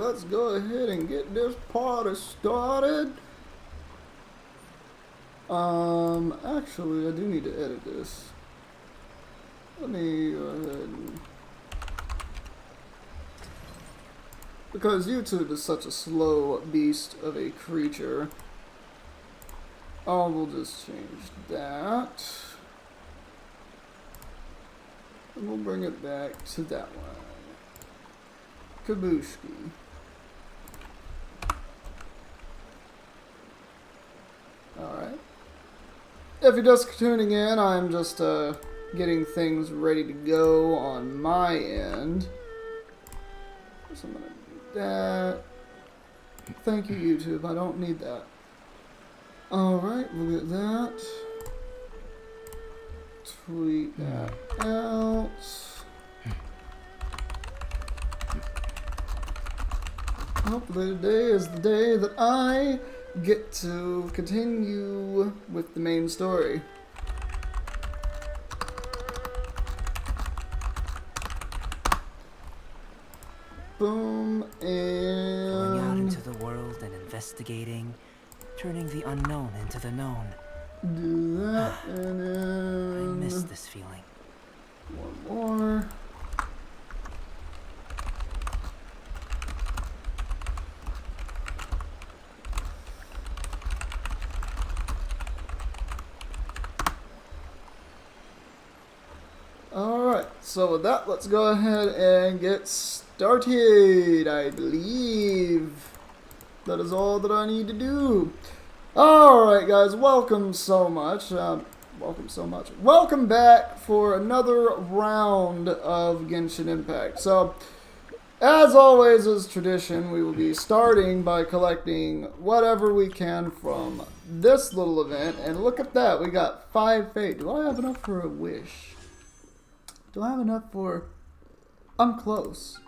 let's go ahead and get this party started. Actually, I do need to edit this. Let me go ahead and... Because YouTube is such a slow beast of a creature. Oh, we'll just change that. And we'll bring it back to that one. Kabushki. Alright. If you're just tuning in, I'm just getting things ready to go on my end. So I'm gonna do that. Thank you, YouTube. I don't need that. Alright, we'll get that. Tweet that out. Hopefully today is the day that I get to continue with the main story. Boom, and... Going out into the world and investigating, turning the unknown into the known. Do that, and then... I miss this feeling. One more. Alright, so with that, let's go ahead and get started. I believe that is all that I need to do. Alright guys, welcome so much. Welcome back for another round of Genshin Impact. So, as always is tradition, we will be starting by collecting whatever we can from this little event. And look at that, we got 5 fate. Do I have enough for a wish? Do I have enough for... I'm close.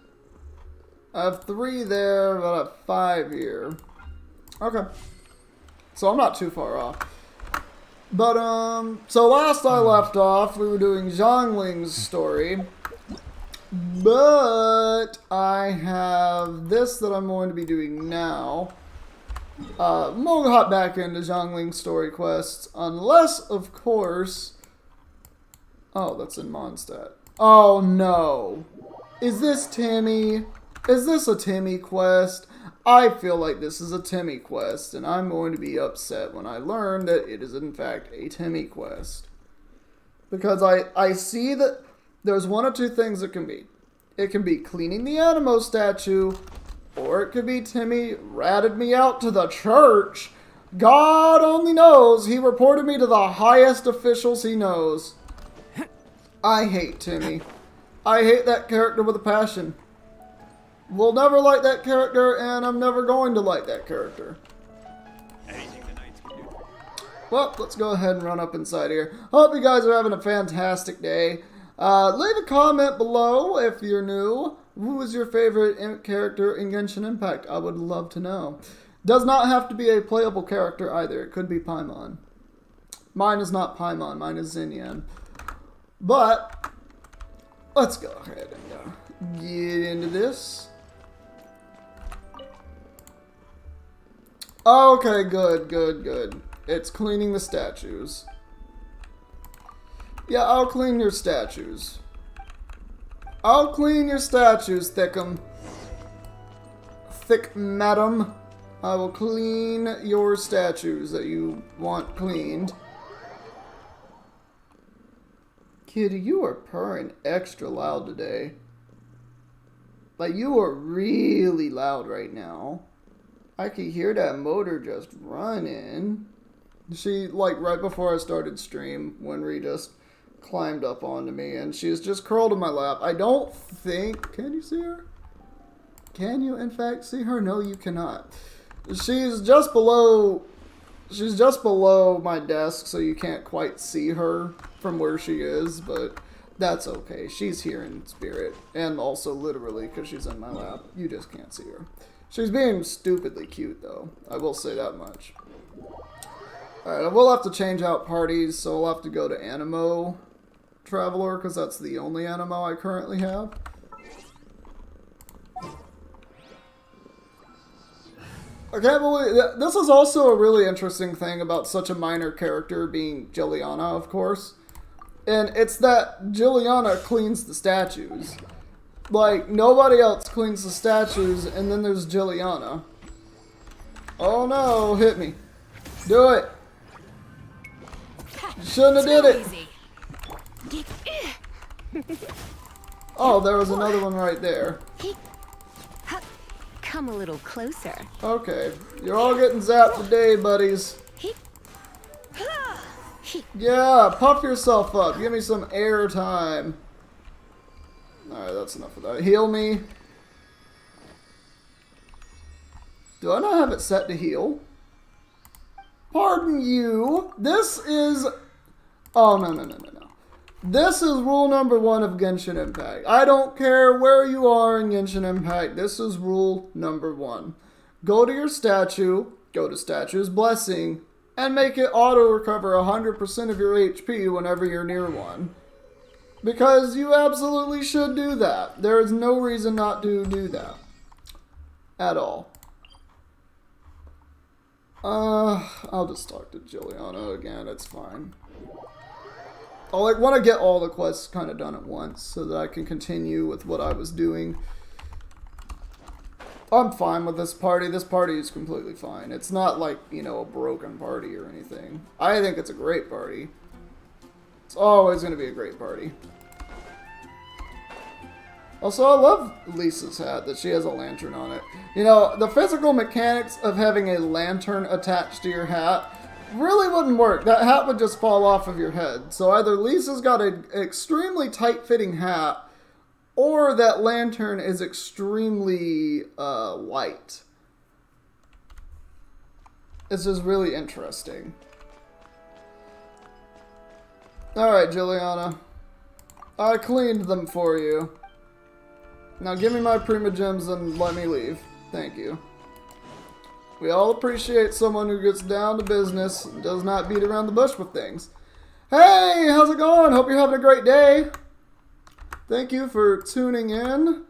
I have 3 there, but I have 5 here. Okay. So I'm not too far off. But, so last I left off, we were doing Zhongling's story. But I have this that I'm going to be doing now. We'll hop back into Zhongling's story quests. Unless, of course... Oh, that's in Mondstadt. Oh, no. Is this Timmy? Is this a Timmy quest? I feel like this is a Timmy quest, and I'm going to be upset when I learn that it is in fact a Timmy quest. Because I see that there's one of two things it can be. It can be cleaning the Animo statue, or it could be Timmy ratted me out to the church. God only knows. He reported me to the highest officials he knows. I hate Timmy. I hate that character with a passion. We'll never like that character, and I'm never going to like that character. Well, let's go ahead and run up inside here. Hope you guys are having a fantastic day. Leave a comment below if you're new. Who is your favorite character in Genshin Impact? I would love to know. Does not have to be a playable character either. It could be Paimon. Mine is not Paimon. Mine is Xinyan. But, let's go ahead and get into this. Okay, good. It's cleaning the statues. Yeah, I'll clean your statues. I'll clean your statues, Thickum. Thick madam. I will clean your statues that you want cleaned. Kitty, you are purring extra loud today. Like, you are really loud right now. I can hear that motor just running. She, like, right before I started stream, Winry just climbed up onto me, and she's just curled in my lap. I don't think... Can you see her? Can you, in fact, see her? No, you cannot. She's just below... She's just below my desk, so you can't quite see her from where she is, but that's okay. She's here in spirit, and also literally, because she's in my lap. You just can't see her. She's being stupidly cute, though. I will say that much. Alright, I will have to change out parties, so I'll have to go to Animo Traveler, because that's the only Animo I currently have. I can't believe this is also a really interesting thing about such a minor character being Juliana, of course. And it's that Juliana cleans the statues. Like, nobody else cleans the statues, and then there's Juliana. Oh no, hit me. Do it. You shouldn't have did it. Oh, there was another one right there. Come a little closer. Okay, you're all getting zapped today, buddies. Yeah, puff yourself up. Give me some air time. Alright, that's enough of that. Heal me. Do I not have it set to heal? Pardon you. This is... Oh, no. This is rule number 1 of Genshin Impact. I don't care where you are in Genshin Impact. This is rule number 1. Go to your statue, go to Statue's Blessing, and make it auto-recover 100% of your HP whenever you're near one. Because you absolutely should do that. There is no reason not to do that. At all. I'll just talk to Juliana again, it's fine. I want to get all the quests kind of done at once so that I can continue with what I was doing. I'm fine with this party. This party is completely fine. It's not like, you know, a broken party or anything. I think it's a great party. It's always going to be a great party. Also, I love Lisa's hat, that she has a lantern on it. You know, the physical mechanics of having a lantern attached to your hat really wouldn't work. That hat would just fall off of your head. So either Lisa's got an extremely tight-fitting hat, or that lantern is extremely light. It's just really interesting. Alright, Juliana. I cleaned them for you. Now give me my Prima Gems and let me leave. Thank you. We all appreciate someone who gets down to business and does not beat around the bush with things. Hey, how's it going? Hope you're having a great day. Thank you for tuning in.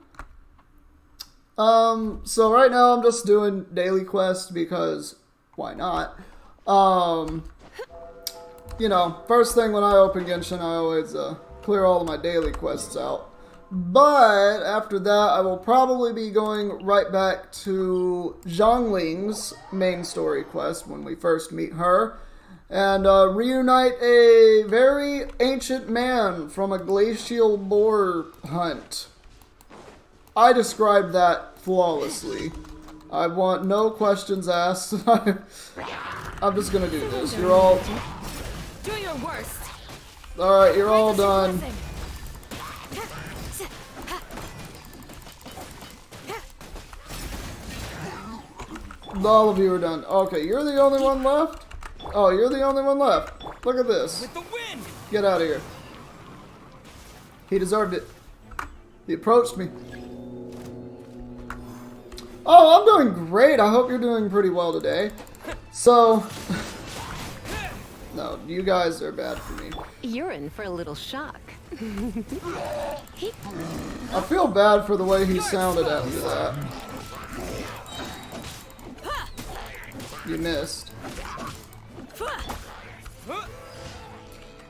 So right now I'm just doing daily quests because why not? You know, first thing when I open Genshin, I always clear all of my daily quests out. But after that, I will probably be going right back to Zhongling's main story quest when we first meet her. And reunite a very ancient man from a glacial boar hunt. I described that flawlessly. I want no questions asked. I'm just gonna do this. You're all... Do your worst. Alright, you're all done. All of you are done. Okay, you're the only one left? Oh, you're the only one left. Look at this. With the wind! Get out of here. He deserved it. He approached me. Oh, I'm doing great. I hope you're doing pretty well today. So... No, you guys are bad for me. You're in for a little shock. I feel bad for the way he sounded after that. You missed.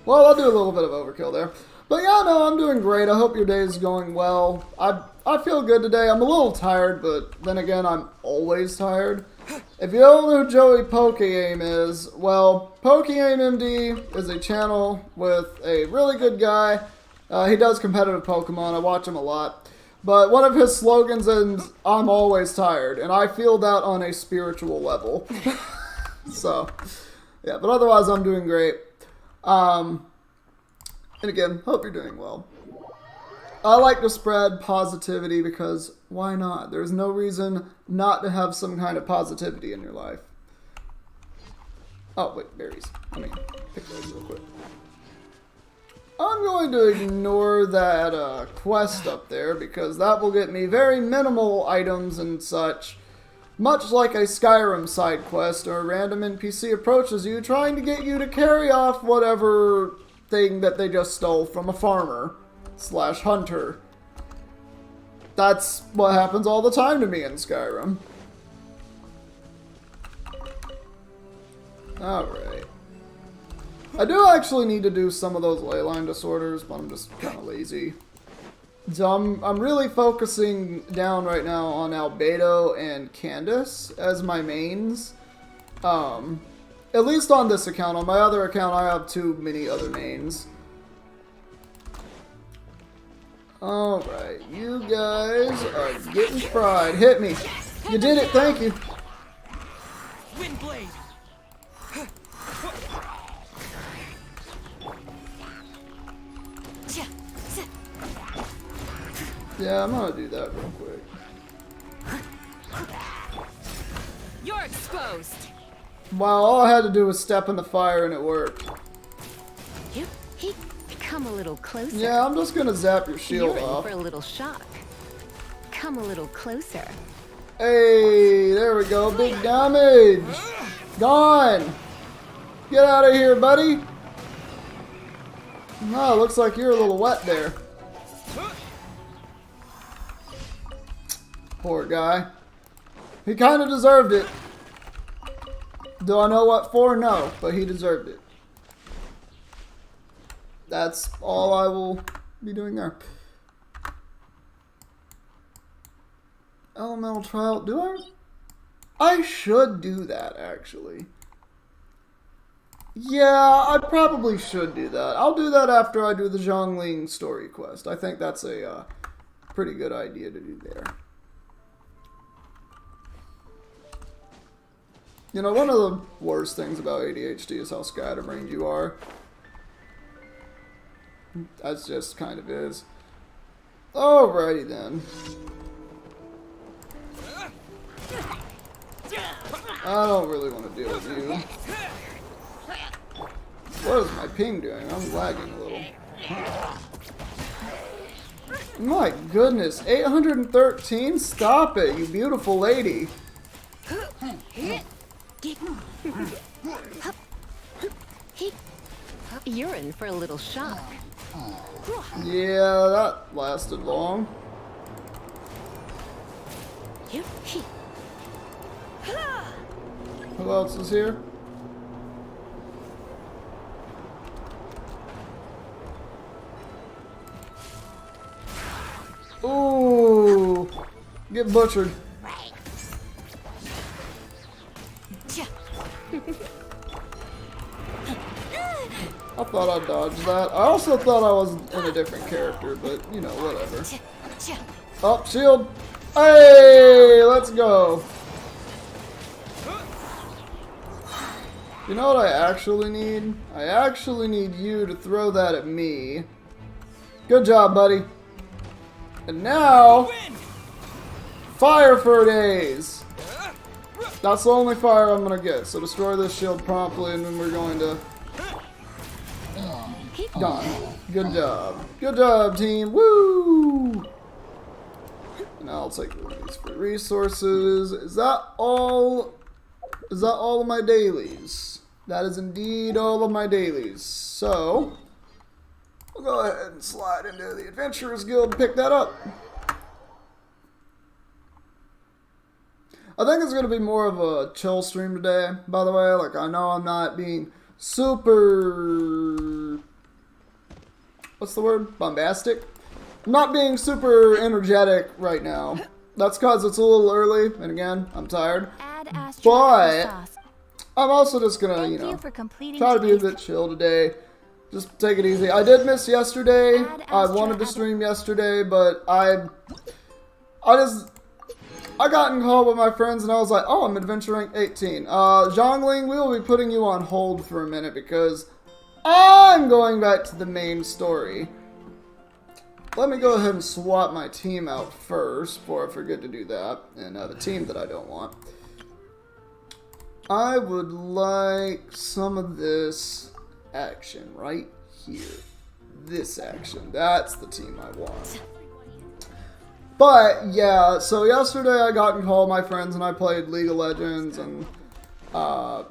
Well, I'll do a little bit of overkill there. But yeah, no, I'm doing great. I hope your day is going well. I feel good today. I'm a little tired, but then again, I'm always tired. If you don't know who Joey Pokeaim is, well, Pokeaim MD is a channel with a really good guy. He does competitive Pokemon. I watch him a lot. But one of his slogans is, I'm always tired. And I feel that on a spiritual level. So, yeah, but otherwise I'm doing great. And again, hope you're doing well. I like to spread positivity because why not? There's no reason not to have some kind of positivity in your life. Oh, wait, berries. Let me pick those real quick. I'm going to ignore that quest up there because that will get me very minimal items and such. Much like a Skyrim side quest or a random NPC approaches you trying to get you to carry off whatever thing that they just stole from a farmer / hunter. That's what happens all the time to me in Skyrim. Alright. I do actually need to do some of those leyline disorders, but I'm just kind of lazy. So I'm really focusing down right now on Albedo and Candace as my mains. At least on this account. On my other account, I have too many other mains. Alright, you guys are getting fried. Hit me. You did it, thank you. Windblade. Yeah, I'm gonna do that real quick. You're exposed. Wow, all I had to do was step in the fire and it worked. Come a little closer. Yeah, I'm just gonna zap your shield You're in off. for a little shock. Come a little closer. Hey, there we go. Big damage. Gone. Get out of here, buddy. Oh, looks like you're a little wet there. Poor guy. He kind of deserved it. Do I know what for? No, but he deserved it. That's all I will be doing there. Elemental trial. Do I? I should do that, actually. Yeah, I probably should do that. I'll do that after I do the Zhongling story quest. I think that's a pretty good idea to do there. You know, one of the worst things about ADHD is how scatterbrained you are. That's just kind of is. Alrighty then. I don't really want to deal with you. What is my ping doing? I'm lagging a little. My goodness, 813? Stop it, you beautiful lady. You're in for a little shock. Yeah, that lasted long. Who else is here? Ooh, get butchered. I thought I dodged that. I also thought I was in a different character, but you know, whatever. Up, shield. Hey, let's go. You know what I actually need? I actually need you to throw that at me. Good job, buddy. And now, fire for days. That's the only fire I'm gonna get. So destroy this shield promptly, and then we're going to. Gone. Good job. Good job, team. Woo! And I'll take one of these for resources. Is that all? Is that all of my dailies? That is indeed all of my dailies. So, we'll go ahead and slide into the Adventurers Guild and pick that up. I think it's going to be more of a chill stream today, by the way. Like, I know I'm not being super... What's the word? Bombastic? I'm not being super energetic right now. That's because it's a little early, and again, I'm tired. But I'm also just gonna, you know, try to be a bit chill today. Just take it easy. I did miss yesterday. I wanted to stream yesterday, but I got in call with my friends and I was like, oh, I'm adventure rank 18. Zhongling, we will be putting you on hold for a minute because I'm going back to the main story. Let me go ahead and swap my team out first before I forget to do that. And the team that I don't want. I would like some of this action right here. This action. That's the team I want. But, yeah, so yesterday I got in call with my friends and I played League of Legends and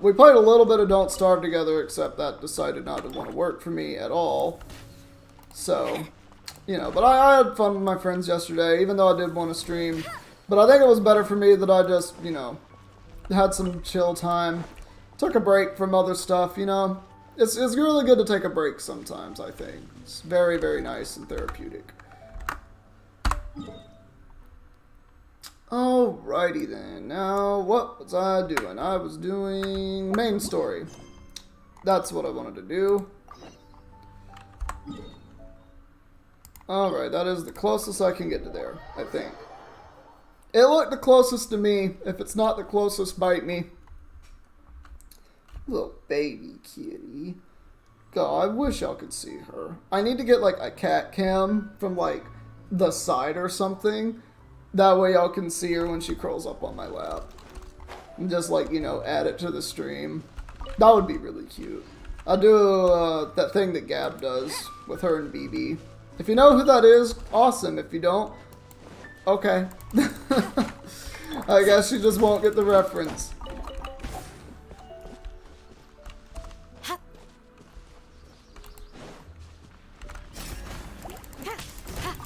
we played a little bit of Don't Starve together, except that decided not to want to work for me at all. So, you know, but I had fun with my friends yesterday, even though I did want to stream. But I think it was better for me that I just, you know, had some chill time. Took a break from other stuff, you know? It's really good to take a break sometimes, I think. It's very, very nice and therapeutic. Alrighty then. Now, what was I doing? I was doing main story. That's what I wanted to do. Alright, that is the closest I can get to there, I think. It looked the closest to me. If it's not the closest, bite me. Little baby kitty. God, I wish y'all could see her. I need to get like a cat cam from like the side or something. That way y'all can see her when she curls up on my lap. And just like, you know, add it to the stream. That would be really cute. I'll do that thing that Gab does with her and BB. If you know who that is, awesome. If you don't, okay. I guess you just won't get the reference.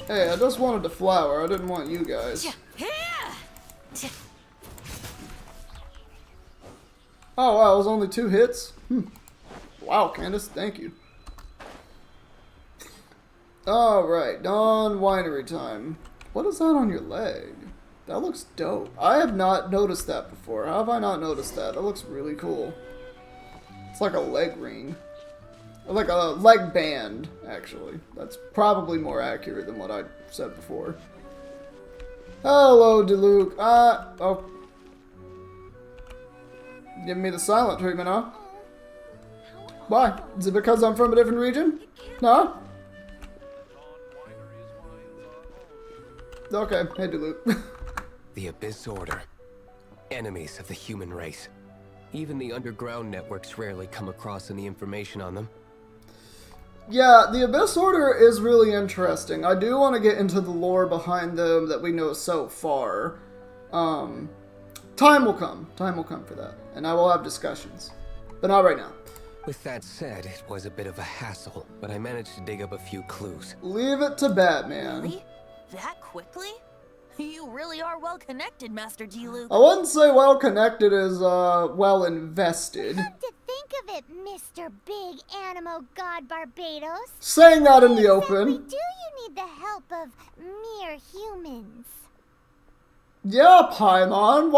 Hey, I just wanted the flower. I didn't want you guys. Oh wow, it was only 2 hits? Wow, Candace, thank you. Alright, Dawn Winery time. What is that on your leg? That looks dope. I have not noticed that before. How have I not noticed that? That looks really cool. It's like a leg ring. Or like a leg band, actually. That's probably more accurate than what I said before. Hello, Deluke. Oh. Give me the silent treatment, huh? Why? Is it because I'm from a different region? No? Okay, hey, Deluke. The Abyss Order. Enemies of the human race. Even the underground networks rarely come across any information on them. Yeah, the Abyss Order is really interesting. I do want to get into the lore behind them that we know so far. Time will come. Time will come for that. And I will have discussions. But not right now. With that said, it was a bit of a hassle, but I managed to dig up a few clues. Leave it to Batman. Really? That quickly? You really are well connected, Master G-Luke. I wouldn't say well connected as well invested. Come to think of it, Mr. Big Animo God Barbados. Saying that in the Why open. exactly do you need the help of mere humans? Yeah, Paimon.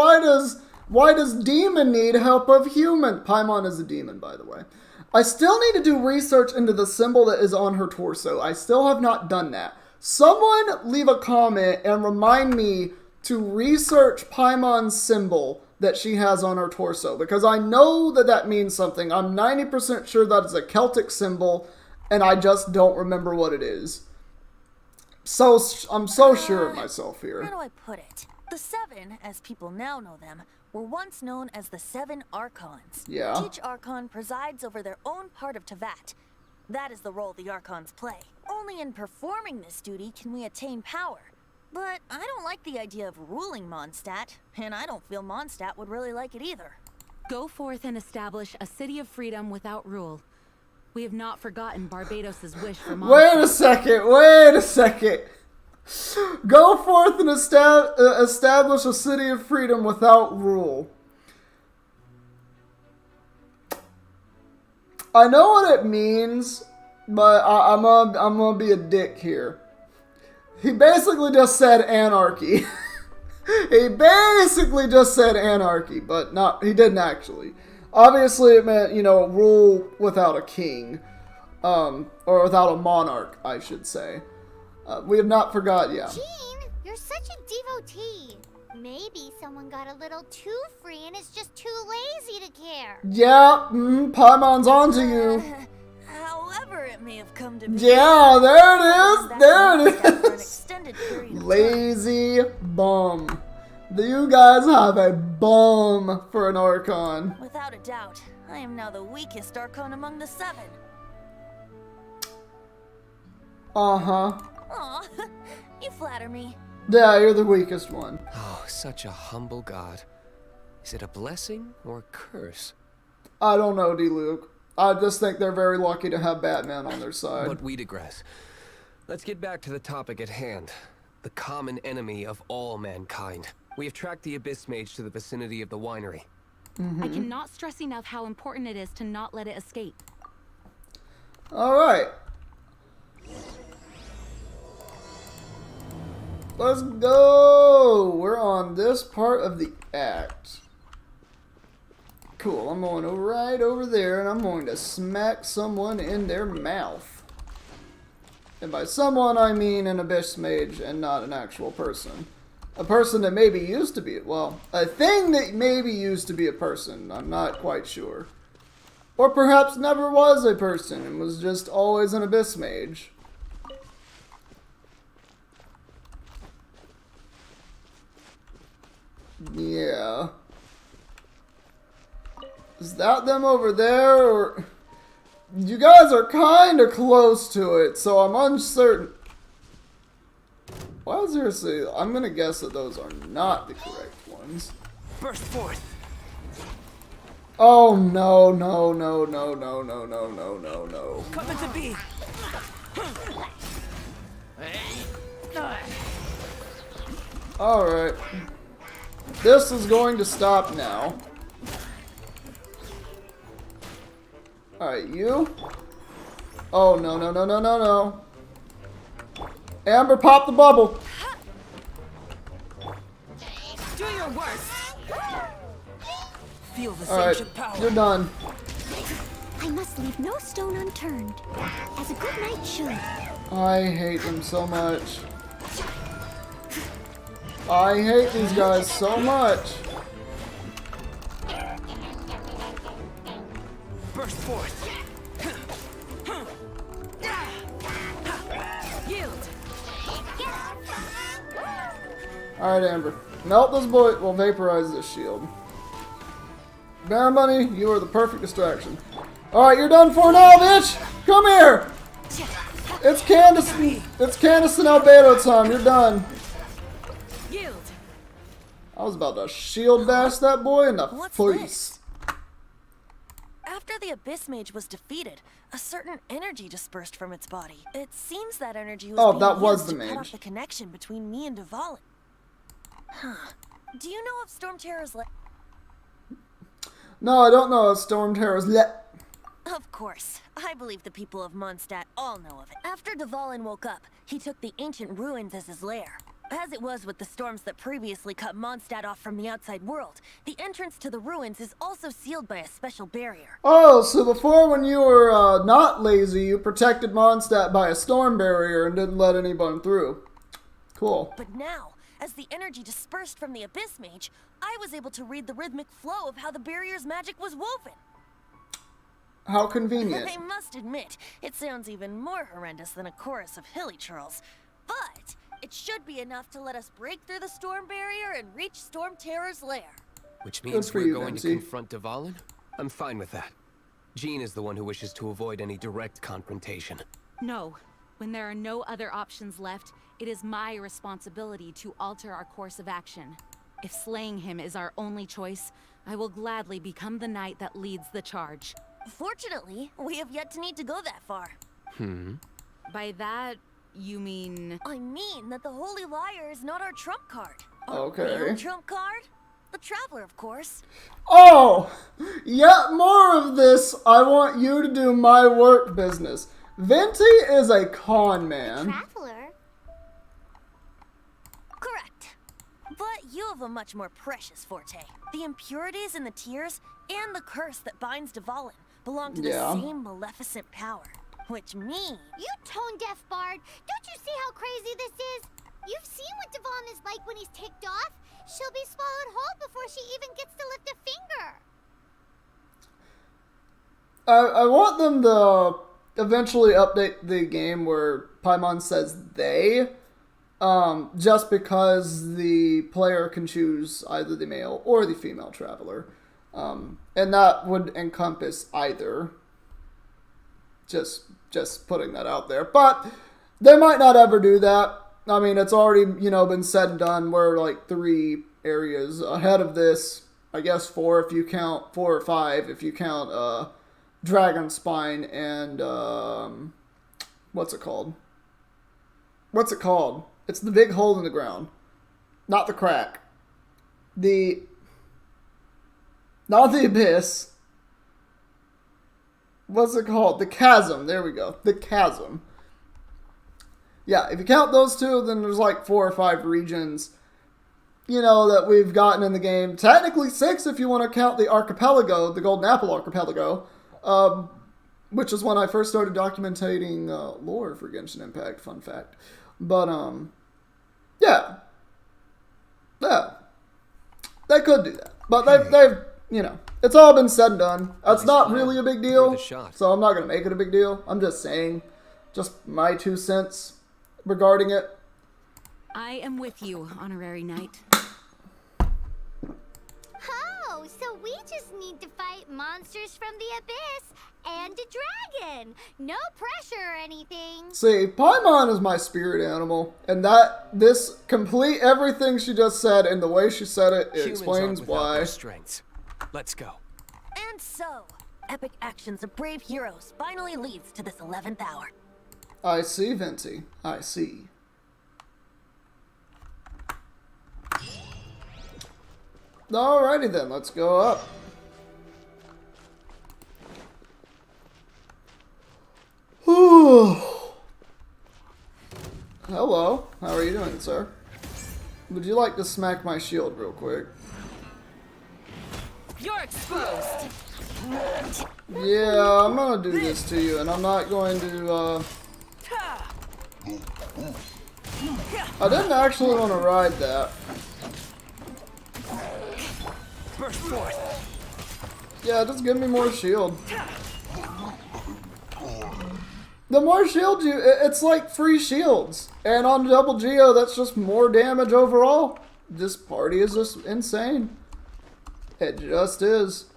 Why does Demon need help of human? Paimon is a demon, by the way. I still need to do research into the symbol that is on her torso. I still have not done that. Someone leave a comment and remind me to research Paimon's symbol that she has on her torso, because I know that that means something. I'm 90% sure that is a Celtic symbol, and I just don't remember what it is. So I'm so sure of myself here. How do I put it? The Seven, as people now know them, were once known as the Seven Archons. Yeah. Each Archon presides over their own part of Tevat. That is the role the Archons play. Only in performing this duty can we attain power. But I don't like the idea of ruling Mondstadt, and I don't feel Mondstadt would really like it either. Go forth and establish a city of freedom without rule. We have not forgotten Barbados' wish for Wait a second. Wait a second. Go forth and establish a city of freedom without rule. I know what it means, but I'm gonna be a dick here. He basically just said anarchy. He basically just said anarchy, but not. He didn't actually. Obviously, it meant, you know, rule without a king, or without a monarch, I should say. We have not forgot, yeah. Jean, you're such a devotee. Maybe someone got a little too free and is just too lazy to care. Yeah, Paimon's onto you. However it may have come to be. Yeah, there it is. There it For an is. extended period of time. Lazy bum. You guys have a bum for an Archon. Without a doubt, I am now the weakest Archon among the Seven. Uh-huh. Aw, you flatter me. Yeah, you're the weakest one. Oh, such a humble god. Is it a blessing or a curse? I don't know, D-Luke. I just think they're very lucky to have Batman on their side. But we digress. Let's get back to the topic at hand. The common enemy of all mankind. We have tracked the Abyss Mage to the vicinity of the winery. I cannot stress enough how important it is to not let it escape. Alright. Let's go! We're on this part of the act. Cool, I'm going right over there and I'm going to smack someone in their mouth. And by someone I mean an abyss mage and not an actual person. A person that maybe used to be, well, a thing that maybe used to be a person, I'm not quite sure. Or perhaps never was a person and was just always an abyss mage. Yeah. Is that them over there, or... You guys are kind of close to it, so I'm uncertain. Why is there a... I'm going to guess that those are not the correct ones. Burst forth. Oh, no, no, no, no, no, no, no, no, no, no. Coming to be. Alright. This is going to stop now. Alright, you? Oh, no, no, no, no, no, no. Amber, pop the bubble. Do your worst. Feel the Alright, ancient power. you're done. I must leave no stone unturned, as a good knight should. I hate them so much. I hate these guys so much. Burst forth. Yield. Alright, Amber. Melt this boy. Well, vaporize this shield. Baron Bunny, you are the perfect distraction. Alright, you're done for now, bitch! Come here! It's Candace. It's Candace and Albedo time. You're done. Yield. I was about to shield bash that boy in the What's face. After the Abyss Mage was defeated, a certain energy dispersed from its body. It seems that energy was Oh, being that was used the to cut mage. off the connection between me and Dvalin. Huh. Do you know of Stormterror's No, I don't know if Stormterror's Of course. I believe the people of Mondstadt all know of it. After Dvalin woke up, he took the ancient ruins as his lair. As it was with the storms that previously cut Mondstadt off from the outside world, the entrance to the ruins is also sealed by a special barrier. Oh, so before when you were not lazy, you protected Mondstadt by a storm barrier and didn't let anyone through. Cool. But now, as the energy dispersed from the Abyss Mage, I was able to read the rhythmic flow of how the barrier's magic was woven. How convenient. I must admit, it sounds even more horrendous than a chorus of hilly churls. But it should be enough to let us break through the storm barrier and reach Stormterror's lair. Which means for we're you, going Nancy. to confront Dvalin? I'm fine with that. Jean is the one who wishes to avoid any direct confrontation. No. When there are no other options left, it is my responsibility to alter our course of action. If slaying him is our only choice, I will gladly become the knight that leads the charge. Fortunately, we have yet to need to go that far. By that, you mean... I mean that the Holy Liar is not our trump card. Okay. Our real trump card? The Traveler, of course. Oh! Yet more of this. I want you to do my work business. Venti is a con man. Traveler? Correct. But you have a much more precious forte. The impurities in the tears and the curse that binds Dvalin belong to the Yeah. same maleficent power. Which means... You tone-deaf bard. Don't you see how crazy this is? You've seen what Devon is like when he's ticked off. She'll be swallowed whole before she even gets to lift a finger. I want them to eventually update the game where Paimon says they, just because the player can choose either the male or the female traveler. And that would encompass either. Just putting that out there. But they might not ever do that. I mean, it's already, been said and done. We're like 3 areas ahead of this. I guess 4 if you count, 4 or 5 if you count Dragon Spine and what's it called? What's it called? It's the big hole in the ground. Not the crack. Not the abyss. What's it called? The chasm. There we go. The chasm. Yeah, if you count those two, then there's like 4 or 5 regions, you know, that we've gotten in the game. Technically 6 if you want to count the archipelago, the Golden Apple Archipelago, which is when I first started documenting lore for Genshin Impact, fun fact. But, yeah. Yeah. They could do that. But they've, you know, it's all been said and done. That's not really a big deal, so I'm not going to make it a big deal. I'm just saying, just my 2 cents regarding it. I am with you, Honorary Knight. Oh, so we just need to fight monsters from the abyss and a dragon. No pressure or anything. See, Paimon is my spirit animal, and this complete everything she just said and the way she said it, it explains why. Their strengths. Let's go. And so, epic actions of brave heroes finally leads to this 11th hour. I see, Venti. I see. Alrighty then, let's go up. Hello, how are you doing, sir? Would you like to smack my shield real quick? You're exposed. Yeah, I'm gonna do this to you, and I'm not going to, I didn't actually want to ride that. Burst forth. Yeah, just give me more shield. The more shield you, it's like free shields. And on Double Geo, that's just more damage overall. This party is just insane. It just is.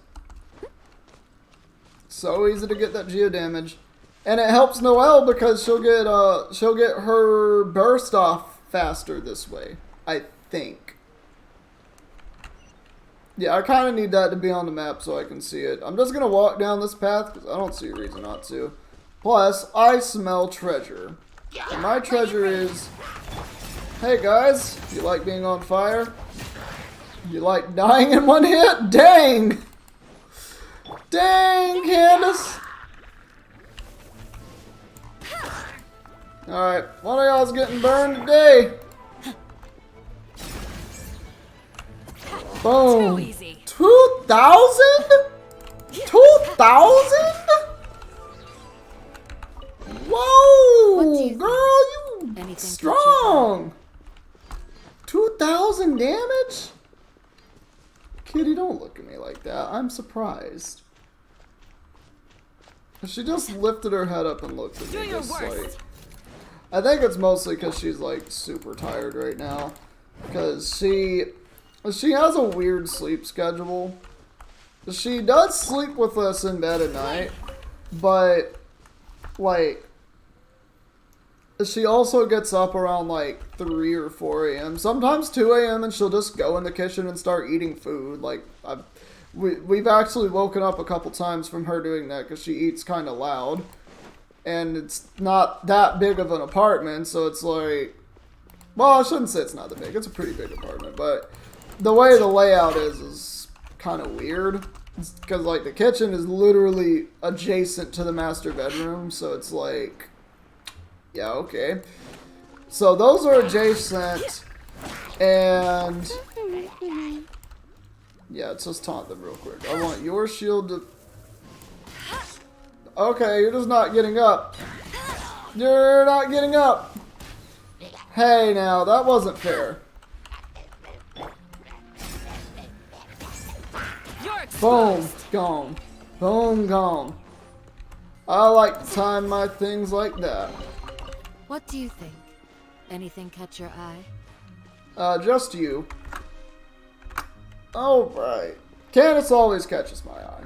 So easy to get that Geo damage. And it helps Noelle because she'll get her burst off faster this way, I think. Yeah, I kind of need that to be on the map so I can see it. I'm just going to walk down this path because I don't see a reason not to. Plus, I smell treasure. And my treasure is... Hey guys, you like being on fire? You like dying in one hit? Dang! Dang, Candace! Alright, one of y'all's getting burned today. Boom. Too easy. 2,000? 2,000? Whoa, girl, you strong. 2,000 damage? Kitty, don't look at me like that. I'm surprised. She just lifted her head up and looked at me just like... I think it's mostly because she's like super tired right now. Because she has a weird sleep schedule. She does sleep with us in bed at night. But, like... She also gets up around like 3 or 4 a.m. Sometimes 2 a.m. and she'll just go in the kitchen and start eating food. Like, we've actually woken up a couple times from her doing that because she eats kind of loud. And it's not that big of an apartment, so it's like... Well, I shouldn't say it's not that big. It's a pretty big apartment, but the way the layout is kind of weird. Because, like, the kitchen is literally adjacent to the master bedroom, so it's like... Yeah, okay. So those are adjacent, and yeah, let's just taunt them real quick. I want your shield to... Okay, you're just not getting up. You're not getting up. Hey, now, that wasn't fair. Boom, gone. Boom, gone. I like to time my things like that. What do you think? Anything catch your eye? Just you. Alright. Candace always catches my eye.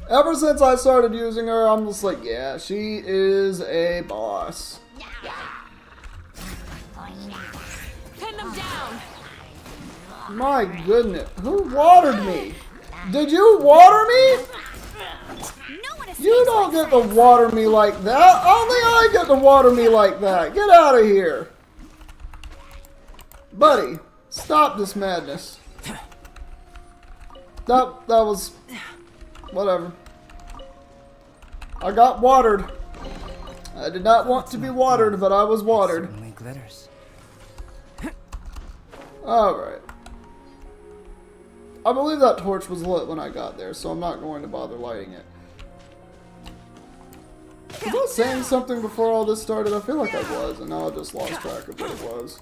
Ever since I started using her, I'm just like, yeah, she is a boss. Pin them down. My goodness. Who watered me? Did you water me? You don't get to water me like that. Only I get to water me like that. Get out of here. Buddy, stop this madness. That was... whatever. I got watered. I did not want to be watered, but I was watered. Certainly glitters. Alright. I believe that torch was lit when I got there, so I'm not going to bother lighting it. Was I saying something before all this started? I feel like I was, and now I just lost track of what it was.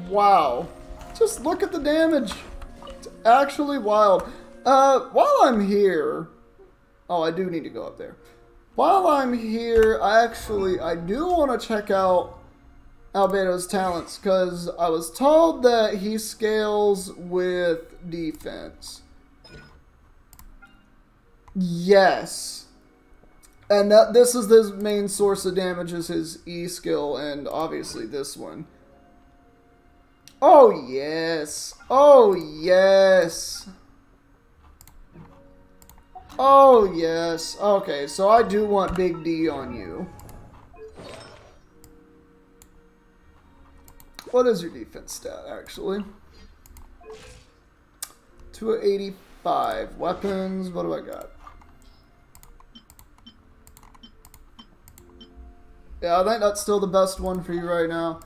Wow. Just look at the damage. It's actually wild. While I'm here... Oh, I do need to go up there. While I'm here, I do want to check out Albedo's talents, because I was told that he scales with defense. Yes. And that this is his main source of damage is his E skill, and obviously this one. Oh yes. Oh yes. Oh yes. Okay, so I do want Big D on you. What is your defense stat, actually? 285. Weapons, what do I got? Yeah, I think that's still the best one for you right now.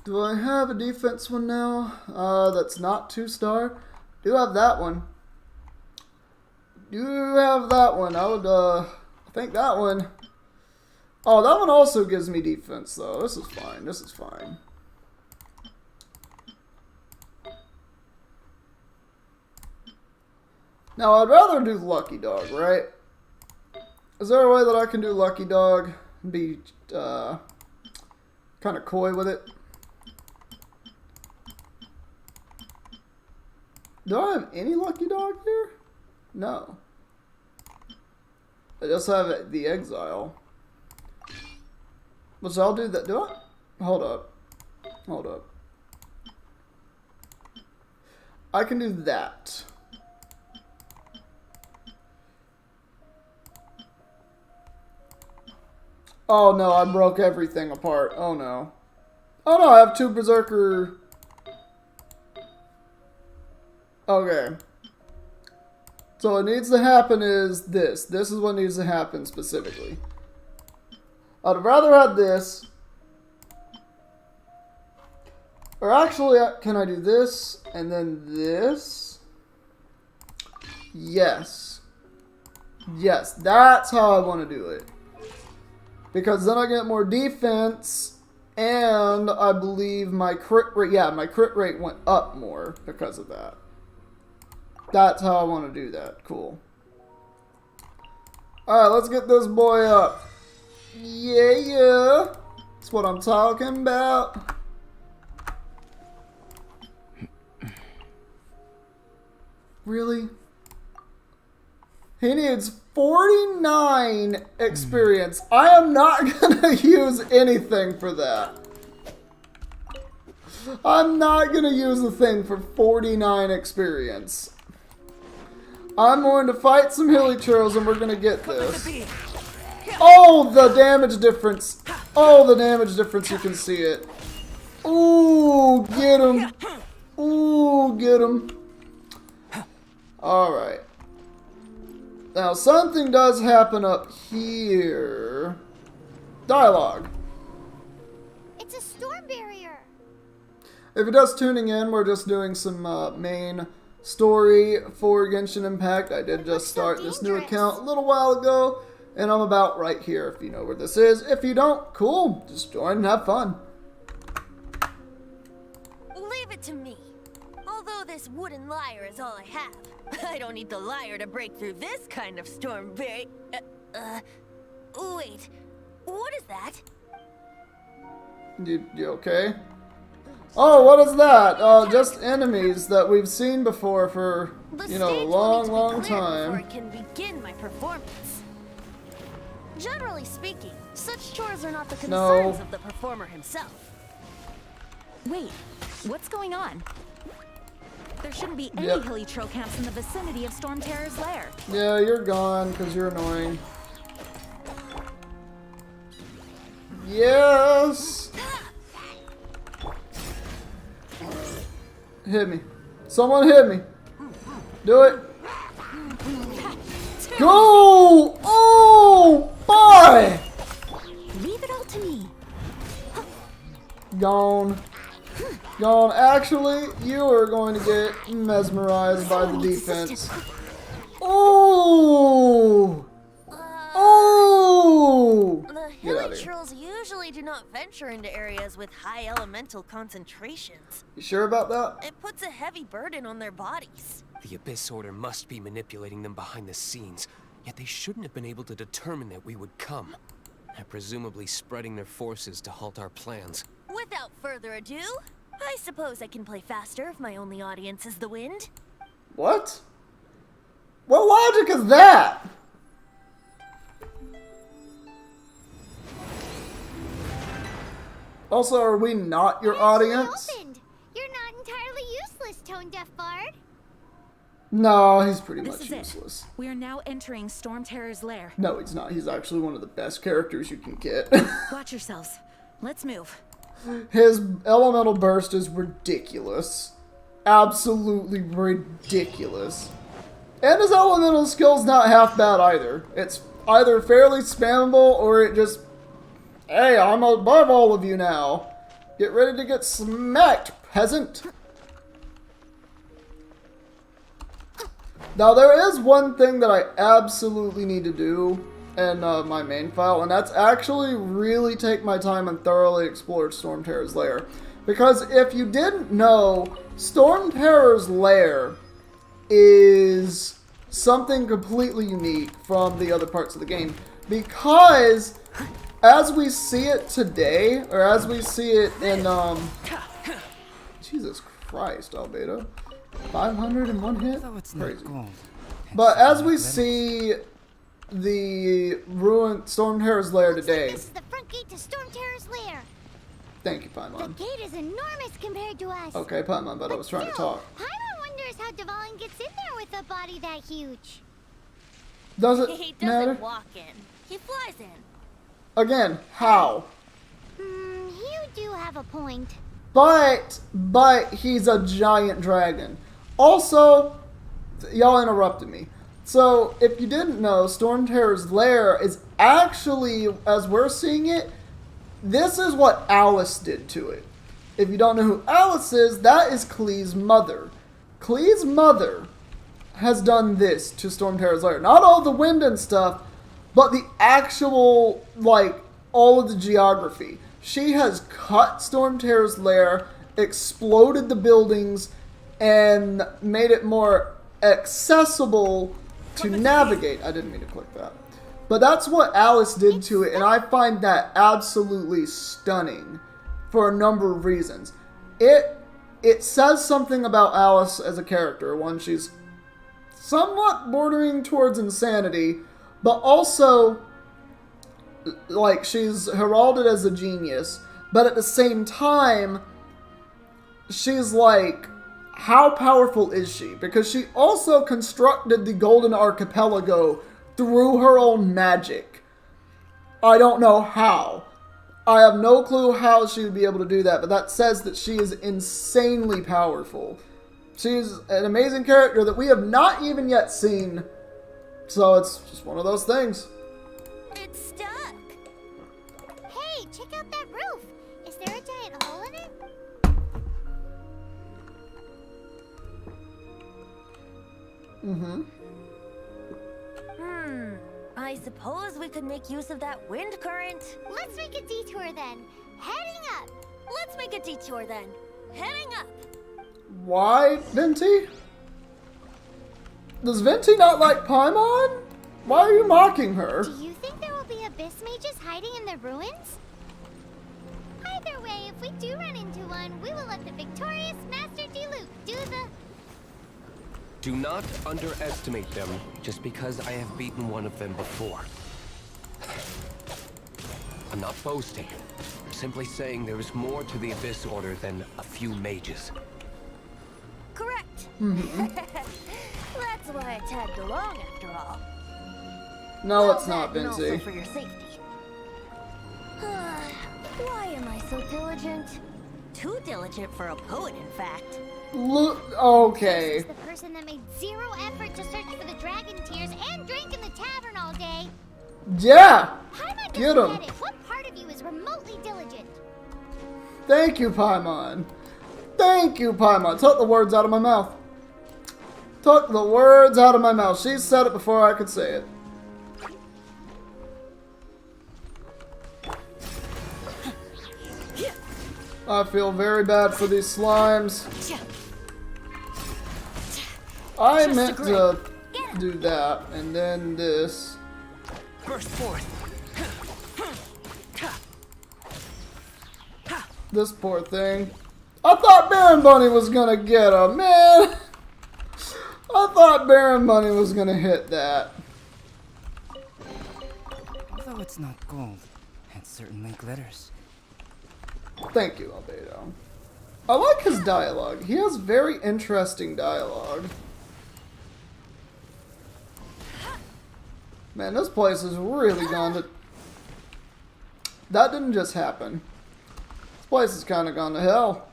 Do I have a defense one now? That's not 2-star. Do have that one. Do have that one. I would, I think that one. Oh, that one also gives me defense, though. This is fine. This is fine. Now, I'd rather do Lucky Dog, right? Is there a way that I can do Lucky Dog and be, kind of coy with it? Do I have any Lucky Dog here? No. I just have the Exile. Which I'll do that. Do I? Hold up. Hold up. I can do that. Oh no, I broke everything apart. Oh no. Oh no, I have 2 Berserker. Okay. So what needs to happen is this. This is what needs to happen specifically. I'd rather have this. Or actually, can I do this and then this? Yes. Yes, that's how I want to do it. Because then I get more defense, and I believe my crit rate, yeah, my crit rate went up more because of that. That's how I want to do that. Cool. Alright, let's get this boy up. Yeah. That's what I'm talking about. Really? He needs 49 experience. I am not going to use anything for that. I'm not going to use a thing for 49 experience. I'm going to fight some hilly churls and we're going to get this. Oh, the damage difference. Oh, the damage difference. You can see it. Ooh, get him. Ooh, get him. Alright. Now, something does happen up here. Dialogue. It's a storm barrier. If you're just tuning in, we're just doing some main story for Genshin Impact. I did just start this new account a little while ago, and I'm about right here if you know where this is. If you don't, cool. Just join and have fun. Leave it to me. Although this wooden lyre is all I have, I don't need the lyre to break through this kind of storm barrier. Wait. What is that? You okay? Oh, what is that? Just enemies that we've seen before for, you know, a long time. Before I can begin my performance. Generally speaking, such chores are not the concerns of the performer himself. Wait, what's going on? There shouldn't be any Yep. Helitril camps in the vicinity of Stormterror's lair. Yeah, you're gone because you're annoying. Yes! Hit me. Someone hit me. Do it. Go! Oh, boy! Leave it all to me. Gone. Gone. Actually, you are going to get mesmerized by the defense. Oh! Oh! The Get out of here. Helitrils usually do not venture into areas with high elemental concentrations. You sure about that? It puts a heavy burden on their bodies. The Abyss Order must be manipulating them behind the scenes, yet they shouldn't have been able to determine that we would come. They're presumably spreading their forces to halt our plans. Without further ado, I suppose I can play faster if my only audience is the wind. What? What logic is that? Also, are we not your audience? Opened. You're not entirely useless, Tone Deaf Bard. No, he's pretty This much is it. useless. We are now entering Stormterror's lair. No, he's not. He's actually one of the best characters you can get. Watch yourselves. Let's move. His elemental burst is ridiculous. Absolutely ridiculous. And his elemental skill's not half bad either. It's either fairly spammable or it just, hey, I'm above all of you now. Get ready to get smacked, peasant. Now there is one thing that I absolutely need to do in my main file, and that's actually really take my time and thoroughly explore Stormterror's lair. Because if you didn't know, Stormterror's lair is something completely unique from the other parts of the game. Because as we see it today, or as we see it in, Jesus Christ, Albedo. 501 hit? Crazy. But as we see the ruined Stormterror's lair today. This is the front gate to Stormterror's lair. Thank you, The Paimon. gate is enormous compared to us. Okay, Paimon, but I was trying to Still, talk. Paimon wonders how Devon gets in there with a body that huge. Does it He matter? doesn't walk in. He flies in. Again, how? You do have a point. But he's a giant dragon. Also, y'all interrupted me. So, if you didn't know, Stormterror's lair is actually, as we're seeing it, this is what Alice did to it. If you don't know who Alice is, that is Klee's mother. Klee's mother has done this to Stormterror's lair. Not all the wind and stuff, but the actual, like, all of the geography. She has cut Stormterror's lair, exploded the buildings, and made it more accessible to navigate. I didn't mean to click that. But that's what Alice did to it, and I find that absolutely stunning for a number of reasons. It says something about Alice as a character. One, she's somewhat bordering towards insanity, but also, like, she's heralded as a genius, but at the same time, she's like, how powerful is she? Because she also constructed the Golden Archipelago through her own magic. I don't know how. I have no clue how she would be able to do that, but that says that she is insanely powerful. She's an amazing character that we have not even yet seen, so it's just one of those things. It's stuck. Hey, check out that roof. Is there a giant hole in it? I suppose we could make use of that wind current. Let's make a detour then. Heading up. Let's make a detour then. Heading up. Why, Venti? Does Venti not like Paimon? Why are you mocking her? Do you think there will be abyss mages hiding in the ruins? Either way, if we do run into one, we will let the victorious Master Diluc do the... Do not underestimate them just because I have beaten one of them before. I'm not boasting. I'm simply saying there is more to the Abyss Order than a few mages. Correct. That's why I tagged along after all. No, Well, it's not, that and also Vincey. for your safety. Why am I so diligent? Too diligent for a poet, in fact. Look, okay. She's the person that made zero effort to search for the dragon tears and drank in the tavern all day. Yeah! Paimon Get doesn't 'em. get it. What part of you is remotely diligent? Thank you, Paimon. Thank you, Paimon. Took the words out of my mouth. Took the words out of my mouth. She said it before I could say it. I feel very bad for these slimes. I meant to do that, and then this. Burst forth. This poor thing. I thought Baron Bunny was gonna get him, man! I thought Baron Bunny was gonna hit that. Although it's not gold, it certainly glitters. Thank you, Albedo. I like his dialogue. He has very interesting dialogue. Man, this place has really gone to... That didn't just happen. This place has kind of gone to hell.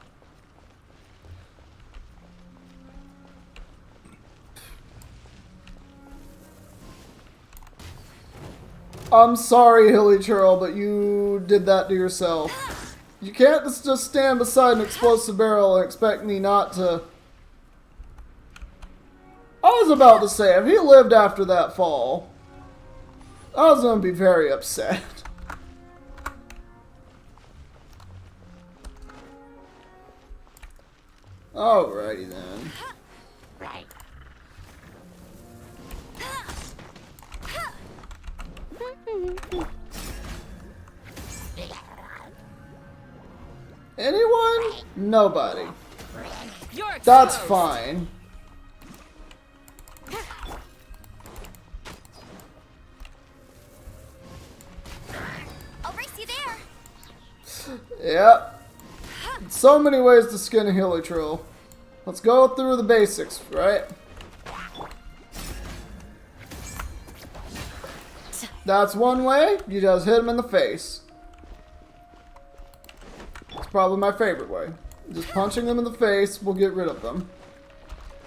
I'm sorry, Hilly Churl, but you did that to yourself. You can't just stand beside an explosive barrel and expect me not to... I was about to say, if he lived after that fall, I was going to be very upset. Alrighty then. Right. Anyone? Nobody. You're That's exposed. fine. I'll race you there. Yep. So many ways to skin a Hilly Trill. Let's go through the basics, right? That's one way. You just hit him in the face. It's probably my favorite way. Just punching them in the face will get rid of them.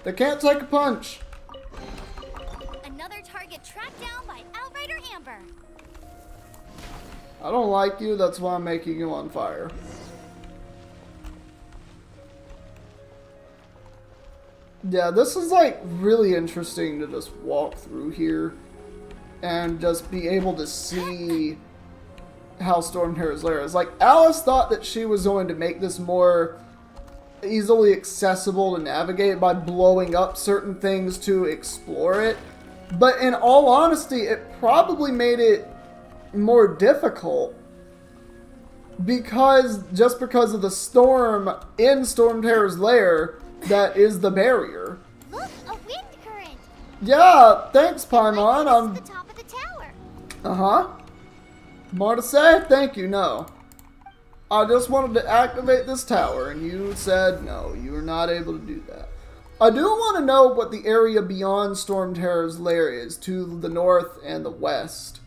They can't take a punch. Another target tracked down by Outrider Amber. I don't like you, that's why I'm making you on fire. Yeah, this is like really interesting to just walk through here and just be able to see how Stormterror's lair is. Like, Alice thought that she was going to make this more easily accessible to navigate by blowing up certain things to explore it. But in all honesty, it probably made it more difficult because of the storm in Stormterror's lair that is the barrier. Look, a wind current. Yeah, thanks, Paimon. Like this is the top of the tower. Uh-huh. More to say? Thank you, no. I just wanted to activate this tower, and you said no, you were not able to do that. I do want to know what the area beyond Stormterror's lair is, to the north and the west.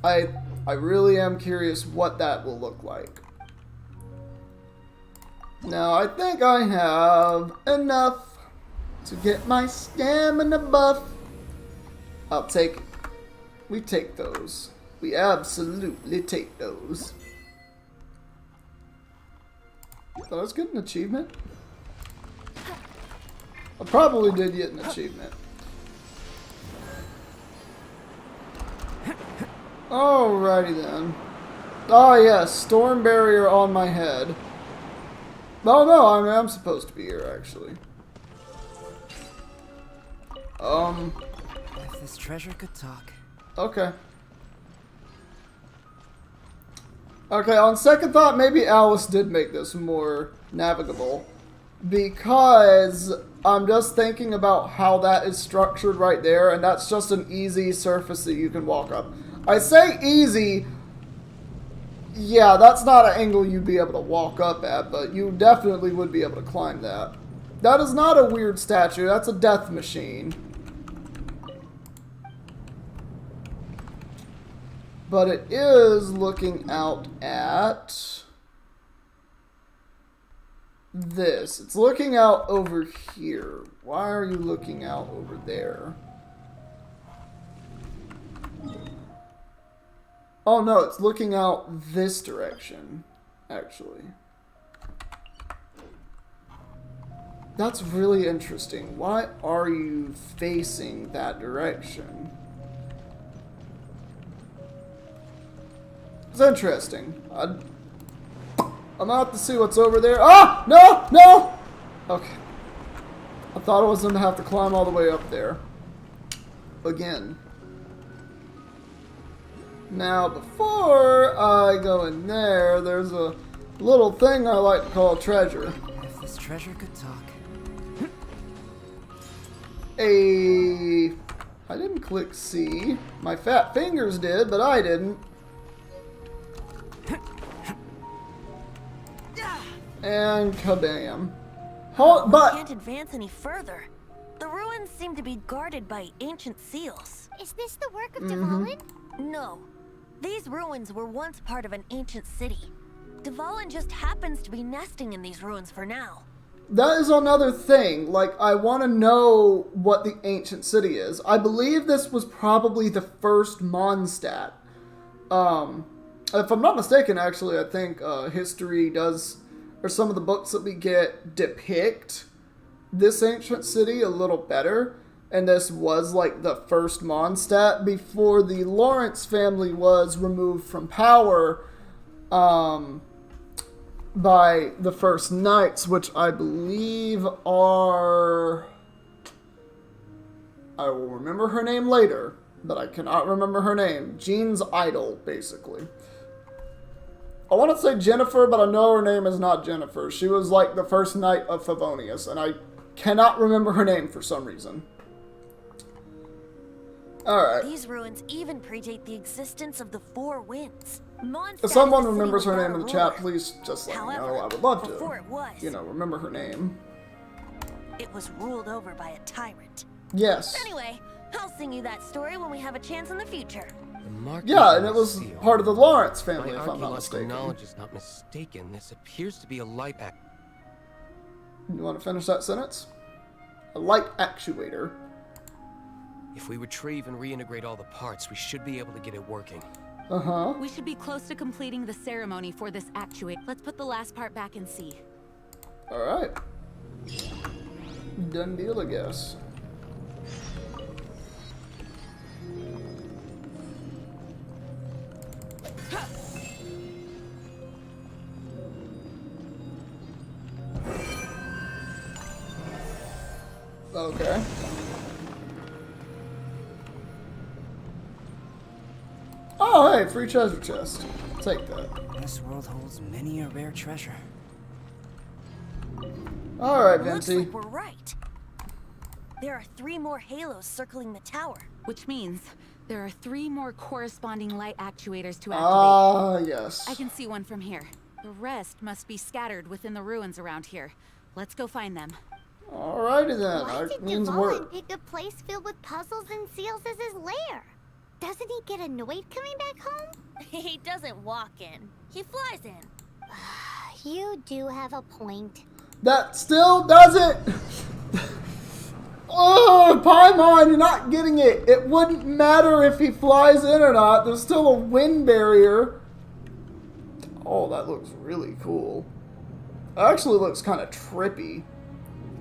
I really am curious what that will look like. Now, I think I have enough to get my stamina buff. I'll take it. We take those. We absolutely take those. Did I just get an achievement? I probably did get an achievement. Alrighty then. Oh yes, storm barrier on my head. Oh no, I mean, I'm supposed to be here actually. If this treasure could talk. Okay. Okay, on second thought, maybe Alice did make this more navigable. Because I'm just thinking about how that is structured right there, and that's just an easy surface that you can walk up. I say easy, yeah, that's not an angle you'd be able to walk up at, but you definitely would be able to climb that. That is not a weird statue. That's a death machine. But it is looking out at this. It's looking out over here. Why are you looking out over there? Oh no, it's looking out this direction, actually. That's really interesting. Why are you facing that direction? It's interesting. I'm gonna have to see what's over there. Ah! No! No! Okay. I thought I was gonna have to climb all the way up there. Again. Now, before I go in there, there's a little thing I like to call treasure. If this treasure could talk. I didn't click C. My fat fingers did, but I didn't. And kabam. We can't advance any further. The ruins seem to be guarded by ancient seals. Is this the work of Dvalin? No. These ruins were once part of an ancient city. Dvalin just happens to be nesting in these ruins for now. That is another thing. Like, I want to know what the ancient city is. I believe this was probably the first Mondstadt. If I'm not mistaken, actually, I think history does, or some of the books that we get depict this ancient city a little better. And this was like the first Mondstadt before the Lawrence family was removed from power by the First Knights, which I believe are... I will remember her name later, but I cannot remember her name. Jean's idol, basically. I want to say Jennifer, but I know her name is not Jennifer. She was like the first knight of Favonius, and I cannot remember her name for some reason. Alright. These ruins even predate the existence of the Four Winds. If someone remembers her name in the chat, please just let me know. I would love before it was, to, remember her name. It was ruled over by a tyrant. Yes. Anyway, I'll sing you that story when we have a chance in the future. Yeah, and it was part of the Lawrence family, if I'm not mistaken. mistaken. Knowledge is not mistaken. This appears to be a light act. You want to finish that sentence? A light actuator. If we retrieve and reintegrate all the parts, we should be able to get it working. Uh-huh. We should be close to completing the ceremony for this actuate. Let's put the last part back and see. Alright. Done deal, I guess. Okay. Oh, hey, free treasure chest. Take that. This world holds many a rare treasure. Alright, Looks Vincey. like we're right. There are 3 more halos circling the tower. Which means there are 3 more corresponding light actuators to activate. Ah, yes. I can see one from here. The rest must be scattered within the ruins around here. Let's go find them. Alrighty then. Why That did means Dvalin work. pick a place filled with puzzles and seals as his lair? Doesn't he get annoyed coming back home? He doesn't walk in. He flies in. You do have a point. That still doesn't. Oh, Paimon, you're not getting it. It wouldn't matter if he flies in or not. There's still a wind barrier. Oh, that looks really cool. It actually looks kind of trippy.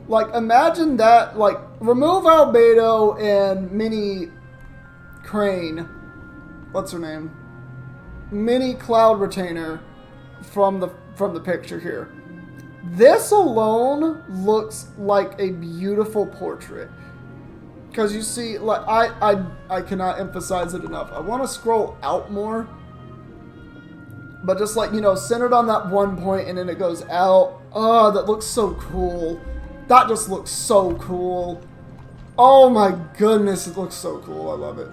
Like, imagine that, like, remove Albedo and Mini Crane. What's her name? Mini Cloud Retainer from the picture here. This alone looks like a beautiful portrait. Because you see, like, I cannot emphasize it enough. I want to scroll out more. But just like, centered on that one point and then it goes out. Oh, that looks so cool. That just looks so cool. Oh my goodness, it looks so cool. I love it.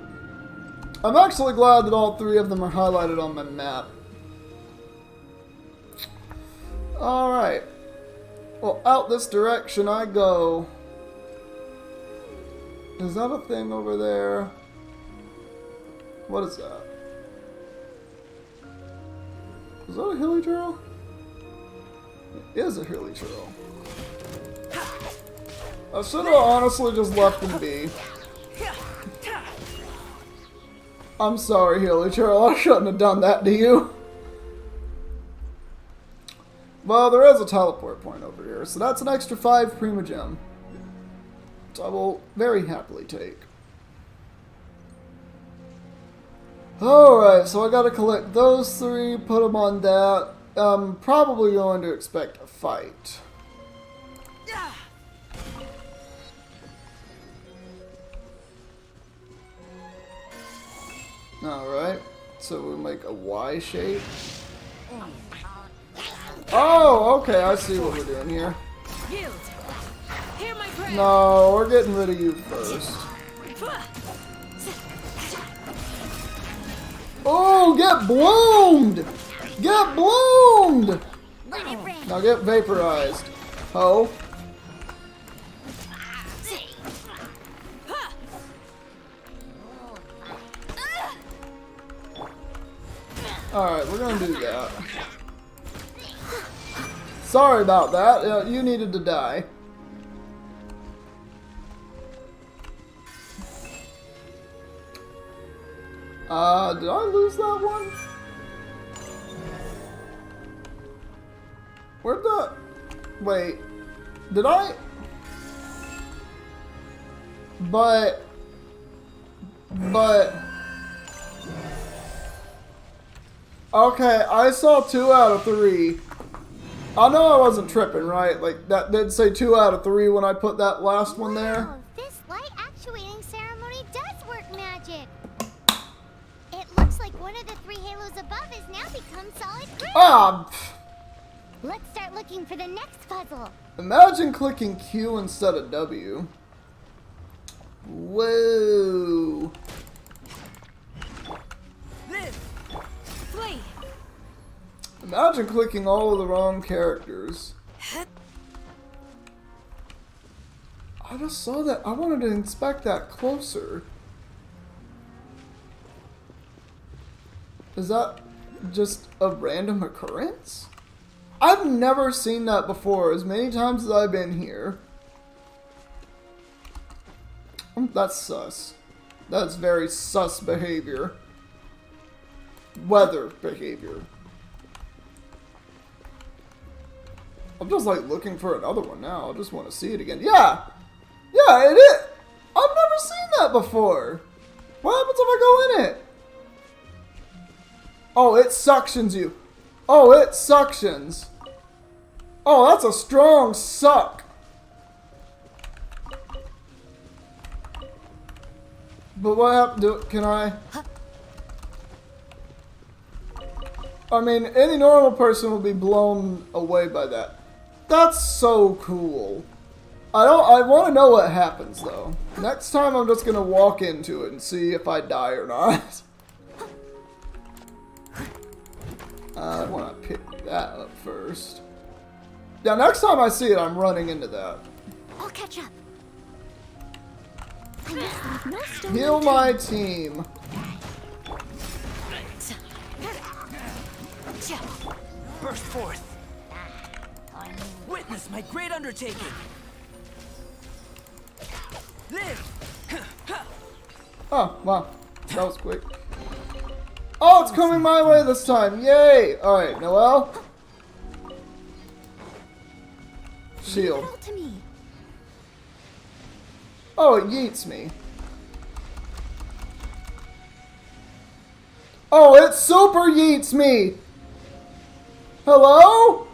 I'm actually glad that all 3 of them are highlighted on my map. Alright. Well, out this direction I go. Is that a thing over there? What is that? Is that a hilly trail? It is a hilly trail. I should have honestly just left him be. I'm sorry, hilly trail. I shouldn't have done that to you. Well, there is a teleport point over here, so that's an extra 5 Prima Gem. Which I will very happily take. Alright, so I gotta collect those 3, put them on that. I'm probably going to expect a fight. Alright, so we make a Y shape. Oh, okay, I see what we're doing here. Yield. Hear my prayer. No, we're getting rid of you first. Oh, get bloomed! Get bloomed! Now get vaporized. Ho. Alright, we're gonna do that. Sorry about that. You needed to die. Did I lose that one? Where'd that... Wait. Did I... But... Okay, I saw 2 out of 3. I know I wasn't tripping, right? Like, that did say 2 out of 3 when I put that last one there. Wow, this light actuating ceremony does work magic. It looks like one of the 3 halos above has now become solid grid. Ah! Let's start looking for the next puzzle. Imagine clicking Q instead of W. Whoa. Live. Flee. Imagine clicking all of the wrong characters. I just saw that. I wanted to inspect that closer. Is that just a random occurrence? I've never seen that before as many times as I've been here. That's sus. That's very sus behavior. Weather behavior. I'm just like looking for another one now. I just want to see it again. Yeah! Yeah, it is! I've never seen that before! What happens if I go in it? Oh, it suctions you. Oh, it suctions. Oh, that's a strong suck. But what happened? Can I? I mean, any normal person will be blown away by that. That's so cool. I want to know what happens though. Next time I'm just gonna walk into it and see if I die or not. I want to pick that up first. Yeah, next time I see it, I'm running into that. I'll catch up. I must leave no stone Heal my team. Burst forth. Witness my great undertaking. Live. Oh, wow. That was quick. Oh, it's coming my way this time. Yay. Alright, Noelle. Shield. Leave it all to me. Oh, it yeets me. Oh, it super yeets me. Hello?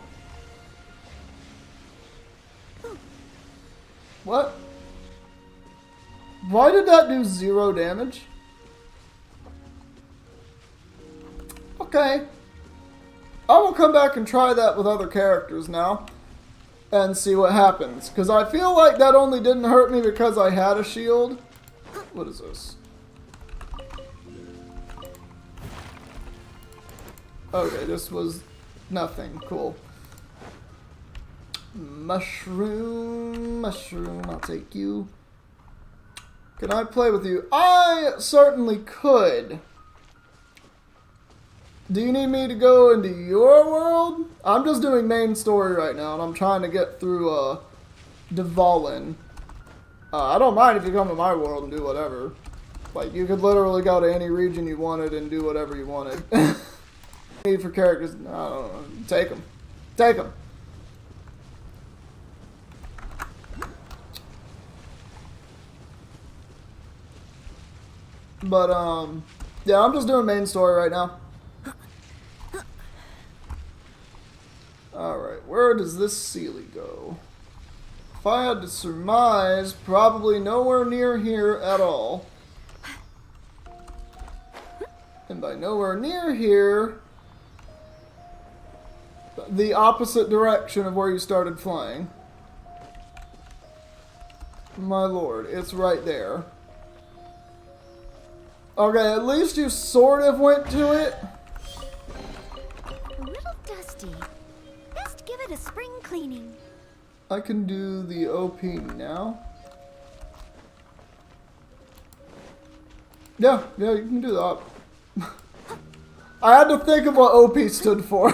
What? Why did that do 0 damage? Okay. I will come back and try that with other characters now. And see what happens. Because I feel like that only didn't hurt me because I had a shield. What is this? Okay, this was nothing. Cool. Mushroom, I'll take you. Can I play with you? I certainly could. Do you need me to go into your world? I'm just doing main story right now, and I'm trying to get through, Dvalin. I don't mind if you come to my world and do whatever. Like, you could literally go to any region you wanted and do whatever you wanted. Need for characters, I don't know, take them. Take them. But, yeah, I'm just doing main story right now. Alright, where does this Sealy go? If I had to surmise, probably nowhere near here at all. And by nowhere near here, the opposite direction of where you started flying. My lord, it's right there. Okay, at least you sort of went to it. A little dusty. Best give it a spring cleaning. I can do the OP now. Yeah, you can do that. I had to think of what OP stood for.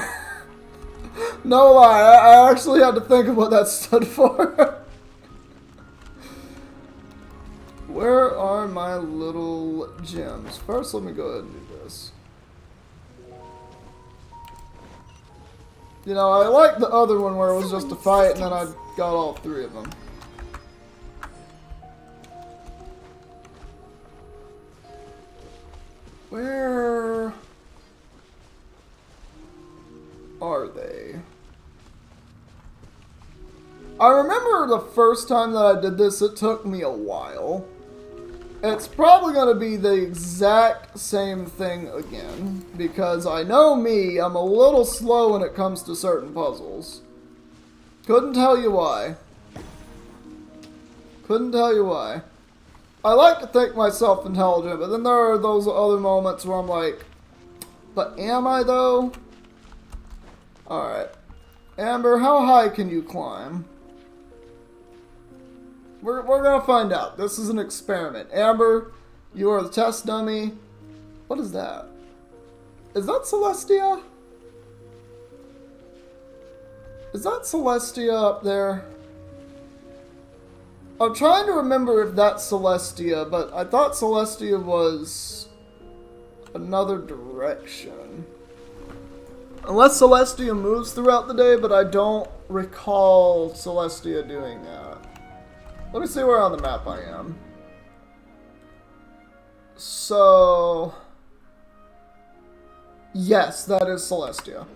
No lie, I actually had to think of what that stood for. Where are my little gems? First, let me go ahead and do this. You know, I like the other one where it was just a fight and then I got all three of them. Where are they? I remember the first time that I did this, it took me a while. It's probably going to be the exact same thing again, because I know me, I'm a little slow when it comes to certain puzzles. Couldn't tell you why. Couldn't tell you why. I like to think myself intelligent, but then there are those other moments where I'm like, but am I though? Alright. Amber, how high can you climb? We're gonna find out. This is an experiment. Amber, you are the test dummy. What is that? Is that Celestia? Is that Celestia up there? I'm trying to remember if that's Celestia, but I thought Celestia was another direction. Unless Celestia moves throughout the day, but I don't recall Celestia doing that. Let me see where on the map I am. So, yes, that is Celestia.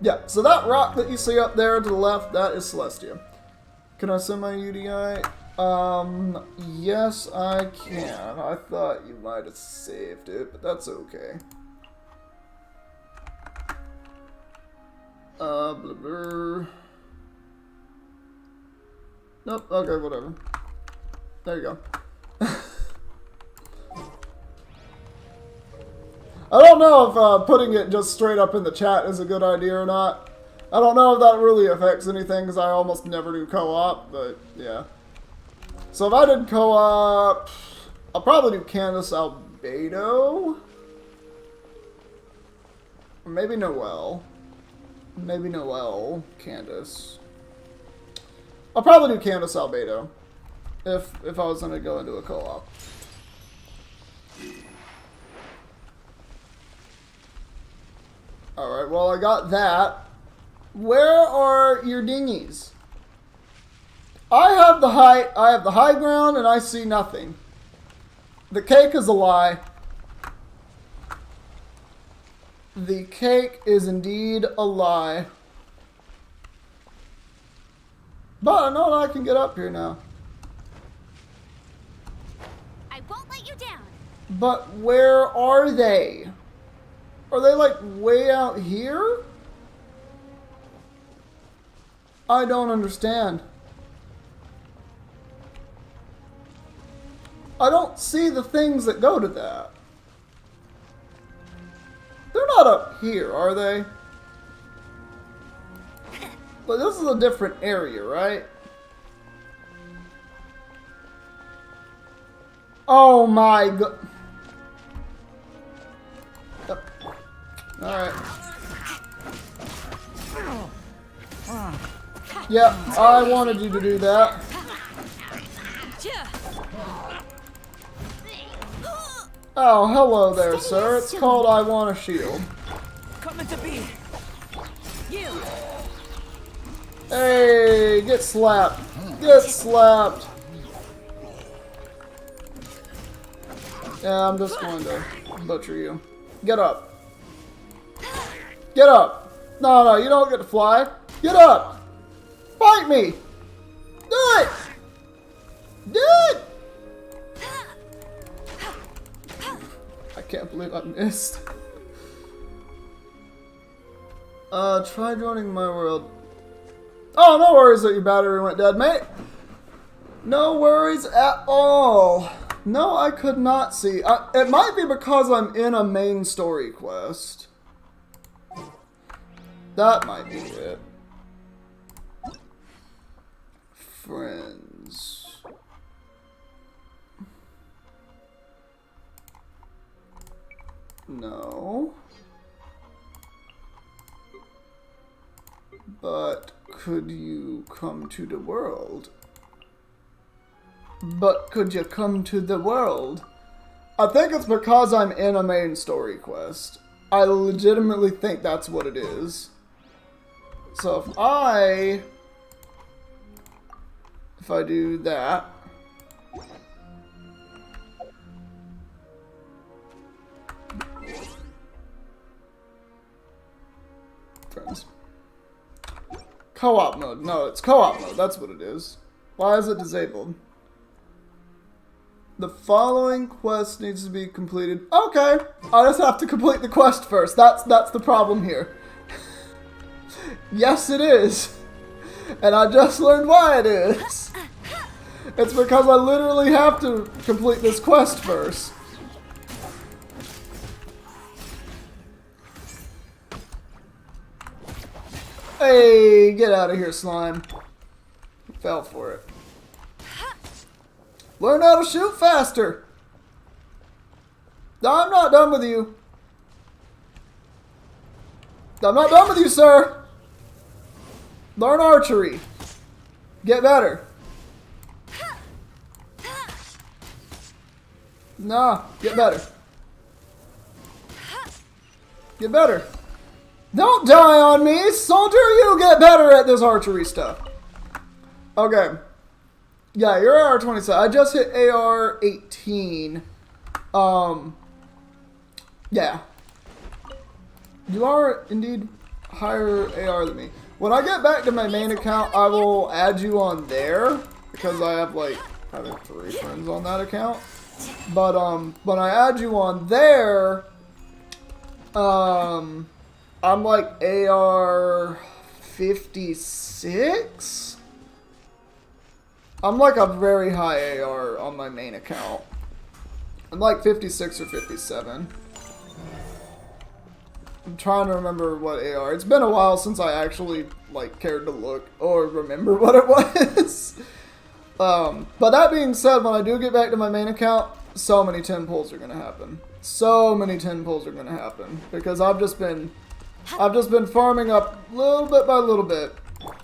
Yeah, so that rock that you see up there to the left, that is Celestia. Can I send my UDI? Yes, I can. I thought you might have saved it, but that's okay. Blah, blah. Nope, okay, whatever. There you go. I don't know if putting it just straight up in the chat is a good idea or not. I don't know if that really affects anything, because I almost never do co-op, but yeah. So if I did co-op, I'll probably do Candace Albedo. Or maybe Noelle. Maybe Noelle, Candace. I'll probably do Candace Albedo if I was going to go into a co-op. Alright, well I got that. Where are your dinghies? I have the high ground and I see nothing. The cake is a lie. The cake is indeed a lie. But I know I can get up here now. I won't let you down. But where are they? Are they like way out here? I don't understand. I don't see the things that go to that. They're not up here, are they? But this is a different area, right? Oh my god. Yep. Alright. Yep, I wanted you to do that. Oh, hello there, sir. It's called I Want a Shield. Coming to be. Yield. Hey, get slapped. Get slapped. Yeah, I'm just going to butcher you. Get up. Get up. No, you don't get to fly. Get up. Fight me. Do it. Do it. I can't believe I missed. Try joining my world. Oh, no worries that your battery went dead, mate. No worries at all. No, I could not see. It might be because I'm in a main story quest. That might be it. Friends. No. But could you come to the world? But could you come to the world? I think it's because I'm in a main story quest. I legitimately think that's what it is. So if I do that, friends. Co-op mode. No, it's co-op mode. That's what it is. Why is it disabled? The following quest needs to be completed. Okay, I just have to complete the quest first. That's the problem here. Yes, it is. And I just learned why it is. It's because I literally have to complete this quest first. Hey, get out of here, slime. Fell for it. Learn how to shoot faster. I'm not done with you. I'm not done with you, sir. Learn archery. Get better. Nah, get better. Get better. Don't die on me, soldier. You get better at this archery stuff. Okay. Yeah, you're AR-27. I just hit AR-18. Yeah. You are indeed higher AR than me. When I get back to my main account, I will add you on there. Because I have, like, I think 3 friends on that account. But, when I add you on there, I'm like AR-56? I'm like a very high AR on my main account. I'm like 56 or 57. I'm trying to remember what AR. It's been a while since I actually like cared to look or remember what it was. But that being said, when I do get back to my main account, so many 10 pulls are gonna happen. So many 10 pulls are gonna happen because I've just been farming up little bit by little bit.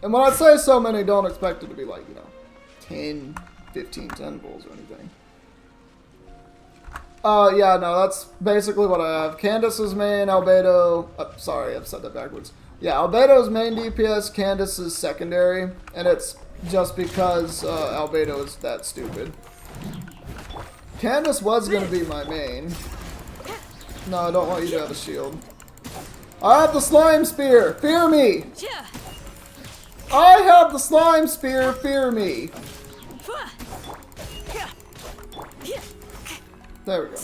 And when I say so many, don't expect it to be like, you know, 10, 15, 10 pulls or anything. Yeah, no, that's basically what I have. Candace's main, Albedo... sorry, I've said that backwards. Yeah, Albedo's main DPS, Candace's secondary, and it's just because Albedo is that stupid. Candace was going to be my main. No, I don't want you to have a shield. I have the slime spear! Fear me! I have the slime spear! Fear me! There we go.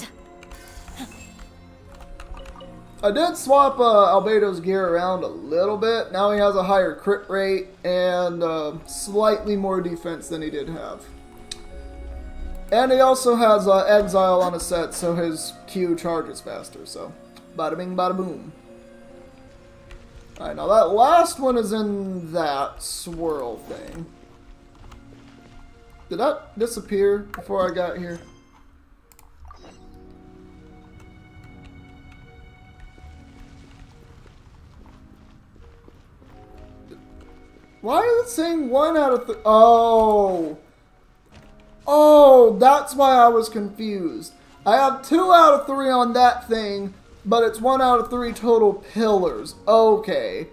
I did swap Albedo's gear around a little bit. Now he has a higher crit rate and slightly more defense than he did have. And he also has Exile on his set, so his Q charges faster. So, bada bing, bada boom. Alright, now that last one is in that swirl thing. Did that disappear before I got here? Why is it saying 1 out of 3? Oh! Oh, that's why I was confused. I have 2 out of 3 on that thing, but it's 1 out of 3 total pillars. Okay.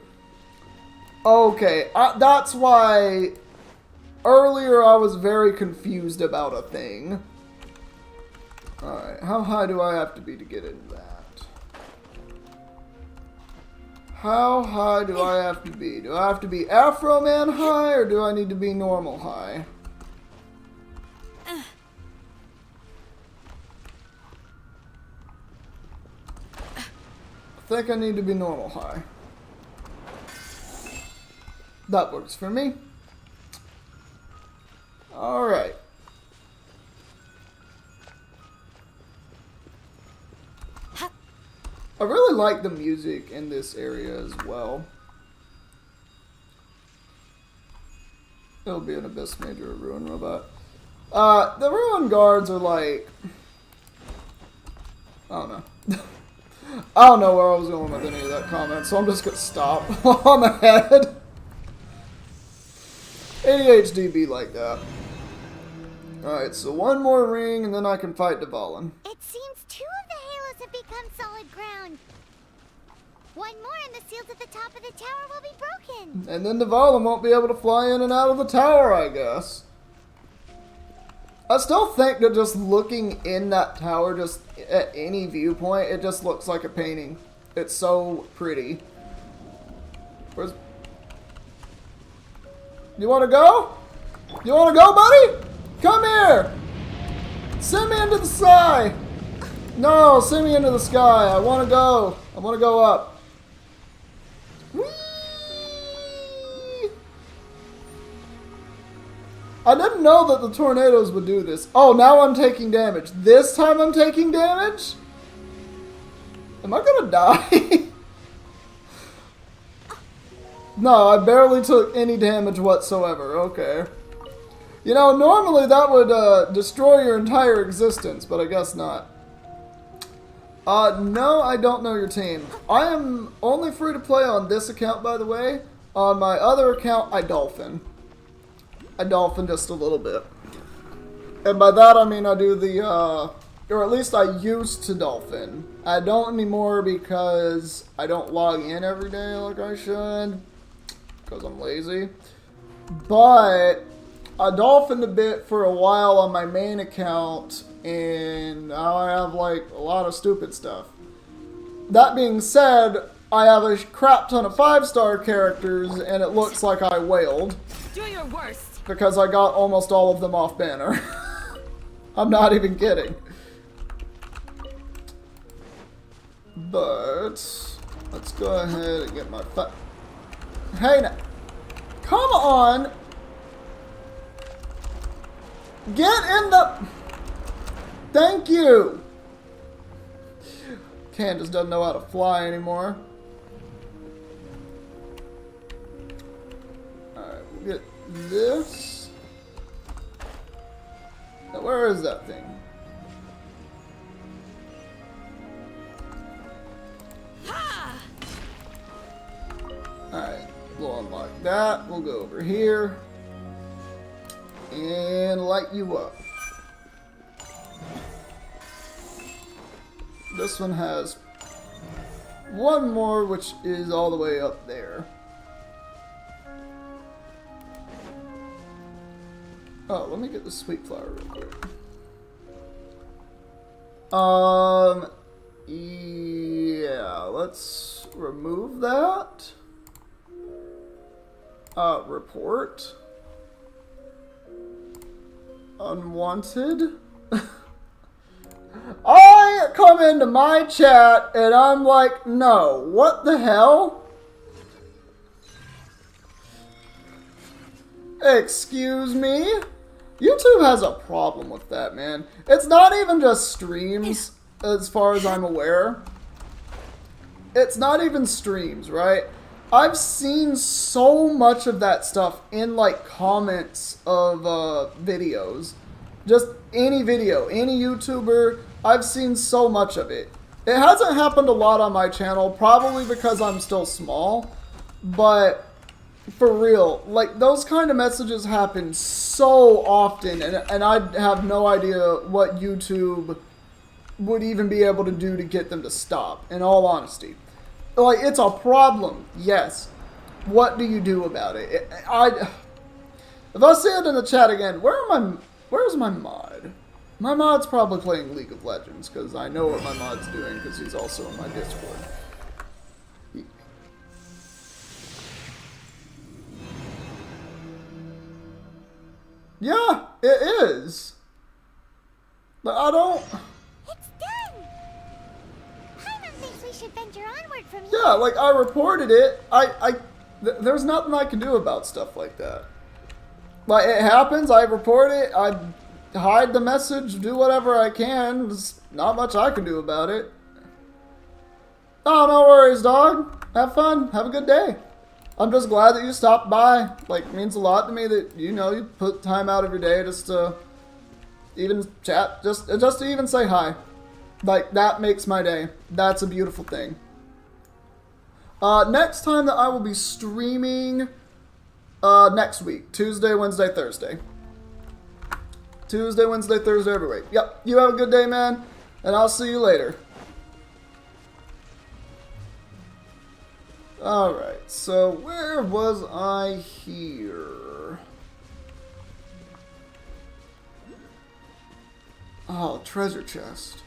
Okay, that's why earlier I was very confused about a thing. Alright, how high do I have to be to get into that? How high do I have to be? Do I have to be Afro Man high, or do I need to be normal high? I think I need to be normal high. That works for me. Alright. I really like the music in this area as well. It'll be an Abyss Major or Ruin Robot. The Ruin Guards are like... I don't know. I don't know where I was going with any of that comment, so I'm just gonna stop while I'm ahead. ADHD be like that. Alright, so one more ring and then I can fight Dvalin. It seems 2 of the halos have become solid ground. 1 more and the seals at the top of the tower will be broken. And then Dvalin won't be able to fly in and out of the tower, I guess. I still think that just looking in that tower, just at any viewpoint, it just looks like a painting. It's so pretty. Where's... You want to go? You want to go, buddy? Come here! Send me into the sky! No, send me into the sky. I want to go. I want to go up. Whee! I didn't know that the tornadoes would do this. Oh, now I'm taking damage. This time I'm taking damage? Am I gonna die? No, I barely took any damage whatsoever. Okay. You know, normally that would destroy your entire existence, but I guess not. No, I don't know your team. I am only free to play on this account, by the way. On my other account, I dolphin. I dolphin just a little bit. And by that I mean I do the, or at least I used to dolphin. I don't anymore because I don't log in every day like I should. Because I'm lazy. But I dolphined a bit for a while on my main account, and now I have like a lot of stupid stuff. That being said, I have a crap ton of 5-star characters, and it looks like I wailed. Do your worst. Because I got almost all of them off banner. I'm not even kidding. But let's go ahead and get my Hey now. Come on! Get in the... Thank you! Candace doesn't know how to fly anymore. Alright, we'll get this. Now, where is that thing? Alright, we'll unlock that. We'll go over here and light you up. This one has one more, which is all the way up there. Oh, let me get the sweet flower real quick. Yeah, let's remove that. Report. Unwanted. I come into my chat and I'm like, no, what the hell? Excuse me? YouTube has a problem with that, man. It's not even just streams, as far as I'm aware. It's not even streams, right? I've seen so much of that stuff in like comments of videos. Just any video, any YouTuber, I've seen so much of it. It hasn't happened a lot on my channel, probably because I'm still small, but for real, like those kind of messages happen so often, and I have no idea what YouTube would even be able to do to get them to stop, in all honesty. Like, it's a problem, yes. What do you do about it? If I see it in the chat again, where's my mod? My mod's probably playing League of Legends, because I know what my mod's doing, because he's also in my Discord. Yeah, it is. But I don't... It's done! Paimon thinks we should venture onward from here. Yeah, like, I reported it. There's nothing I can do about stuff like that. Like, it happens, I report it, I hide the message, do whatever I can. There's not much I can do about it. Oh, no worries, dog. Have fun. Have a good day. I'm just glad that you stopped by. Like, it means a lot to me that, you know, you put time out of your day just to even chat, just to even say hi. Like, that makes my day. That's a beautiful thing. Next time that I will be streaming, next week. Tuesday, Wednesday, Thursday. Tuesday, Wednesday, Thursday every week. Yep, you have a good day, man, and I'll see you later. Alright, so where was I here? Oh, treasure chest.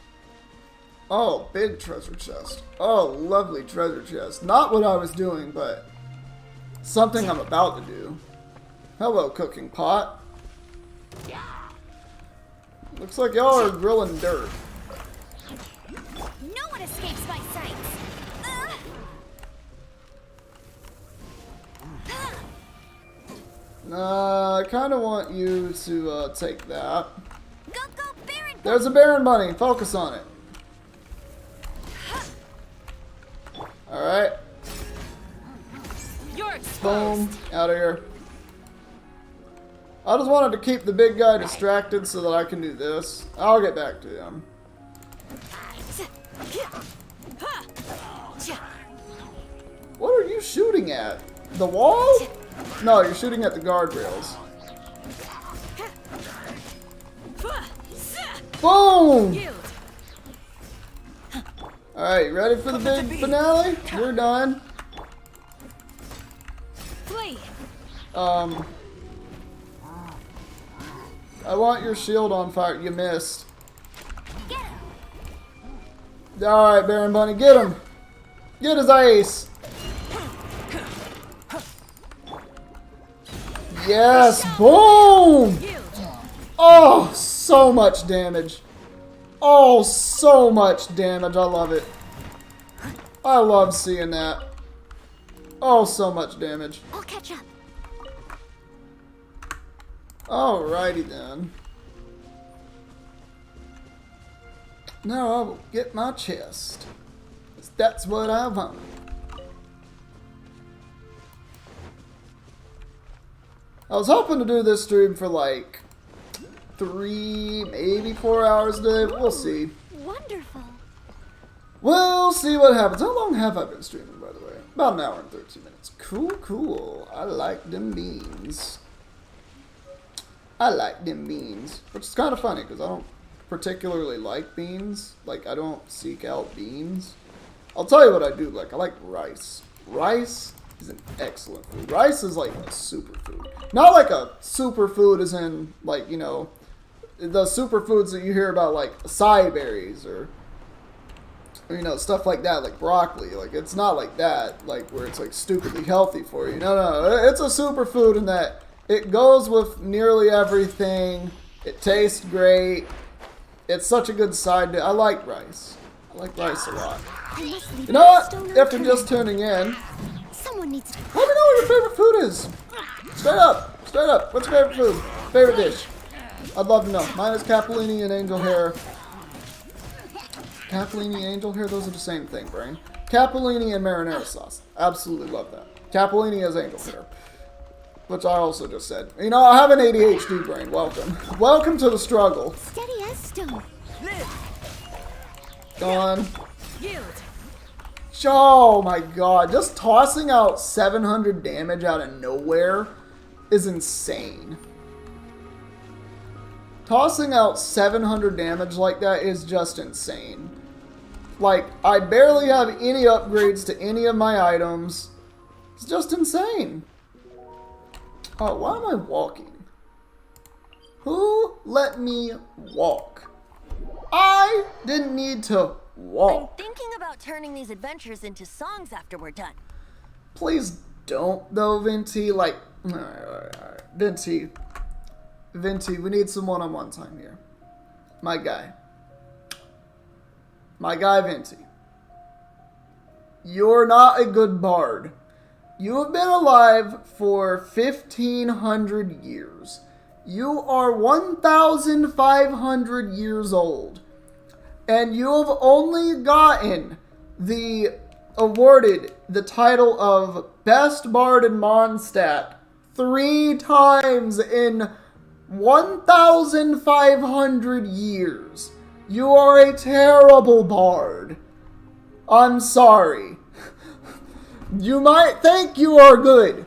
Oh, big treasure chest. Oh, lovely treasure chest. Not what I was doing, but something I'm about to do. Hello, cooking pot. Looks like y'all are grilling dirt. No one escapes my sight. I kind of want you to take that. Go, Baron! There's a Baron bunny. Focus on it. Alright. You're exposed. Boom. Out of here. I just wanted to keep the big guy distracted so that I can do this. I'll get back to him. What are you shooting at? The wall? No, you're shooting at the guardrails. Boom! Alright, ready for the big finale? You're done. Flee. I want your shield on fire. You missed. Alright, Baron Bunny, get him! Get his ace! Yes! Boom! Oh, so much damage. Oh, so much damage. I love it. I love seeing that. Oh, so much damage. I'll catch up. Alrighty then. Now I will get my chest. 'Cause that's what I want. I was hoping to do this stream for like 3, maybe 4 hours a day. We'll see. Wonderful. We'll see what happens. How long have I been streaming, by the way? About an hour and 13 minutes. Cool, cool. I like them beans. I like them beans. Which is kind of funny, because I don't particularly like beans. Like, I don't seek out beans. I'll tell you what I do like. I like rice. Rice is an excellent food. Rice is like a superfood. Not like a superfood as in, like, you know, the superfoods that you hear about, like acai berries or, you know, stuff like that, like broccoli. Like, it's not like that, like where it's like stupidly healthy for you. No, no, it's a superfood in that it goes with nearly everything. It tastes great. It's such a good side dish. I like rice. I like rice a lot. You know what? If you're just tuning in, Someone needs to. let me know what your favorite food is. Straight up. Straight up. What's your favorite food? Favorite dish? I'd love to know. Mine is capellini and angel hair. Capellini, angel hair, those are the same thing, brain. Capellini and marinara sauce. Absolutely love that. Capellini as Angel Hair. Which I also just said. You know, I have an ADHD brain. Welcome. Welcome to the struggle. Steady as stone. Gone. Yield. Oh my god. Just tossing out 700 damage out of nowhere is insane. Tossing out 700 damage like that is just insane. Like, I barely have any upgrades to any of my items. It's just insane. Oh, why am I walking? Who let me walk? I didn't need to I'm walk. thinking about turning these adventures into songs after we're done. Please don't, though, Venti. Like, alright. Venti, we need some one-on-one time here. My guy, Venti. You're not a good bard. You have been alive for 1,500 years. You are 1,500 years old. And you have only gotten awarded the title of Best Bard in Mondstadt 3 times in 1,500 years. You are a terrible bard. I'm sorry. You might think you are good.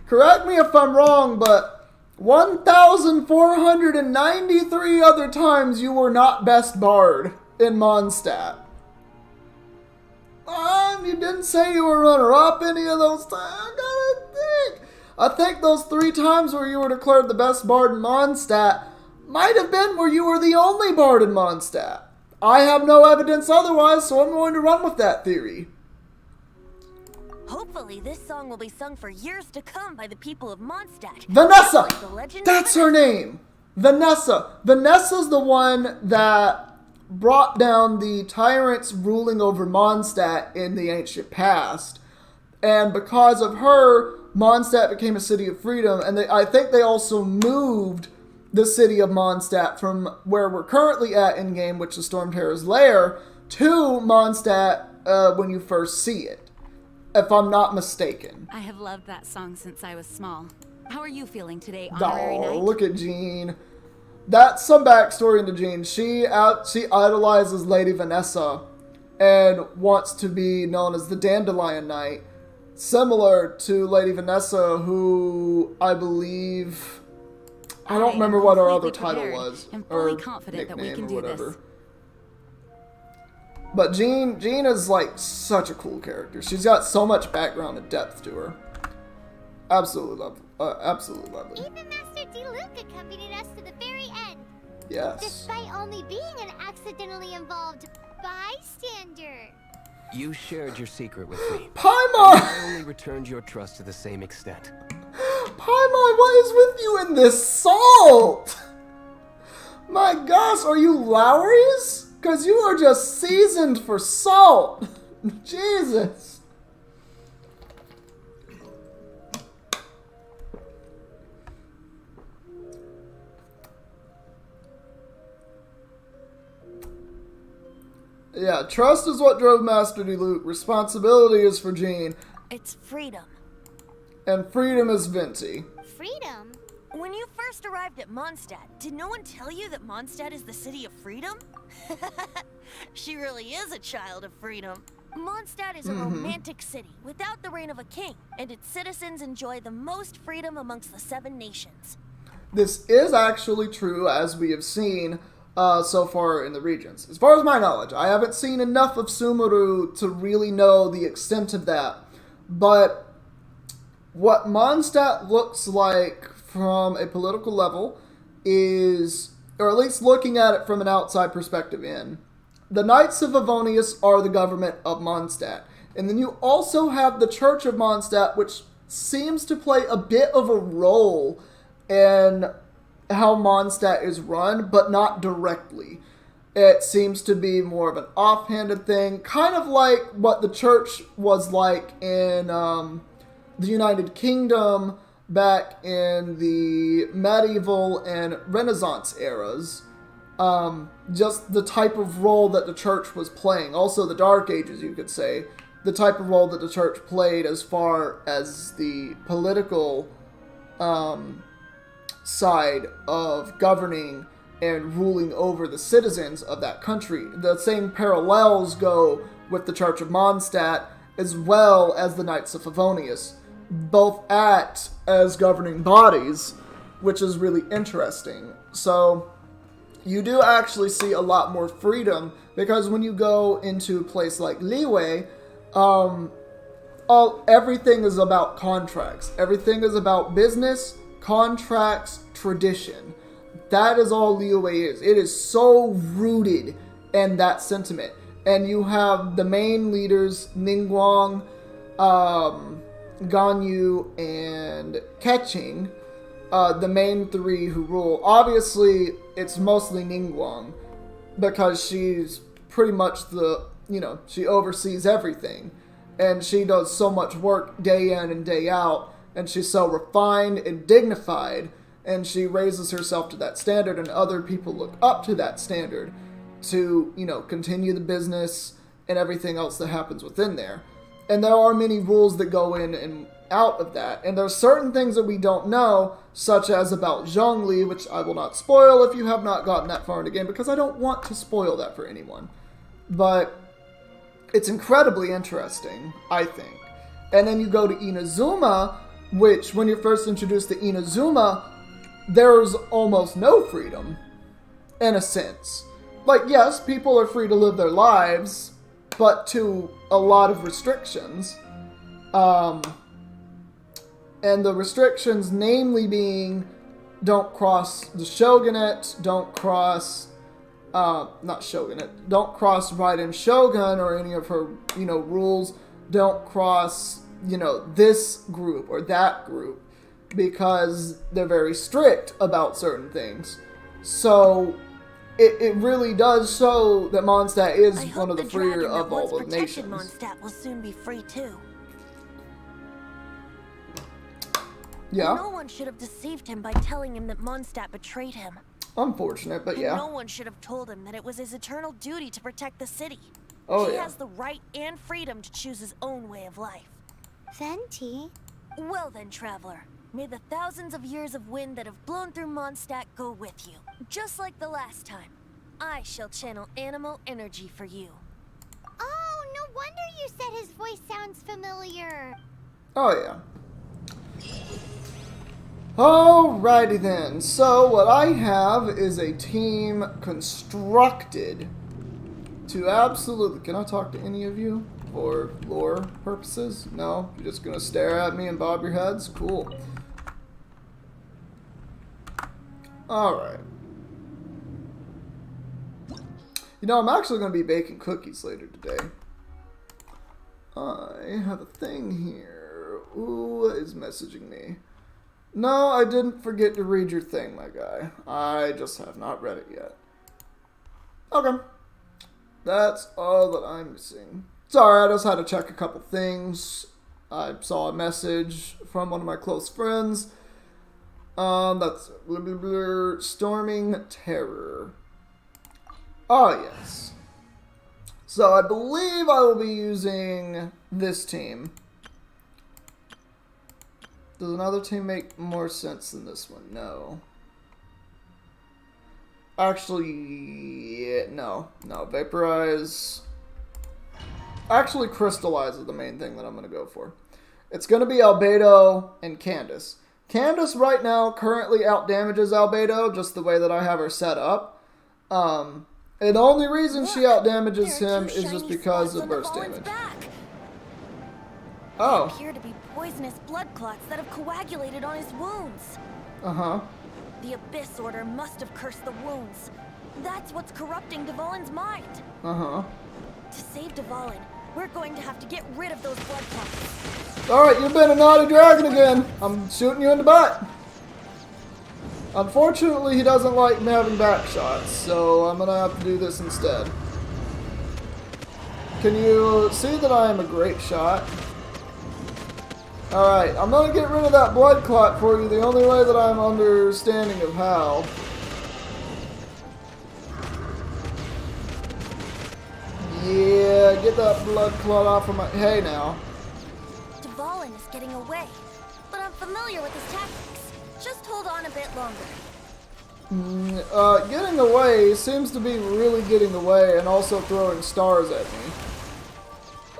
Correct me if I'm wrong, but 1,493 other times you were not best bard in Mondstadt. You didn't say you were runner-up any of those times. I gotta think. I think those 3 times where you were declared the best bard in Mondstadt might have been where you were the only bard in Mondstadt. I have no evidence otherwise, so I'm going to run with that theory. Hopefully, this song will be sung for years to come by the people of Mondstadt. Vanessa! Like the legend of That's her name! Vanessa. Vanessa's the one that brought down the tyrants ruling over Mondstadt in the ancient past. And because of her, Mondstadt became a city of freedom. And I think they also moved the city of Mondstadt from where we're currently at in-game, which is Stormterror's lair, to Mondstadt when you first see it. If I'm not mistaken. I have loved that song since I was small. How are you feeling today, Honorary Knight? Oh, look at Jean. That's some backstory into Jean. She idolizes Lady Vanessa and wants to be known as the Dandelion Knight. Similar to Lady Vanessa, who I believe... I don't remember what her other title was. I'm fully or confident that we nickname can or do whatever. this. But Jean is like such a cool character. She's got so much background and depth to her. Absolutely lovely. Absolutely lovely. Even Master Diluc accompanied us to the very end. Yes. Despite only being an accidentally involved bystander. You shared your secret with me. Paimon! I only returned your trust to the same extent. Paimon, what is with you in this salt? My gosh, are you Lowry's? Because you are just seasoned for salt. Jesus. Yeah, trust is what drove Master Diluc. Responsibility is for Jean. It's freedom. And freedom is Venti. Freedom? When you first arrived at Mondstadt, did no one tell you that Mondstadt is the city of freedom? She really is a child of freedom. Mondstadt is a romantic city without the reign of a king, and its citizens enjoy the most freedom amongst the 7 nations. This is actually true, as we have seen so far in the regions. As far as my knowledge, I haven't seen enough of Sumeru to really know the extent of that. But what Mondstadt looks like from a political level is, or at least looking at it from an outside perspective the Knights of Avonius are the government of Mondstadt. And then you also have the Church of Mondstadt, which seems to play a bit of a role in how Mondstadt is run, but not directly. It seems to be more of an offhanded thing, kind of like what the church was like in the United Kingdom back in the medieval and Renaissance eras. Just the type of role that the church was playing. Also the Dark Ages, you could say. the type of role that the church played as far as the political side of governing and ruling over the citizens of that country. The same parallels go with the Church of Mondstadt as well as the Knights of Favonius. Both act as governing bodies, which is really interesting. So you do actually see a lot more freedom, because when you go into a place like Liyue, everything is about contracts. Everything is about business, contracts, tradition. That is all Liyue is. It is so rooted in that sentiment. And you have the main leaders, Ningguang, Ganyu, and Keqing, the main three who rule. Obviously, it's mostly Ningguang, because she's pretty much she oversees everything. And she does so much work day in and day out, and she's so refined and dignified, and she raises herself to that standard, and other people look up to that standard to, continue the business and everything else that happens within there. And there are many rules that go in and out of that. And there's certain things that we don't know, such as about Zhongli, which I will not spoil if you have not gotten that far in the game, because I don't want to spoil that for anyone. But it's incredibly interesting, I think. And then you go to Inazuma, which, when you're first introduced to Inazuma, there's almost no freedom, in a sense. Like, yes, people are free to live their lives, but to a lot of restrictions. And the restrictions namely being, don't cross the shogunate, don't cross, not shogunate, don't cross Raiden Shogun or any of her, rules, don't cross, this group or that group, because they're very strict about certain things. So it really does show that Mondstadt is one of the freer of all the nations. Mondstadt will soon be free too. Yeah. No one should have deceived him by telling him that Mondstadt betrayed him. Unfortunate, but yeah. And no one should have told him that it was his eternal duty to protect the city. Oh, he yeah. has the right and freedom to choose his own way of life. Venti? Well then, traveler, may the thousands of years of wind that have blown through Mondstadt go with you. Just like the last time, I shall channel animal energy for you. Oh, no wonder you said his voice sounds familiar. Oh, yeah. Alrighty then. So, what I have is a team constructed to absolutely... Can I talk to any of you for lore purposes? No? You're just gonna stare at me and bob your heads? Cool. Alright. I'm actually going to be baking cookies later today. I have a thing here. Who is messaging me? No, I didn't forget to read your thing, my guy. I just have not read it yet. Okay. That's all that I'm missing. Sorry, I just had to check a couple things. I saw a message from one of my close friends. That's Stormterror. Oh, yes. So I believe I will be using this team. Does another team make more sense than this one? No. Actually, yeah, no. Vaporize. Actually, Crystallize is the main thing that I'm going to go for. It's going to be Albedo and Candace. Candace right now currently outdamages Albedo, just the way that I have her set up. And the only reason she outdamages him is just because of burst damage. Oh. They appear to be poisonous blood clots that have coagulated on his wounds. Uh-huh. The Abyss Order must have cursed the wounds. That's what's corrupting Dvalin's mind. Uh-huh. To save Dvalin, we're going to have to get rid of those blood clots. Alright, you've been a naughty dragon again. I'm shooting you in the butt. Unfortunately, he doesn't like me having back shots, so I'm gonna have to do this instead. Can you see that I am a great shot? Alright, I'm gonna get rid of that blood clot for you the only way that I'm understanding of how. Yeah, get that blood clot off of my... Hey, now. Dvalin is getting away, but I'm familiar with his tactics. Just hold on a bit longer. Getting away seems to be really getting away and also throwing stars at me.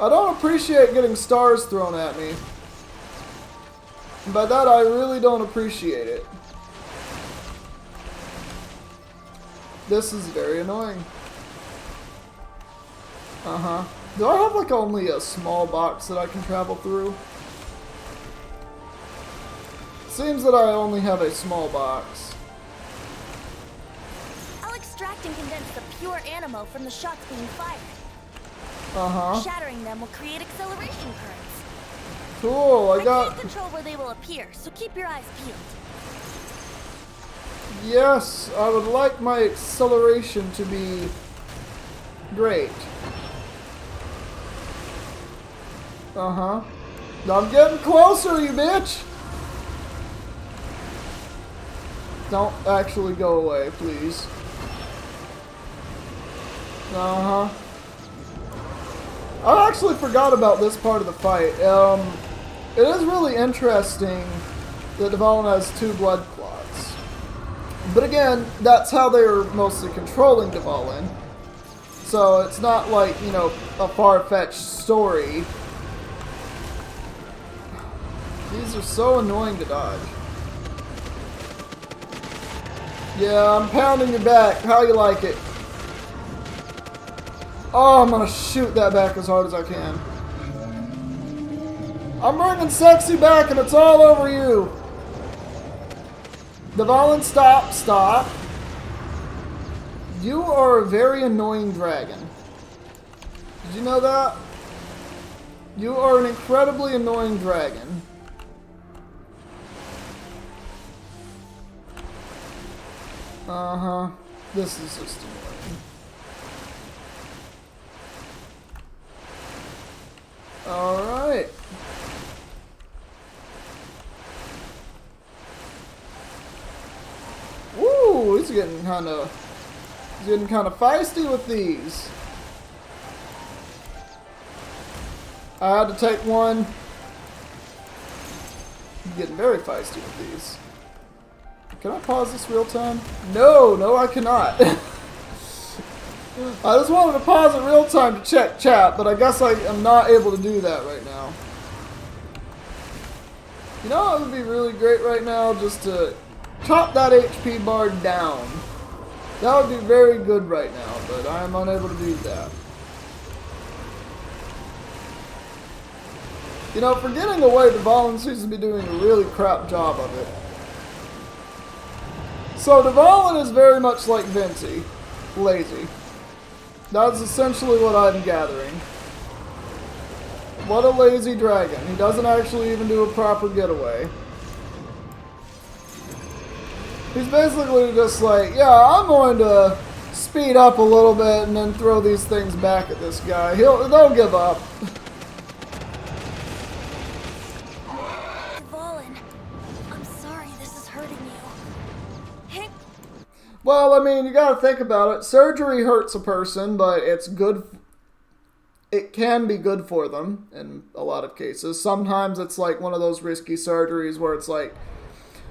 I don't appreciate getting stars thrown at me. By that, I really don't appreciate it. This is very annoying. Uh-huh. Do I have like only a small box that I can travel through? Seems that I only have a small box. I'll extract and condense the pure animo from the shots being fired. Uh-huh. Shattering them will create acceleration currents. Cool, I got... can't control where they will appear, so keep your eyes peeled. Yes, I would like my acceleration to be great. Uh-huh. I'm getting closer, you bitch! Don't actually go away, please. Uh-huh. I actually forgot about this part of the fight. It is really interesting that Dvalin has 2 blood clots. But again, that's how they are mostly controlling Dvalin. So it's not like, you know, a far-fetched story. These are so annoying to dodge. Yeah, I'm pounding your back. How you like it? Oh, I'm gonna shoot that back as hard as I can. I'm bringing sexy back and it's all over you. Dvalin, stop, stop. You are a very annoying dragon. Did you know that? You are an incredibly annoying dragon. Uh-huh. This is just annoying. Alright. Woo! He's getting kind of feisty with these. I had to take one. I'm getting very feisty with these. Can I pause this real time? No, I cannot. I just wanted to pause it real time to check chat, but I guess I am not able to do that right now. You know what would be really great right now? Just to chop that HP bar down. That would be very good right now, but I am unable to do that. You know, for getting away, Dvalin seems to be doing a really crap job of it. So Dvalin is very much like Venti. Lazy. That's essentially what I'm gathering. What a lazy dragon. He doesn't actually even do a proper getaway. He's basically just like, yeah, I'm going to speed up a little bit and then throw these things back at this guy. They'll give up. Dvalin, I'm sorry this is hurting you. Well, I mean, you gotta think about it. Surgery hurts a person, but it's good. It can be good for them in a lot of cases. Sometimes it's like one of those risky surgeries where it's like,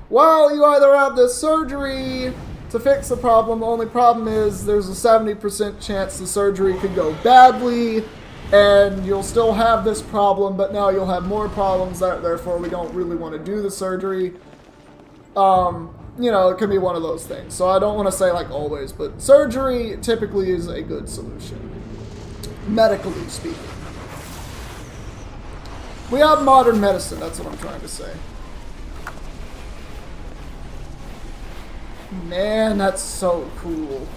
well, you either have this surgery to fix the problem. The only problem is there's a 70% chance the surgery could go badly, and you'll still have this problem, but now you'll have more problems. Therefore, we don't really want to do the surgery. You know, it can be one of those things. So I don't want to say like always, but surgery typically is a good solution. Medically speaking. We have modern medicine, that's what I'm trying to say. Man, that's so cool.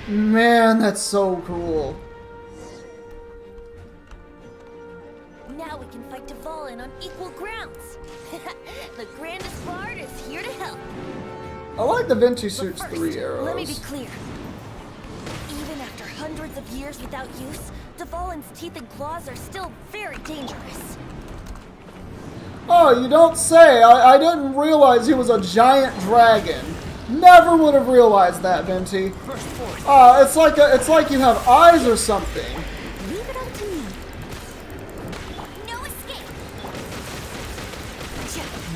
Man, that's so cool. Now we can fight Dvalin on equal grounds. The grandest bard is here to help. I like the Vinci But shoots first, 3 arrows. let me be clear. Even after hundreds of years without use, Dvalin's teeth and claws are still very dangerous. Oh, you don't say. I didn't realize he was a giant dragon. Never would have realized that, Venti. It's like you have eyes or something. Leave it up to me. No escape.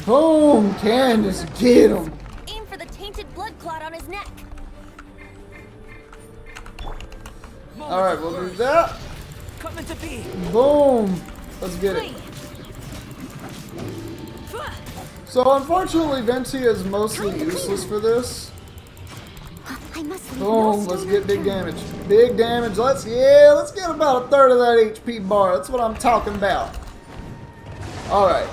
Boom, Candace, get him. Aim for the tainted blood clot on his neck. All right, we'll do that. Coming to be. Boom. Let's get it. So unfortunately, Venti is mostly useless for this. I must leave Boom. no Let's stone get big unturned. damage. Big damage. Let's get about a third of that HP bar. That's what I'm talking about. All right.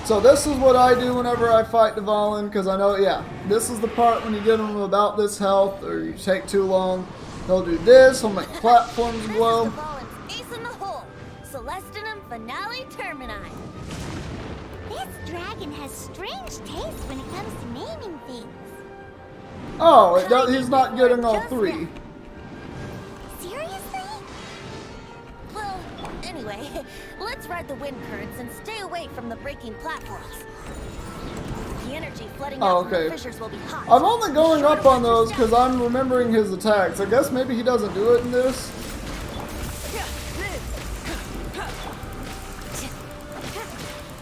So this is what I do whenever I fight Dvalin, because I know, yeah, this is the part when you get them about this health, or you take too long. He'll do this. He'll make platforms This glow. is Dvalin's ace in the hole. Celestinum Finale Termini. This dragon has strange taste when it comes to naming things. Oh, he's not getting all three. Seriously? Well, anyway, let's ride the wind currents and stay away from the breaking platforms. The energy flooding out from the Okay. fissures will be hot. I'm only going up on those because I'm remembering his attacks. I guess maybe he doesn't do it in this.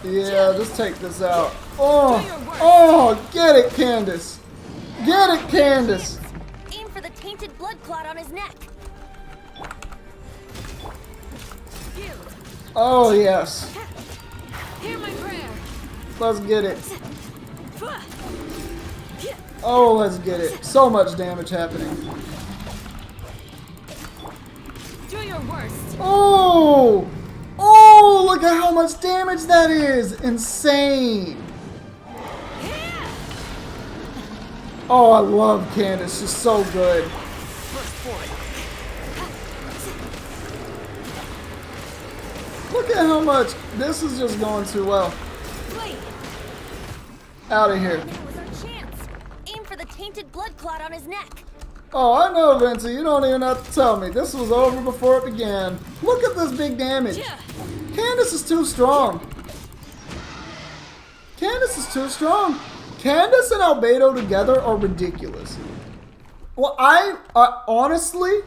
Yeah, just take this out. Oh, get it, Candace. Get it, Candace. Aim for the tainted blood clot on his neck. Oh, yes. Hear my prayer. Let's get it. Oh, let's get it. So much damage happening. Do your worst. Oh! Oh, look at how much damage that is. Insane. Oh, I love Candace. She's so good. Look at how much. This is just going too well. Out of here. That was our chance. Aim for the tainted blood clot on his neck. Oh, I know, Vincent. You don't even have to tell me. This was over before it began. Look at this big damage. Candace is too strong. Candace is too strong. Candace and Albedo together are ridiculous. Well, I honestly,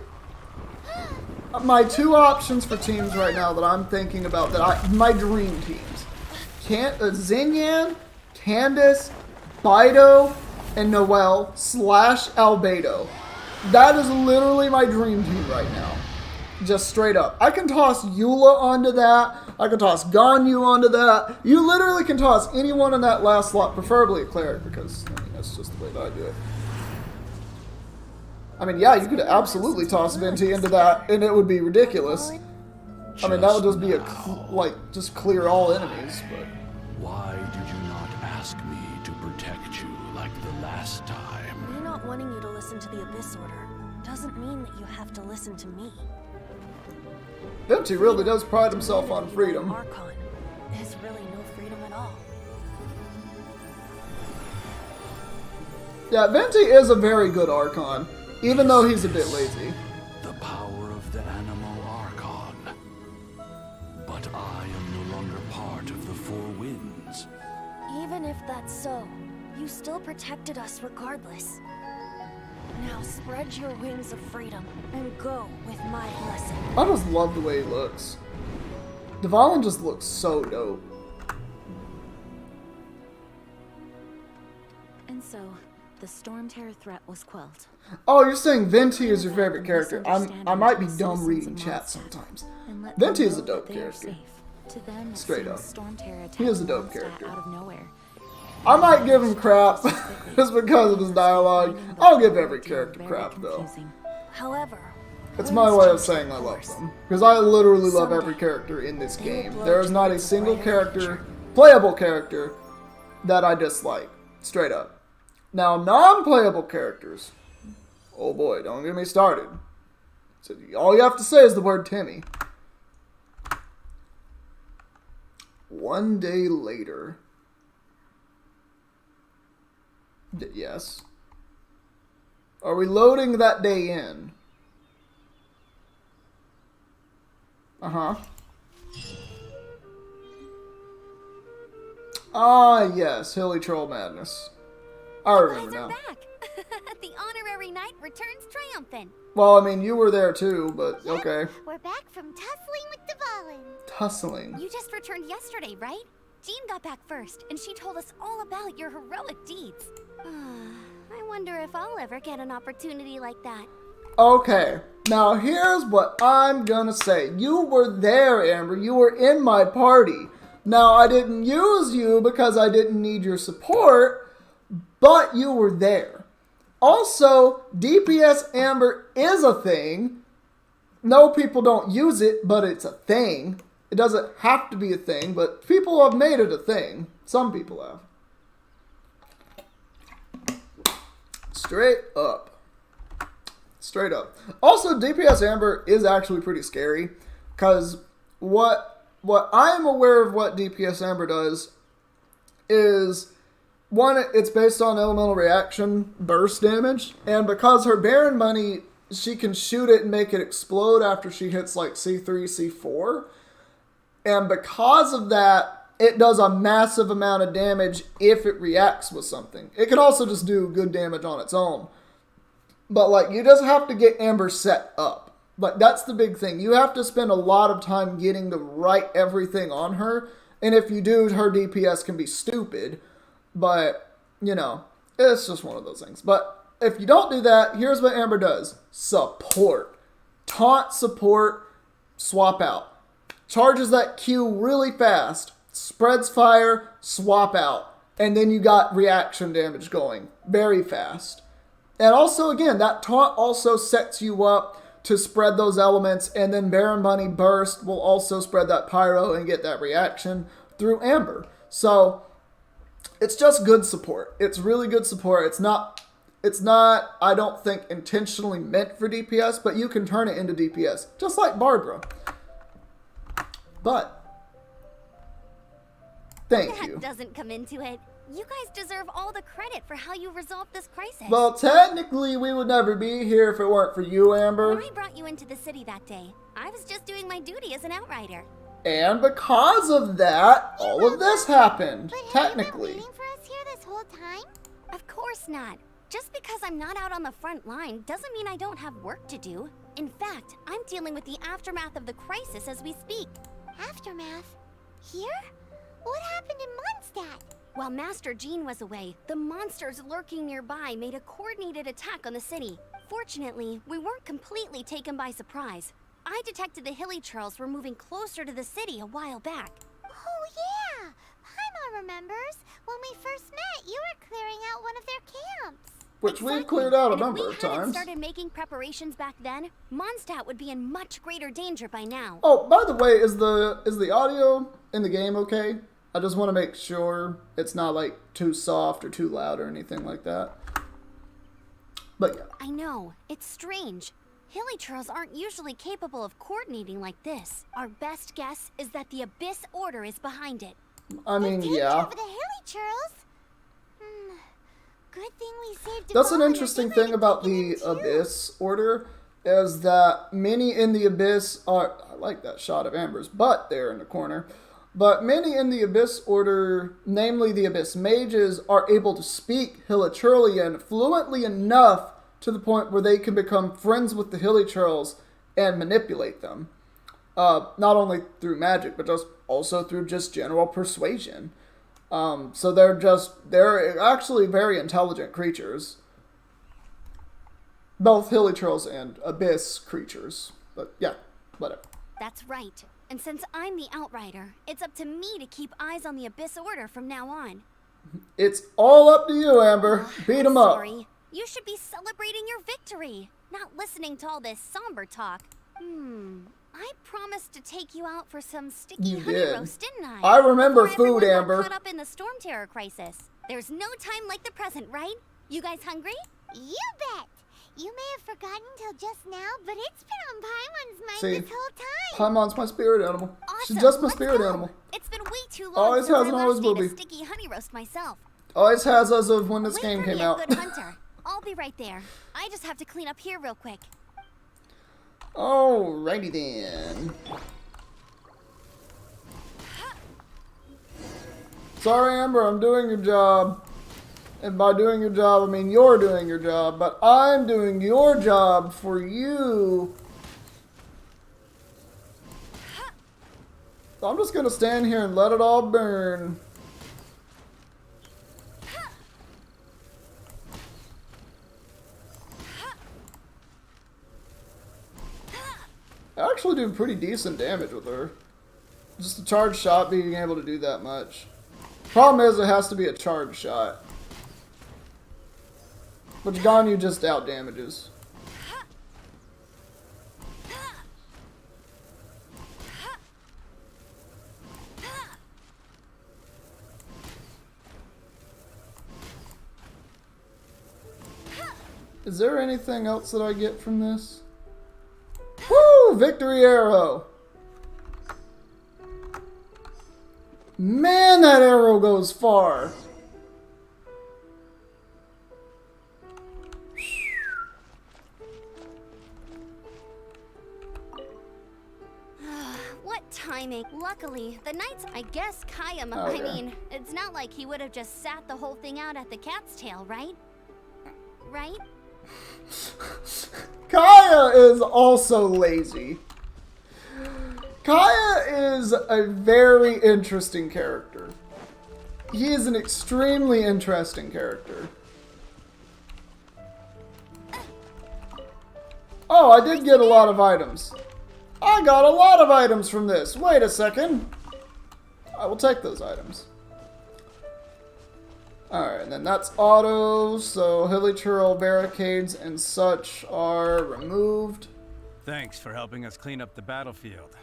my two options for teams right now that I'm thinking about, my dream teams, Xinyan, Candace, Bido, and Noelle / Albedo. That is literally my dream team right now. Just straight up. I can toss Eula onto that. I can toss Ganyu onto that. You literally can toss anyone in that last slot, preferably a cleric, because I mean, that's just the way that I do it. I mean, yeah, you could absolutely toss Venti into that, and it would be ridiculous. I mean, that would just be just clear all enemies, but... Why did you not ask me to protect you like the last time? Me not wanting you to listen to the Abyss Order doesn't mean that you have to listen to me. Venti really does pride himself on freedom. Archon is really no freedom at all. Yeah, Venti is a very good Archon, even though he's a bit lazy. The power of the animal Archon. But I am no longer part of the Four Winds. Even if that's so, you still protected us regardless. Now spread your wings of freedom and go with my blessing. I just love the way he looks. Dvalin just looks so dope. And so, the Stormterror threat was quelled. Oh, you're saying Venti is your favorite character. I might be dumb reading chat sometimes. And let Venti them is a know dope that they are character. safe. To them, it Straight seems up. Stormterror He is a attacked dope Mondstadt character. out of nowhere. I might give him crap just because of his dialogue. I'll give every character crap, though. However, It's my way of saying I love them. Because I literally love every character in this game. There is not a single character, playable character, that I dislike. Straight up. Now, non-playable characters. Oh boy, don't get me started. So all you have to say is the word Timmy. One day later. Yes. Are we loading that day in? Uh-huh. Ah, yes. Hilly Troll Madness. I You remember guys are now. back. The honorary knight returns triumphant. Well, I mean, you were there too, but okay. We're back from tussling with Dvalin. Tussling. You just returned yesterday, right? Jean got back first, and she told us all about your heroic deeds. I wonder if I'll ever get an opportunity like that. Okay, now here's what I'm gonna say. You were there, Amber. You were in my party. Now, I didn't use you because I didn't need your support, but you were there. Also, DPS Amber is a thing. No, people don't use it, but it's a thing. It doesn't have to be a thing, but people have made it a thing. Some people have. Straight up. Straight up. Also, DPS Amber is actually pretty scary, because what I am aware of what DPS Amber does is, one, it's based on elemental reaction burst damage, and because her Baron money, she can shoot it and make it explode after she hits like C3, C4, and because of that, it does a massive amount of damage if it reacts with something. It can also just do good damage on its own. But, like, you just have to get Amber set up. Like, that's the big thing. You have to spend a lot of time getting the right everything on her. And if you do, her DPS can be stupid. But, you know, it's just one of those things. But if you don't do that, here's what Amber does. Support. Taunt, support, swap out. Charges that Q really fast. Spreads fire, swap out. And then you got reaction damage going very fast. And also, again, that taunt also sets you up to spread those elements, and then Baron Money Burst will also spread that pyro and get that reaction through Amber. So, it's just good support. It's really good support. It's not, I don't think, intentionally meant for DPS, but you can turn it into DPS, just like Barbara. But, thank you. That doesn't come into it. You guys deserve all the credit for how you resolved this crisis. Well, technically, we would never be here if it weren't for you, Amber. When I brought you into the city that day, I was just doing my duty as an outrider. And because of that, all of this happened, But technically. have you been waiting for us here this whole time? Of course not. Just because I'm not out on the front line doesn't mean I don't have work to do. In fact, I'm dealing with the aftermath of the crisis as we speak. Aftermath? Here? What happened in Mondstadt? While Master Jean was away, the monsters lurking nearby made a coordinated attack on the city. Fortunately, we weren't completely taken by surprise. I detected the Hilly Churls were moving closer to the city a while back. Oh yeah! Paimon remembers. When we first met, you were clearing out one of their camps. Which we've cleared out a And if number we of hadn't times. started making preparations back then, Mondstadt would be in much greater danger by now. Oh, by the way, is the audio in the game okay? I just want to make sure it's not like too soft or too loud or anything like that. But yeah. I know, it's strange. Hilly Churls aren't usually capable of coordinating like this. Our best guess is that the Abyss Order is behind it. I mean, yeah. Over the Hilly Churls? Good thing we saved That's an Devon, or interesting they might thing have about taken the him too. Abyss Order is that many in the Abyss are... I like that shot of Amber's butt there in the corner. But many in the Abyss Order, namely the Abyss Mages, are able to speak Hilichurlian fluently enough to the point where they can become friends with the Hilichurls and manipulate them. Not only through magic, but just also through just general persuasion. So they're actually very intelligent creatures. Both Hilichurls and Abyss creatures. But yeah, whatever. That's right. And since I'm the Outrider, it's up to me to keep eyes on the Abyss Order from now on. It's all up to you, Amber. Beat 'em up. Sorry. You should be celebrating your victory, not listening to all this somber talk. I promised to take you out for some sticky You honey did. roast, didn't I? I remember Before everyone food, got Amber. Caught up in the Stormterror crisis. There's no time like the present, right? You guys hungry? You bet. You may have forgotten till just now, but it's been on Paimon's mind See, this whole time. Paimon's my spirit animal. Awesome. She's just my Let's spirit go. animal. It's been way too long Always since has I and last always will ate a be. sticky honey roast myself. Always has as of when this Wait game for came me, out. Good hunter. I'll be right there. I just have to clean up here real quick. Alrighty then. Sorry, Amber, I'm doing your job. And by doing your job, I mean you're doing your job, but I'm doing your job for you. So I'm just gonna stand here and let it all burn. I actually do pretty decent damage with her. Just a charge shot being able to do that much. Problem is, it has to be a charge shot. Which Ganyu just out damages. Is there anything else that I get from this? Woo! Victory arrow! Man, that arrow goes far! What timing. Luckily, the knights, I guess Kaya, Oh, I yeah. mean, it's not like he would have just sat the whole thing out at the cat's tail, right? Right? Kaya is also lazy. Kaya is a very interesting character. He is an extremely interesting character. Oh, I did get a lot of items. I got a lot of items from this. Wait a second. I will take those items. Alright, and then that's auto, so hilichurl barricades and such are removed. Thanks for helping us clean up the battlefield.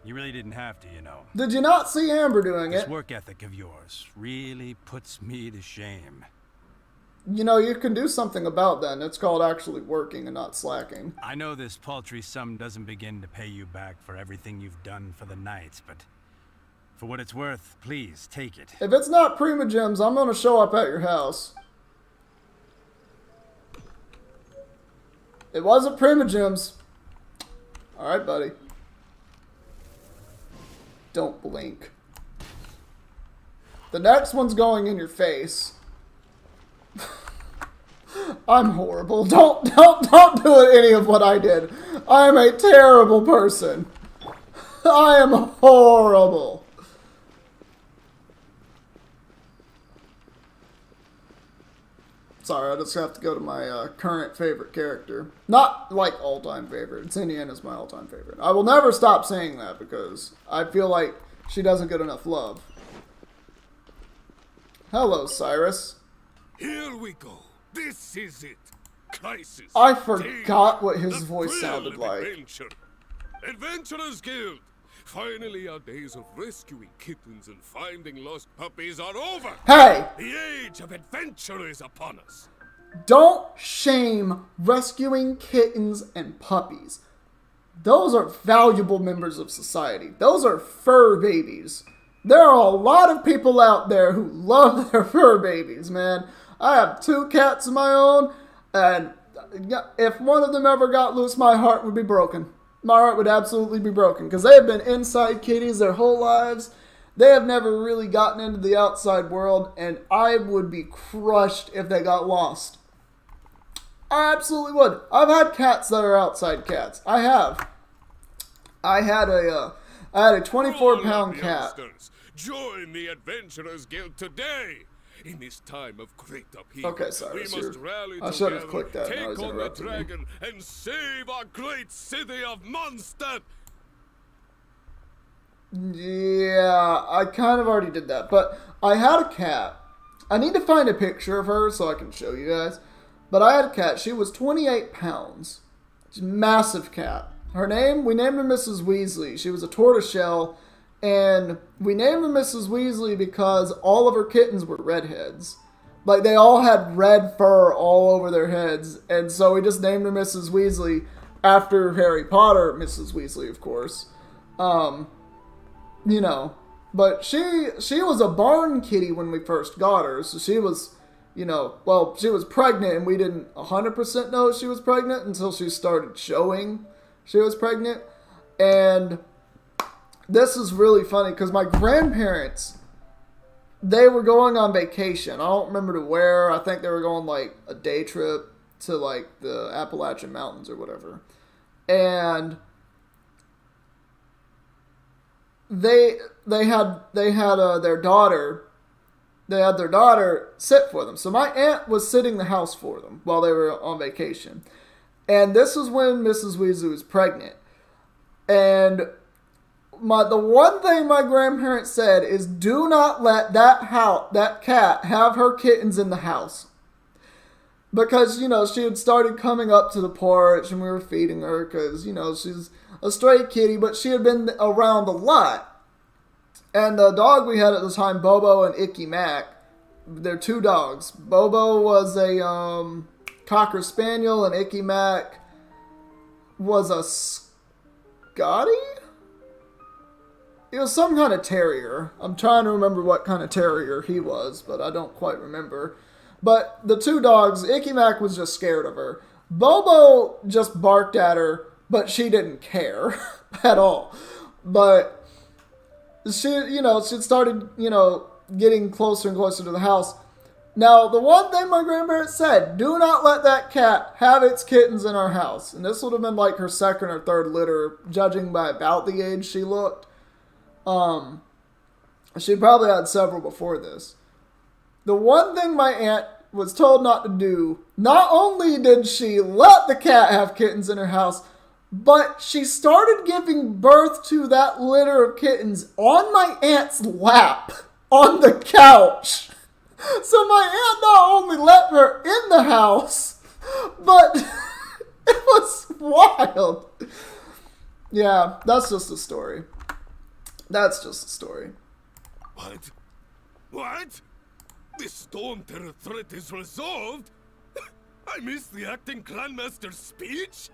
You really didn't have to, you know. Did you not see Amber doing This it? work ethic of yours really puts me to shame. You know, you can do something about that, and it's called actually working and not slacking. I know this paltry sum doesn't begin to pay you back for everything you've done for the Knights, but for what it's worth, please take it. If it's not Prima Gems, I'm gonna show up at your house. It wasn't Prima Gems. Alright, buddy. Don't blink. The next one's going in your face. I'm horrible. Don't do any of what I did. I am a terrible person. I am horrible. Sorry, I just have to go to my current favorite character. Not like all-time favorite. Xinian is my all-time favorite. I will never stop saying that because I feel like she doesn't get enough love. Hello, Cyrus. Here we go. This is it. Crisis. I forgot what his The voice thrill sounded of like. Adventure. Adventurers Guild. Finally, our days of rescuing kittens and finding lost puppies are over. Hey! The age of adventure is upon us. Don't shame rescuing kittens and puppies. Those are valuable members of society. Those are fur babies. There are a lot of people out there who love their fur babies, man. I have 2 cats of my own, and if one of them ever got loose, my heart would be broken. My heart would absolutely be broken, because they have been inside kitties their whole lives. They have never really gotten into the outside world, and I would be crushed if they got lost. I absolutely would. I've had cats that are outside cats. I have. I had a 24-pound cat. Youngsters, join the Adventurers Guild today. In this time of great upheaval, Okay, Cyrus, we must rally I should have together, clicked that. Now take he's on the interrupting me. dragon, and save our great city of Mondstadt. Yeah, I kind of already did that, but I had a cat. I need to find a picture of her so I can show you guys. But I had a cat. She was 28 pounds. She's a massive cat. We named her Mrs. Weasley. She was a tortoiseshell, and we named her Mrs. Weasley because all of her kittens were redheads. Like, they all had red fur all over their heads, and so we just named her Mrs. Weasley after Harry Potter, Mrs. Weasley, of course. You know, but she was a barn kitty when we first got her, so she was, you know, well, she was pregnant, and we didn't 100% know she was pregnant until she started showing she was pregnant. And this is really funny, because my grandparents they were going on vacation. I don't remember to where. I think they were going like a day trip to like the Appalachian Mountains or whatever. And they had their daughter. They had their daughter sit for them. So my aunt was sitting the house for them while they were on vacation. And this was when Mrs. Weasley was pregnant. And the one thing my grandparents said is, do not let that cat have her kittens in the house. Because, you know, she had started coming up to the porch and we were feeding her because, you know, she's a stray kitty, but she had been around a lot. And the dog we had at the time, Bobo and Icky Mac, they're two dogs. Bobo was a Cocker Spaniel and Icky Mac was a Scotty? He was some kind of terrier. I'm trying to remember what kind of terrier he was, but I don't quite remember. But the two dogs, Icky Mac was just scared of her. Bobo just barked at her, but she didn't care at all. But she started, getting closer and closer to the house. Now, the one thing my grandparents said, do not let that cat have its kittens in our house. And this would have been like her second or third litter, judging by about the age she looked. She probably had several before this. The one thing my aunt was told not to do, not only did she let the cat have kittens in her house, but she started giving birth to that litter of kittens on my aunt's lap, on the couch. So my aunt not only let her in the house, but it was wild. Yeah, that's just a story. That's just a story. What? What? The Stormterror threat is resolved? I missed the acting clanmaster's speech?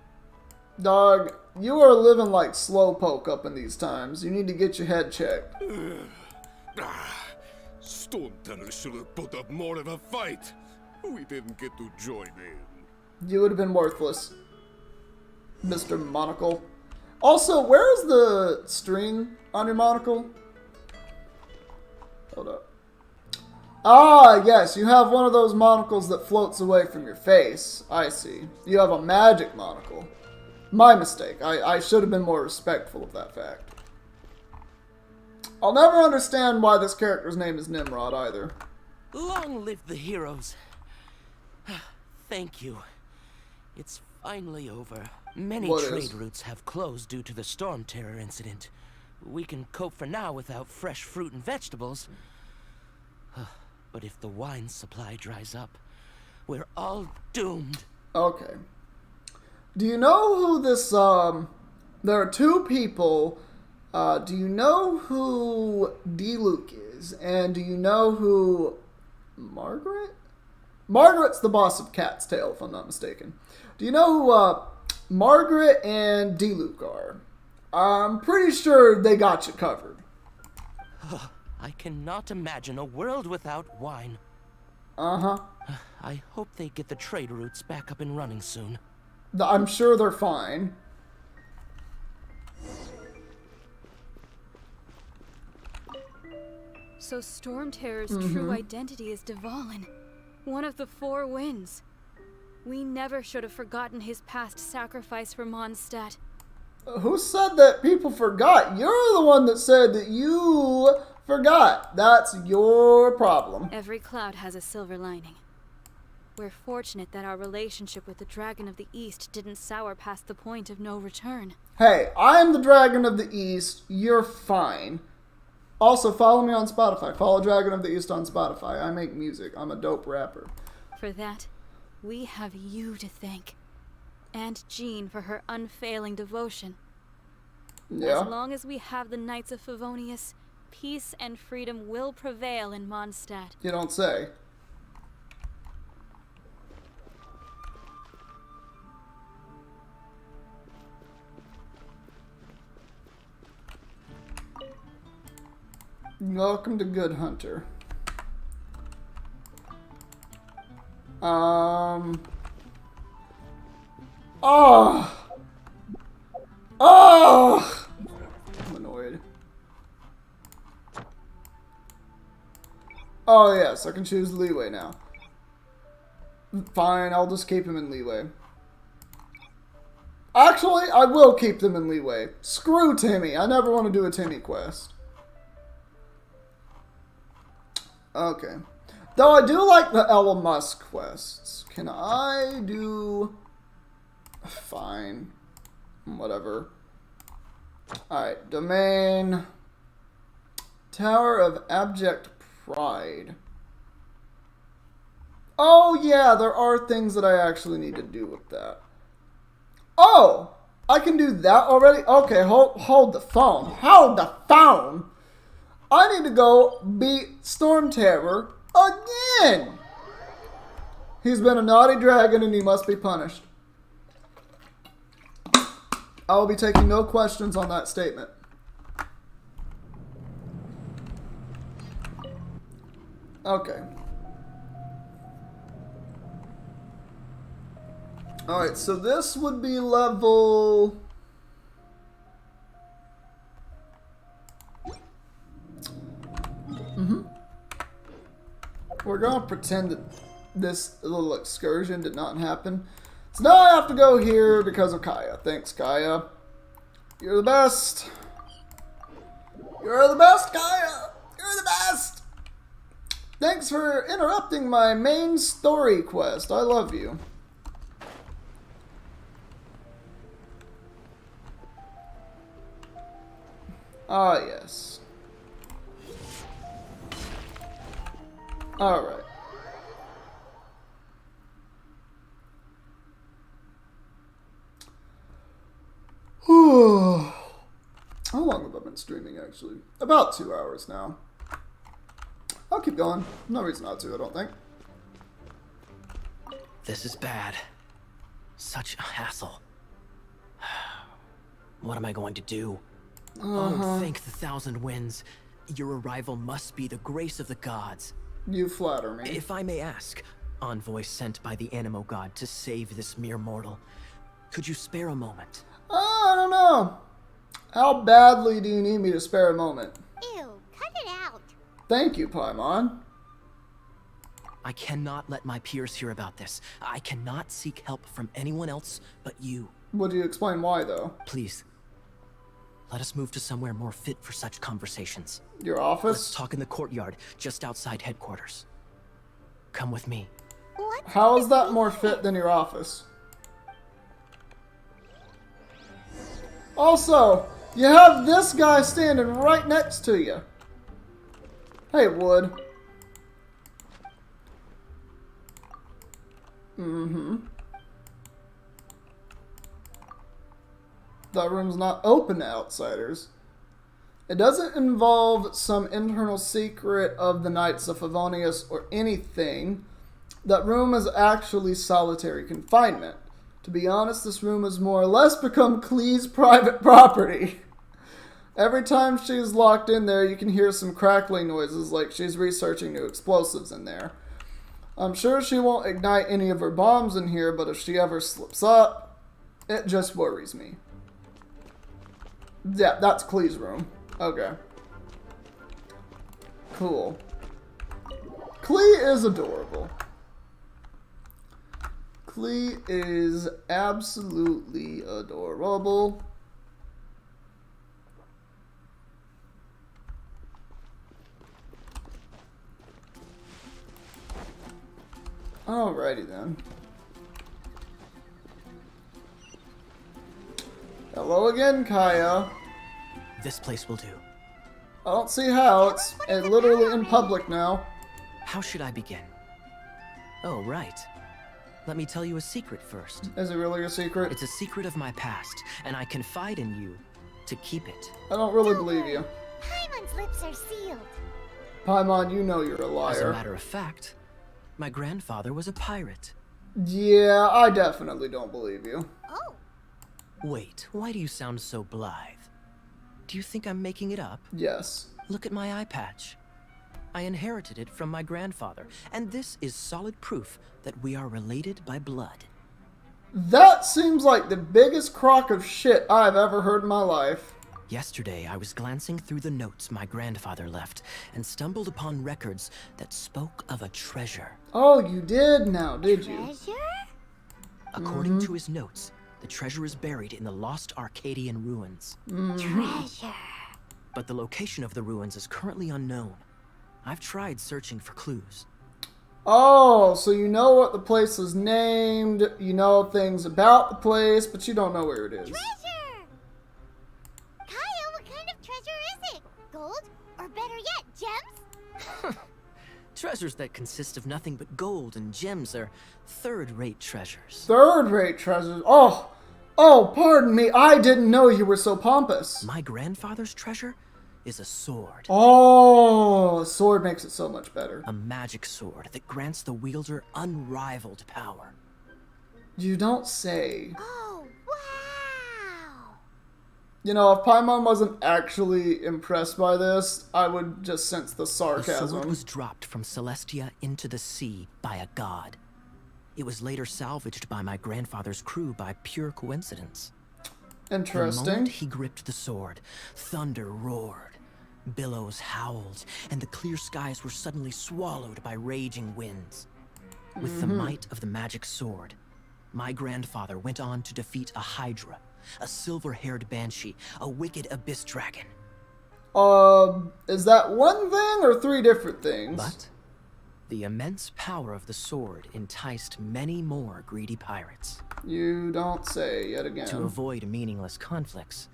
Dog, you are living like Slowpoke up in these times. You need to get your head checked. Stormterror should have put up more of a fight. We didn't get to join in. You would have been worthless, Mr. Monocle. Also, where is the string on your monocle? Hold up. Ah, yes, you have one of those monocles that floats away from your face. I see. You have a magic monocle. My mistake. I should have been more respectful of that fact. I'll never understand why this character's name is Nimrod either. Long live the heroes. Thank you. It's finally over. Many trade routes have closed due to the Stormterror incident. We can cope for now without fresh fruit and vegetables. But if the wine supply dries up, we're all doomed. Okay. Do you know who this, there are two people. Do you know who D-Luke is? And do you know who Margaret? Margaret's the boss of Cat's Tail, if I'm not mistaken. Do you know who, Margaret and D-Luke are? I'm pretty sure they got you covered. I cannot imagine a world without wine. Uh-huh. I hope they get the trade routes back up and running soon. I'm sure they're fine. So Stormterror's true identity is Dvalin, one of the Four Winds. We never should have forgotten his past sacrifice for Mondstadt. Who said that people forgot? You're the one that said that you forgot. That's your problem. Every cloud has a silver lining. We're fortunate that our relationship with the Dragon of the East didn't sour past the point of no return. Hey, I'm the Dragon of the East. You're fine. Also, follow me on Spotify. Follow Dragon of the East on Spotify. I make music. I'm a dope rapper. For that, we have you to thank. And Jean for her unfailing devotion. Yeah. As long as we have the Knights of Favonius, peace and freedom will prevail in Mondstadt. You don't say. Welcome to Good Hunter. Oh! I'm annoyed. Oh, yes, I can choose leeway now. Fine, I'll just keep him in leeway. Actually, I will keep them in leeway. Screw Timmy. I never want to do a Timmy quest. Okay. Though I do like the Ella Musk quests. Can I do... Fine. Whatever. Alright, domain. Tower of Abject Pride. Oh, yeah, there are things that I actually need to do with that. Oh! I can do that already? Okay, hold the phone. Hold the phone! I need to go beat Stormterror again! He's been a naughty dragon and he must be punished. I will be taking no questions on that statement. Okay. Alright, so this would be level... We're going to pretend that this little excursion did not happen. So now I have to go here because of Kaya. Thanks, Kaya. You're the best. You're the best, Kaya. You're the best. Thanks for interrupting my main story quest. I love you. Ah, yes. Alright. How long have I been streaming, actually? About 2 hours now. I'll keep going. No reason not to, I don't think. This is bad. Such a hassle. What am I going to do? Oh, thank the thousand winds. Your arrival must be the grace of the gods. You flatter me. If I may ask, envoy sent by the Animo god to save this mere mortal, could you spare a moment? I don't know. How badly do you need me to spare a moment? Ew, cut it out. Thank you, Paimon. I cannot let my peers hear about this. I cannot seek help from anyone else but you. Would you explain why, though? Please. Let us move to somewhere more fit for such conversations. Your office? Let's talk in the courtyard, just outside headquarters. Come with me. How is that more fit than your office? Also, you have this guy standing right next to you. Hey, Wood. That room's not open to outsiders. It doesn't involve some internal secret of the Knights of Favonius or anything. That room is actually solitary confinement. To be honest, this room has more or less become Klee's private property. Every time she's locked in there, you can hear some crackling noises like she's researching new explosives in there. I'm sure she won't ignite any of her bombs in here, but if she ever slips up, it just worries me. Yeah, that's Klee's room. Okay. Cool. Klee is adorable. Klee is absolutely adorable. Alrighty then. Hello again, Kaya. This place will do. I don't see how. It's literally in public now. How should I begin? Oh, right. Let me tell you a secret first. Is it really a secret? It's a secret of my past, and I confide in you to keep it. I don't really believe you. Paimon's lips are sealed. Paimon, you know you're a liar. As a matter of fact, my grandfather was a pirate. Yeah, I definitely don't believe you. Oh. Wait, why do you sound so blithe? Do you think I'm making it up? Yes. Look at my eye patch. I inherited it from my grandfather, and this is solid proof that we are related by blood. That seems like the biggest crock of shit I've ever heard in my life. Yesterday, I was glancing through the notes my grandfather left and stumbled upon records that spoke of a treasure. Oh, you did now, did you? Treasure? According to his notes, the treasure is buried in the lost Arcadian ruins. Treasure. But the location of the ruins is currently unknown. I've tried searching for clues. Oh, so you know what the place is named, you know things about the place, but you don't know where it is. Treasure! Kaya, what kind of treasure is it? Gold? Or better yet, gems? Treasures that consist of nothing but gold and gems are third-rate treasures. Third-rate treasures? Oh, pardon me, I didn't know you were so pompous. My grandfather's treasure is a sword. Oh, a sword makes it so much better. A magic sword that grants the wielder unrivaled power. You don't say. Oh, wow! You know, if Paimon wasn't actually impressed by this, I would just sense the The sarcasm. sword was dropped from Celestia into the sea by a god. It was later salvaged by my grandfather's crew by pure coincidence. The Interesting. moment he gripped the sword, thunder roared, billows howled, and the clear skies were suddenly swallowed by raging winds. With the might of the magic sword, my grandfather went on to defeat a hydra, a silver-haired banshee, a wicked abyss dragon. Is that one thing or three different things? But the immense power of the sword enticed many more greedy pirates. You don't say yet again. To avoid meaningless conflicts,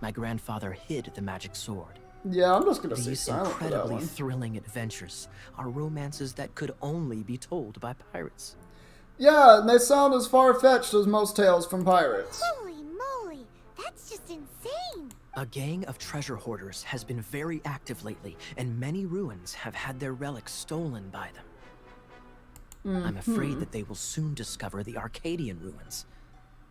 my grandfather hid the magic sword. Yeah, I'm just gonna stay These silent for that incredibly one. thrilling adventures are romances that could only be told by pirates. Yeah, and they sound as far-fetched as most tales from pirates. Holy moly, that's just insane! A gang of treasure hoarders has been very active lately, and many ruins have had their relics stolen by them. I'm afraid that they will soon discover the Arcadian ruins,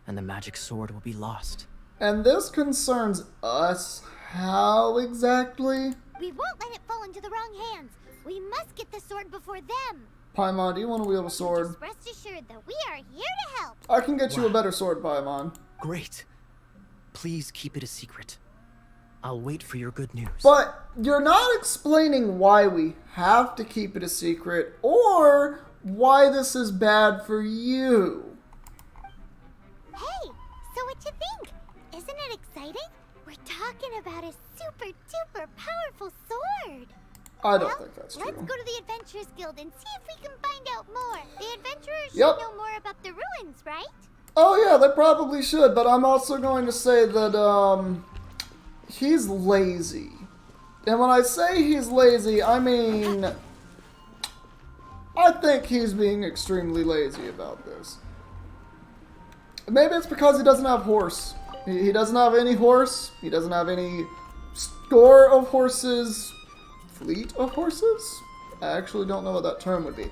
and the magic sword will be lost. And this concerns us. How exactly? We won't let it fall into the wrong hands. We must get the sword before them. Paimon, do you want to wield a sword? Just rest assured that we are here to help. I can get you a better sword, Paimon. Great. Please keep it a secret. I'll wait for your good news. But you're not explaining why we have to keep it a secret, or why this is bad for you. Hey, so what you think? Isn't it exciting? We're talking about a super duper powerful sword. I don't think that's true. Let's go to the Adventurers Guild and see if we can find out more. The adventurers should Yep. know more about the ruins, right? Oh yeah, they probably should, but I'm also going to say that, he's lazy. And when I say he's lazy, I mean, I think he's being extremely lazy about this. Maybe it's because he doesn't have horse. He doesn't have any horse. He doesn't have any score of horses. Fleet of horses? I actually don't know what that term would be.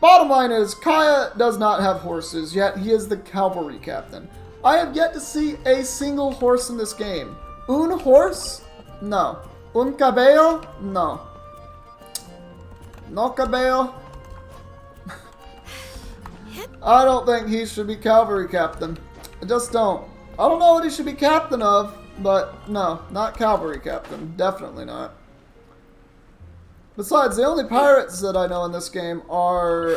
Bottom line is, Kaya does not have horses, yet he is the cavalry captain. I have yet to see a single horse in this game. Un horse? No. Un cabello? No. No cabello? I don't think he should be cavalry captain. I just don't. I don't know what he should be captain of, but no, not cavalry captain. Definitely not. Besides, the only pirates that I know in this game are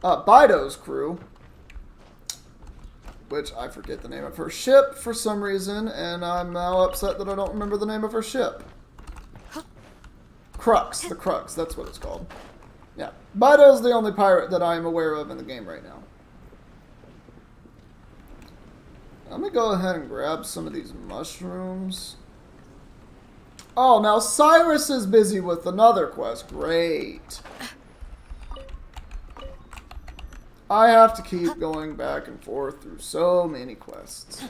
Bido's crew, which I forget the name of her ship for some reason, and I'm now upset that I don't remember the name of her ship. Crux, the Crux, that's what it's called. Yeah, Bido's the only pirate that I am aware of in the game right now. Let me go ahead and grab some of these mushrooms. Oh, now Cyrus is busy with another quest. Great. I have to keep going back and forth through so many quests.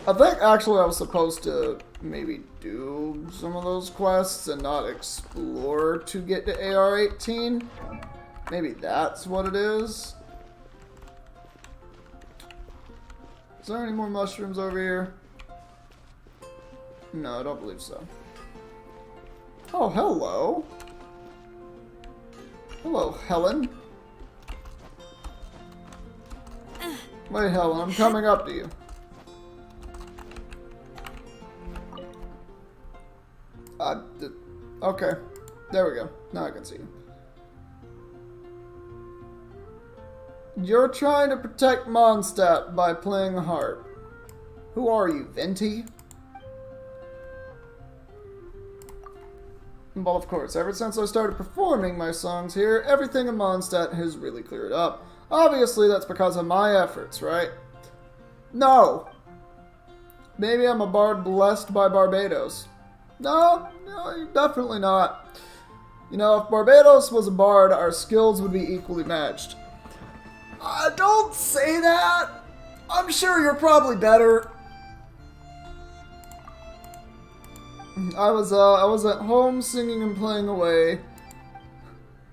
I think actually I was supposed to maybe do some of those quests and not explore to get to AR-18. Maybe that's what it is. Is there any more mushrooms over here? No, I don't believe so. Oh, hello. Hello, Helen. Wait, Helen, I'm coming up to you. Okay. There we go. Now I can see you. You're trying to protect Mondstadt by playing the harp. Who are you, Venti? Well, of course, ever since I started performing my songs here, everything in Mondstadt has really cleared up. Obviously, that's because of my efforts, right? No! Maybe I'm a bard blessed by Barbados. No, definitely not. You know, if Barbados was a bard, our skills would be equally matched. Don't say that! I'm sure you're probably better. I was at home singing and playing away.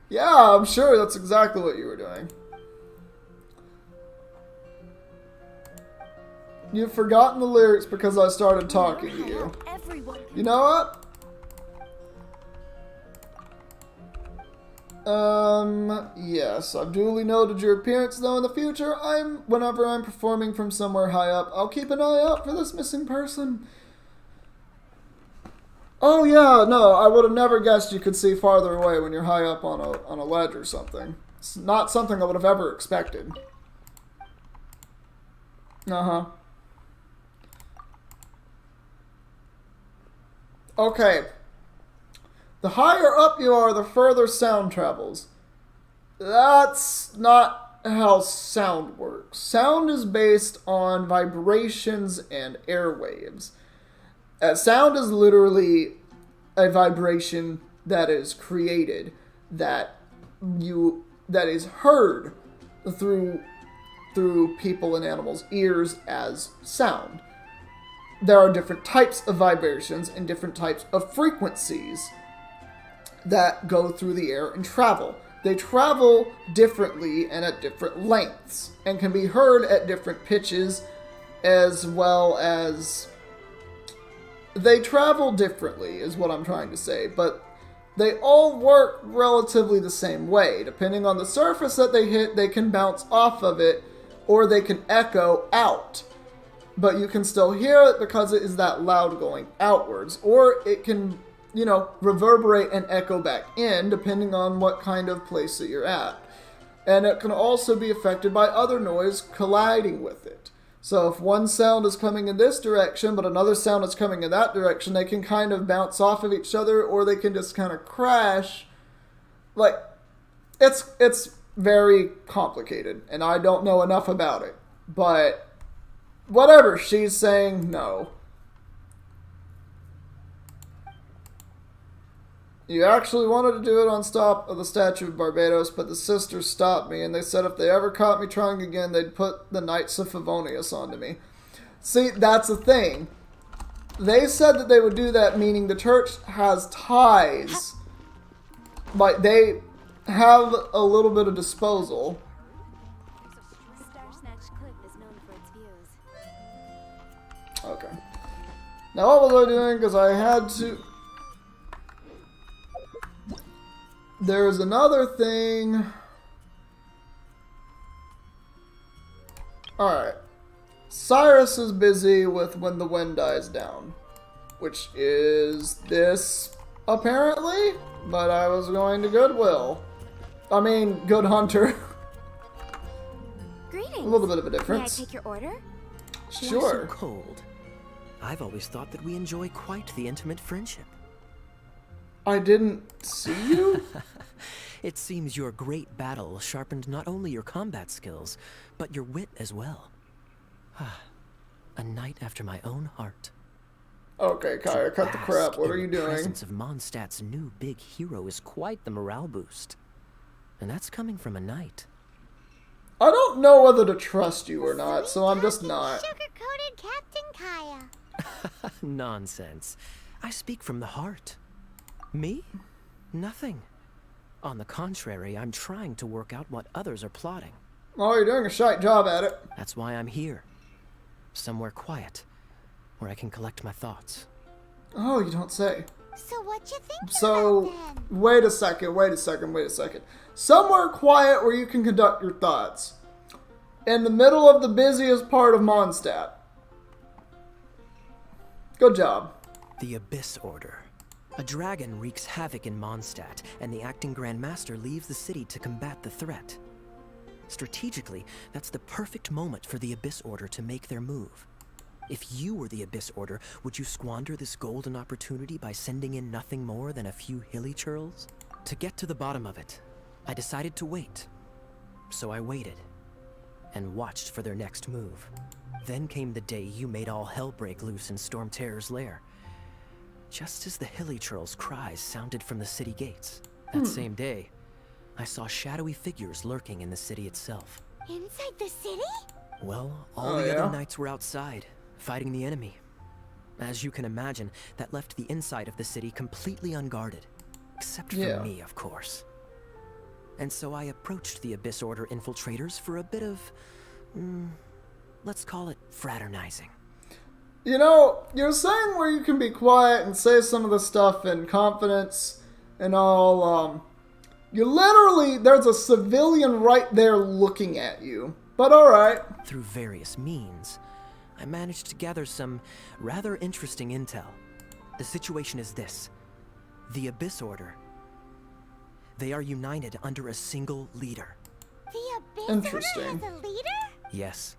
Yeah, I'm sure that's exactly what you were doing. You've forgotten the lyrics because I started talking to you. You know what? Yes, I've duly noted your appearance, though in the future, whenever I'm performing from somewhere high up, I'll keep an eye out for this missing person. Oh yeah, no, I would have never guessed you could see farther away when you're high up on a ledge or something. It's not something I would have ever expected. Uh-huh. Okay. The higher up you are, the further sound travels. That's not how sound works. Sound is based on vibrations and airwaves. Sound is literally a vibration that is created, that is heard through people and animals' ears as sound. There are different types of vibrations and different types of frequencies that go through the air and travel. They travel differently and at different lengths, and can be heard at different pitches, as well as they travel differently, is what I'm trying to say, but they all work relatively the same way. Depending on the surface that they hit, they can bounce off of it, or they can echo out. But you can still hear it because it is that loud going outwards, or it can, you know, reverberate and echo back in, depending on what kind of place that you're at. And it can also be affected by other noise colliding with it. So if one sound is coming in this direction, but another sound is coming in that direction, they can kind of bounce off of each other, or they can just kind of crash. Like, it's very complicated, and I don't know enough about it. But whatever, she's saying no. You actually wanted to do it on top of the Statue of Barbados, but the sisters stopped me, and they said if they ever caught me trying again, they'd put the Knights of Favonius onto me. See, that's the thing. They said that they would do that, meaning the church has ties. Like, they have a little bit of disposal. Okay. Now what was I doing? Because I had to... There's another thing. Alright. Cyrus is busy with When the Wind Dies Down, which is this, apparently. But I was going to Goodwill. I mean, Good Hunter. Greetings. A little bit of a difference. May I take your order? Sure. So cold. I've always thought that we enjoy quite the intimate friendship. I didn't see you? It seems your great battle sharpened not only your combat skills, but your wit as well. A knight after my own heart. Okay, Kaya, cut the crap. What are you doing? The presence of Mondstadt's new big hero is quite the morale boost. And that's coming from a knight. I don't know whether to trust you or not, so I'm just not. Sugar-coated Captain Kaya. Nonsense. I speak from the heart. Me? Nothing. On the contrary, I'm trying to work out what others are plotting. Oh, you're doing a shite job at it. That's why I'm here. Somewhere quiet, where I can collect my thoughts. Oh, you don't say. So what you think So, about them? wait a second. Somewhere quiet where you can conduct your thoughts. In the middle of the busiest part of Mondstadt. Good job. The Abyss Order. A dragon wreaks havoc in Mondstadt, and the acting Grand Master leaves the city to combat the threat. Strategically, that's the perfect moment for the Abyss Order to make their move. If you were the Abyss Order, would you squander this golden opportunity by sending in nothing more than a few hilly churls? To get to the bottom of it, I decided to wait. So I waited, and watched for their next move. Then came the day you made all hell break loose in Stormterror's lair. Just as the hilly churls' cries sounded from the city gates. That same day, I saw shadowy figures lurking in the city itself. Inside the city? Well, all the other knights were outside, fighting the enemy. As you can imagine, that left the inside of the city completely unguarded. Except for me, of course. And so I approached the Abyss Order infiltrators for a bit of, let's call it fraternizing. You know, you're saying where you can be quiet and say some of the stuff in confidence and all, you literally, there's a civilian right there looking at you. But alright. Through various means, I managed to gather some rather interesting intel. The situation is this. The Abyss Order. They are united under a single leader. The Abyss Order has a leader? Yes.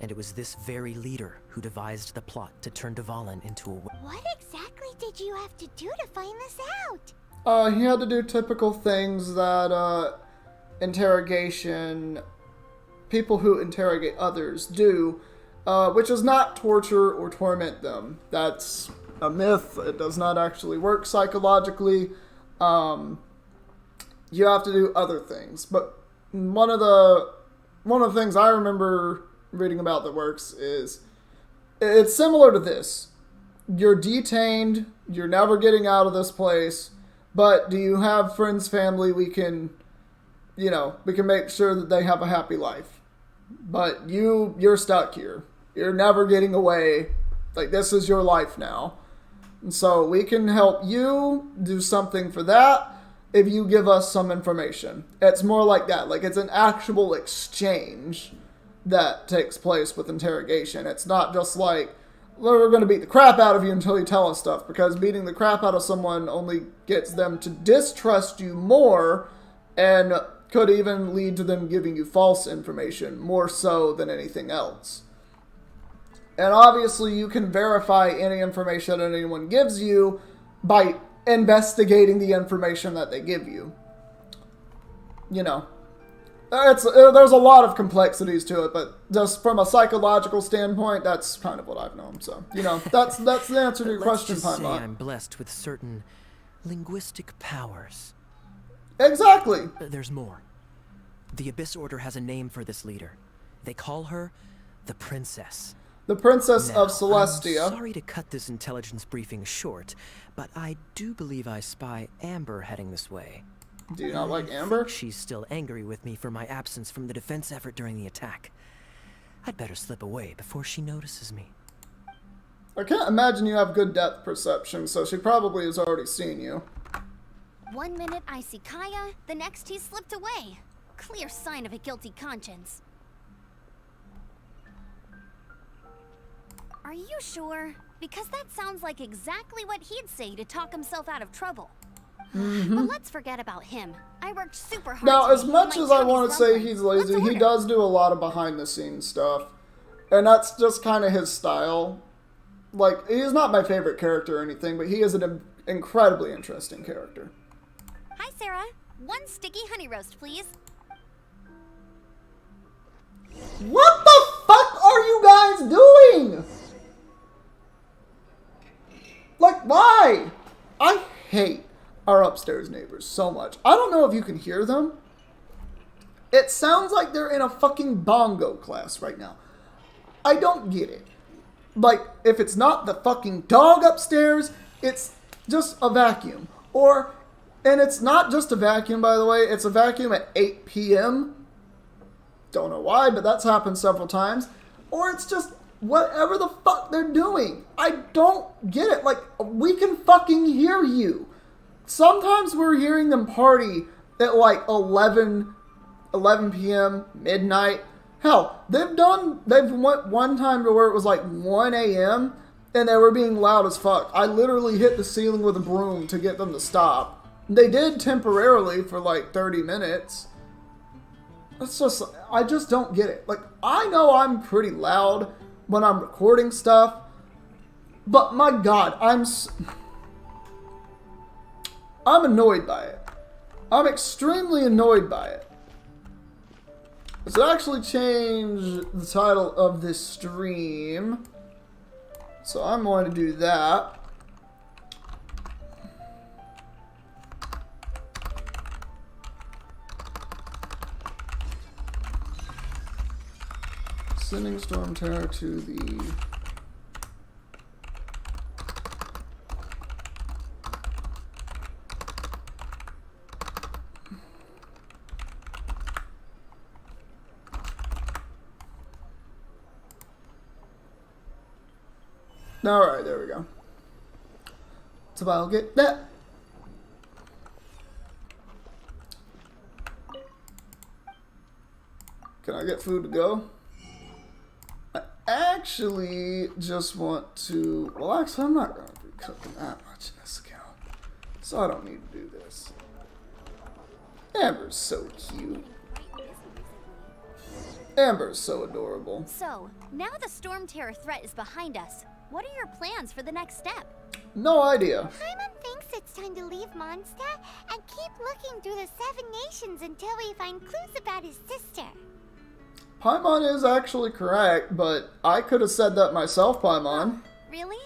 And it was this very leader who devised the plot to turn Dvalin into a... What exactly did you have to do to find this out? He had to do typical things that, people who interrogate others do, which is not torture or torment them. That's a myth. It does not actually work psychologically. You have to do other things. But one of the things I remember reading about that works is it's similar to this. You're detained, you're never getting out of this place, but do you have friends, family, we can make sure that they have a happy life. But you're stuck here. You're never getting away. Like, this is your life now. And so we can help you do something for that if you give us some information. It's more like that. Like, it's an actual exchange that takes place with interrogation. It's not just like, we're going to beat the crap out of you until you tell us stuff, because beating the crap out of someone only gets them to distrust you more and could even lead to them giving you false information, more so than anything else. And obviously you can verify any information that anyone gives you by investigating the information that they give you. There's a lot of complexities to it, but just from a psychological standpoint, that's kind of what I've known. So, that's the answer to your question, Let's just say Pinebot. I'm blessed with certain linguistic powers. Exactly. There's more. The Abyss Order has a name for this leader. They call her the Princess. The Princess Now, of Celestia. I'm sorry to cut this intelligence briefing short, but I do believe I spy Amber heading this way. Do you not like Amber? She's still angry with me for my absence from the defense effort during the attack. I'd better slip away before she notices me. I can't imagine you have good depth perception, so she probably has already seen you. 1 minute I see Kaya, the next he slipped away. Clear sign of a guilty conscience. Are you sure? Because that sounds like exactly what he'd say to talk himself out of trouble. But let's forget about him. I worked super hard. Now, as much my as I tummy's want to say rumbling. he's lazy, Let's he order. does do a lot of behind-the-scenes stuff. And that's just kind of his style. Like, he's not my favorite character or anything, but he is an incredibly interesting character. Hi, Sarah. 1 sticky honey roast, please. What the fuck are you guys doing? Like, why? I hate our upstairs neighbors so much. I don't know if you can hear them. It sounds like they're in a fucking bongo class right now. I don't get it. Like, if it's not the fucking dog upstairs, it's just a vacuum. And it's not just a vacuum, by the way. It's a vacuum at 8 p.m. Don't know why, but that's happened several times. Or it's just whatever the fuck they're doing. I don't get it. Like, we can fucking hear you. Sometimes we're hearing them party at like 11 p.m., midnight. Hell, they've went one time to where it was like 1 a.m. and they were being loud as fuck. I literally hit the ceiling with a broom to get them to stop. They did temporarily for like 30 minutes. It's just, I just don't get it. Like, I know I'm pretty loud when I'm recording stuff, but my god, I'm annoyed by it. I'm extremely annoyed by it. Let's actually change the title of this stream. So I'm going to do that. Sending Stormterror to the... Alright, there we go. So I'll get that. Can I get food to go? I actually just want to... Well, actually, I'm not going to be cooking that much in this account. So I don't need to do this. Amber's so cute. Amber's so adorable. So, now the Stormterror threat is behind us. What are your plans for the next step? No idea. Paimon thinks it's time to leave Mondstadt and keep looking through the 7 nations until we find clues about his sister. Paimon is actually correct, but I could have said that myself, Paimon. Really?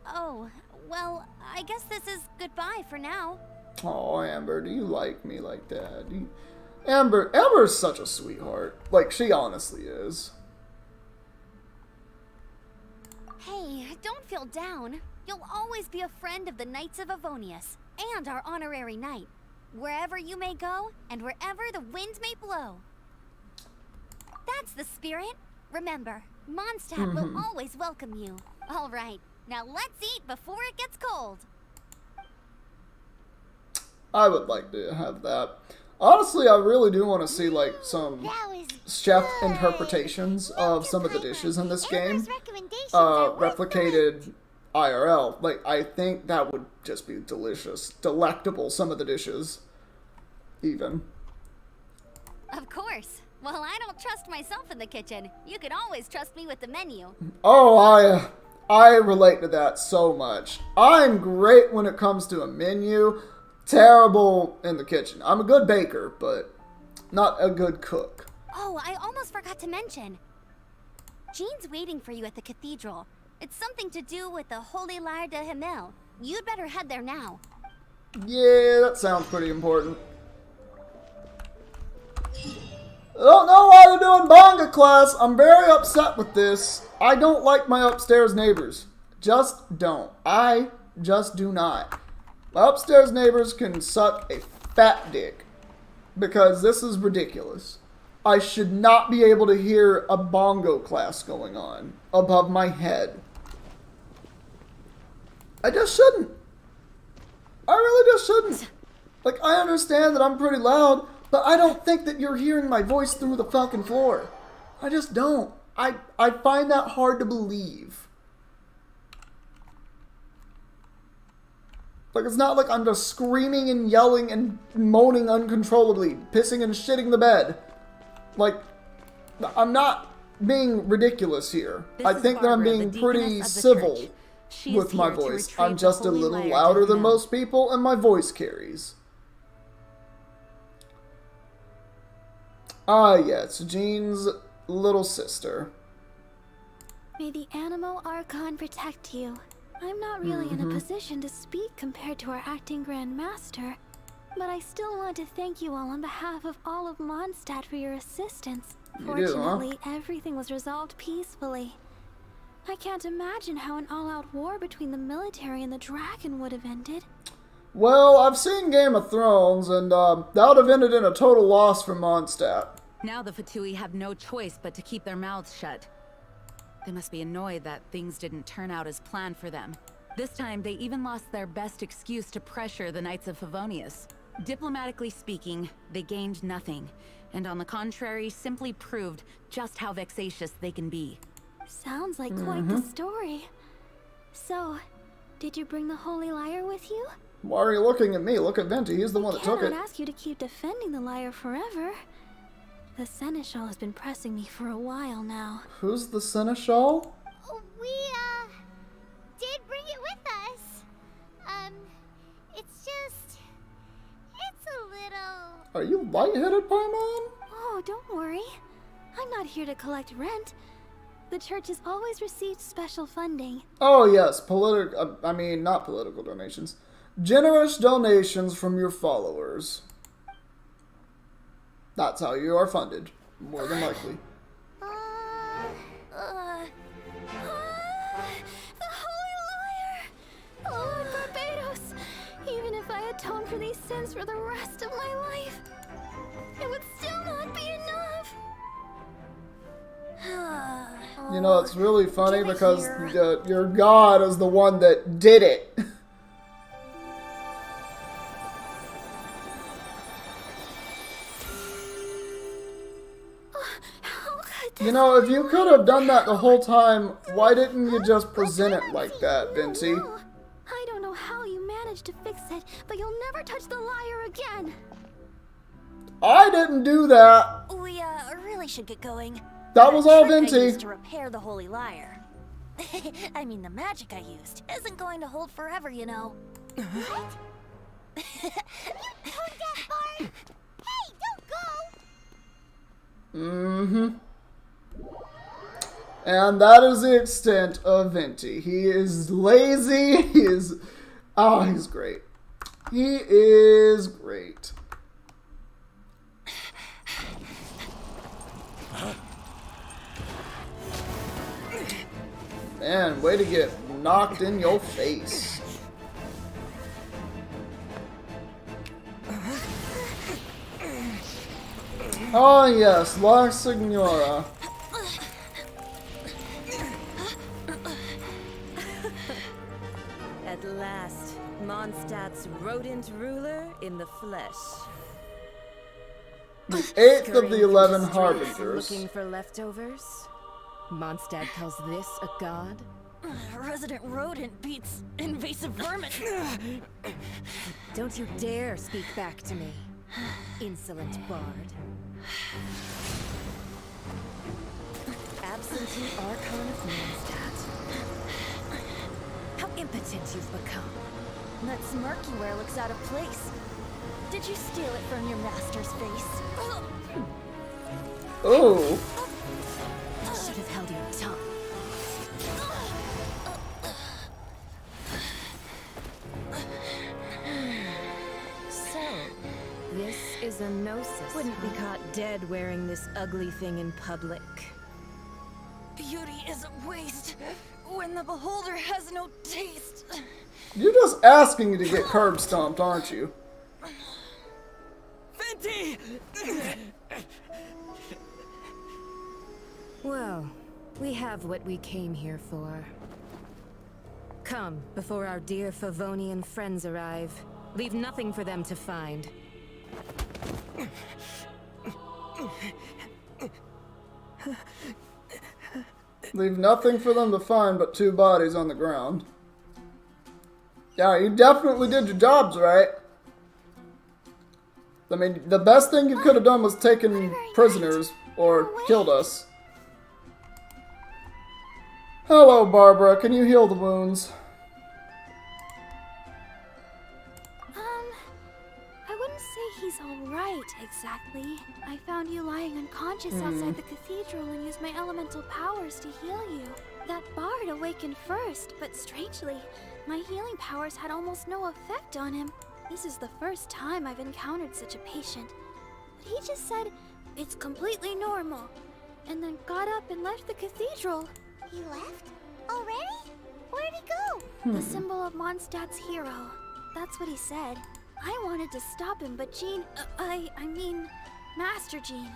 Oh, well, I guess this is goodbye for now. Oh, Amber, do you like me like that? Amber's such a sweetheart. Like, she honestly is. Hey, don't feel down. You'll always be a friend of the Knights of Avonius, and our honorary knight. Wherever you may go, and wherever the wind may blow. That's the spirit. Remember, Mondstadt will always welcome you. All right, now let's eat before it gets cold. I would like to have that. Honestly, I really do want to see, like, some chef interpretations of some of the dishes in this game. Replicated IRL. Like, I think that would just be delicious. Delectable, some of the dishes. Even. Of course. Well, I don't trust myself in the kitchen. You can always trust me with the menu. Oh, I relate to that so much. I'm great when it comes to a menu. Terrible in the kitchen. I'm a good baker, but not a good cook. Oh, I almost forgot to mention. Jean's waiting for you at the cathedral. It's something to do with the Holy Lyre de Himmel. You'd better head there now. Yeah, that sounds pretty important. I don't know why they're doing Bonga class. I'm very upset with this. I don't like my upstairs neighbors. Just don't. I just do not. My upstairs neighbors can suck a fat dick. Because this is ridiculous. I should not be able to hear a bongo class going on above my head. I just shouldn't. I really just shouldn't. Like, I understand that I'm pretty loud, but I don't think that you're hearing my voice through the fucking floor. I just don't. I find that hard to believe. Like, it's not like I'm just screaming and yelling and moaning uncontrollably, pissing and shitting the bed. Like, I'm not being ridiculous here. I think that I'm being pretty civil with my voice. I'm just a little louder than most people, and my voice carries. Ah, yes, Jean's little sister. May the Animo Archon protect you. I'm not really in a position to speak compared to our acting Grand Master, but I still want to thank you all on behalf of all of Mondstadt for your assistance. Fortunately, everything was resolved peacefully. I can't imagine how an all-out war between the military and the dragon would have ended. Well, I've seen Game of Thrones, and that would have ended in a total loss for Mondstadt. Now the Fatui have no choice but to keep their mouths shut. They must be annoyed that things didn't turn out as planned for them. This time, they even lost their best excuse to pressure the Knights of Favonius. Diplomatically speaking, they gained nothing, and on the contrary, simply proved just how vexatious they can be. Sounds like quite the story. So, did you bring the Holy Lyre with you? Why are you looking at me? Look at Venti. He's the one that took it. I cannot ask you to keep defending the lyre forever. The Seneschal has been pressing me for a while now. Who's the Seneschal? We, did bring it with us. It's just... it's a little... Are you lightheaded, Paimon? Oh, don't worry. I'm not here to collect rent. The church has always received special funding. Oh, yes. Not political donations. Generous donations from your followers. That's how you are funded, more than likely. The Holy Lyre! Lord Barbados! Even if I atone for these sins for the rest of my life, it would still not be enough. You know, it's really funny because your god is the one that did it. You know, if you could have done that the whole time, why didn't you just present it like that, Venti? I don't know how you managed to fix it, but you'll never touch the lyre again. I didn't do that. We really should get going. That was all trick I Venti. used to repair the Holy Lyre. I mean, the magic I used isn't going to hold forever, you know. What? You tone deaf, Bard! Hey, don't go! Mm-hmm. And that is the extent of Venti. He is lazy. He's great. He is great. Man, way to get knocked in your face. Oh yes, La Signora. At last, Mondstadt's rodent ruler in the flesh. The 8th of the 11 Streets Harbingers. Looking for leftovers? Mondstadt calls this a god? Resident rodent beats invasive vermin. Don't you dare speak back to me, insolent bard. Absentee Archon of Mondstadt. How impotent you've become. That smirk you wear looks out of place. Did you steal it from your master's face? Oh. You should have held your tongue. So, this is a gnosis. Wouldn't be caught dead wearing this ugly thing in public. Beauty is a waste when the beholder has no taste. You're just asking to get curb stomped, aren't you? Venti! Well, we have what we came here for. Come, before our dear Favonian friends arrive. Leave nothing for them to find. Leave nothing for them to find but 2 bodies on the ground. Yeah, you definitely did your jobs right. I mean, the best thing you could have done was taken prisoners or killed us. Hello, Barbara. Can you heal the wounds? I wouldn't say he's alright, exactly. I found you lying unconscious outside the cathedral and used my elemental powers to heal you. That bard awakened first, but strangely, my healing powers had almost no effect on him. This is the first time I've encountered such a patient. But he just said, it's completely normal, and then got up and left the cathedral. He left? Already? Where'd he go? The symbol of Mondstadt's hero. That's what he said. I wanted to stop him, but Jean, I mean, Master Jean,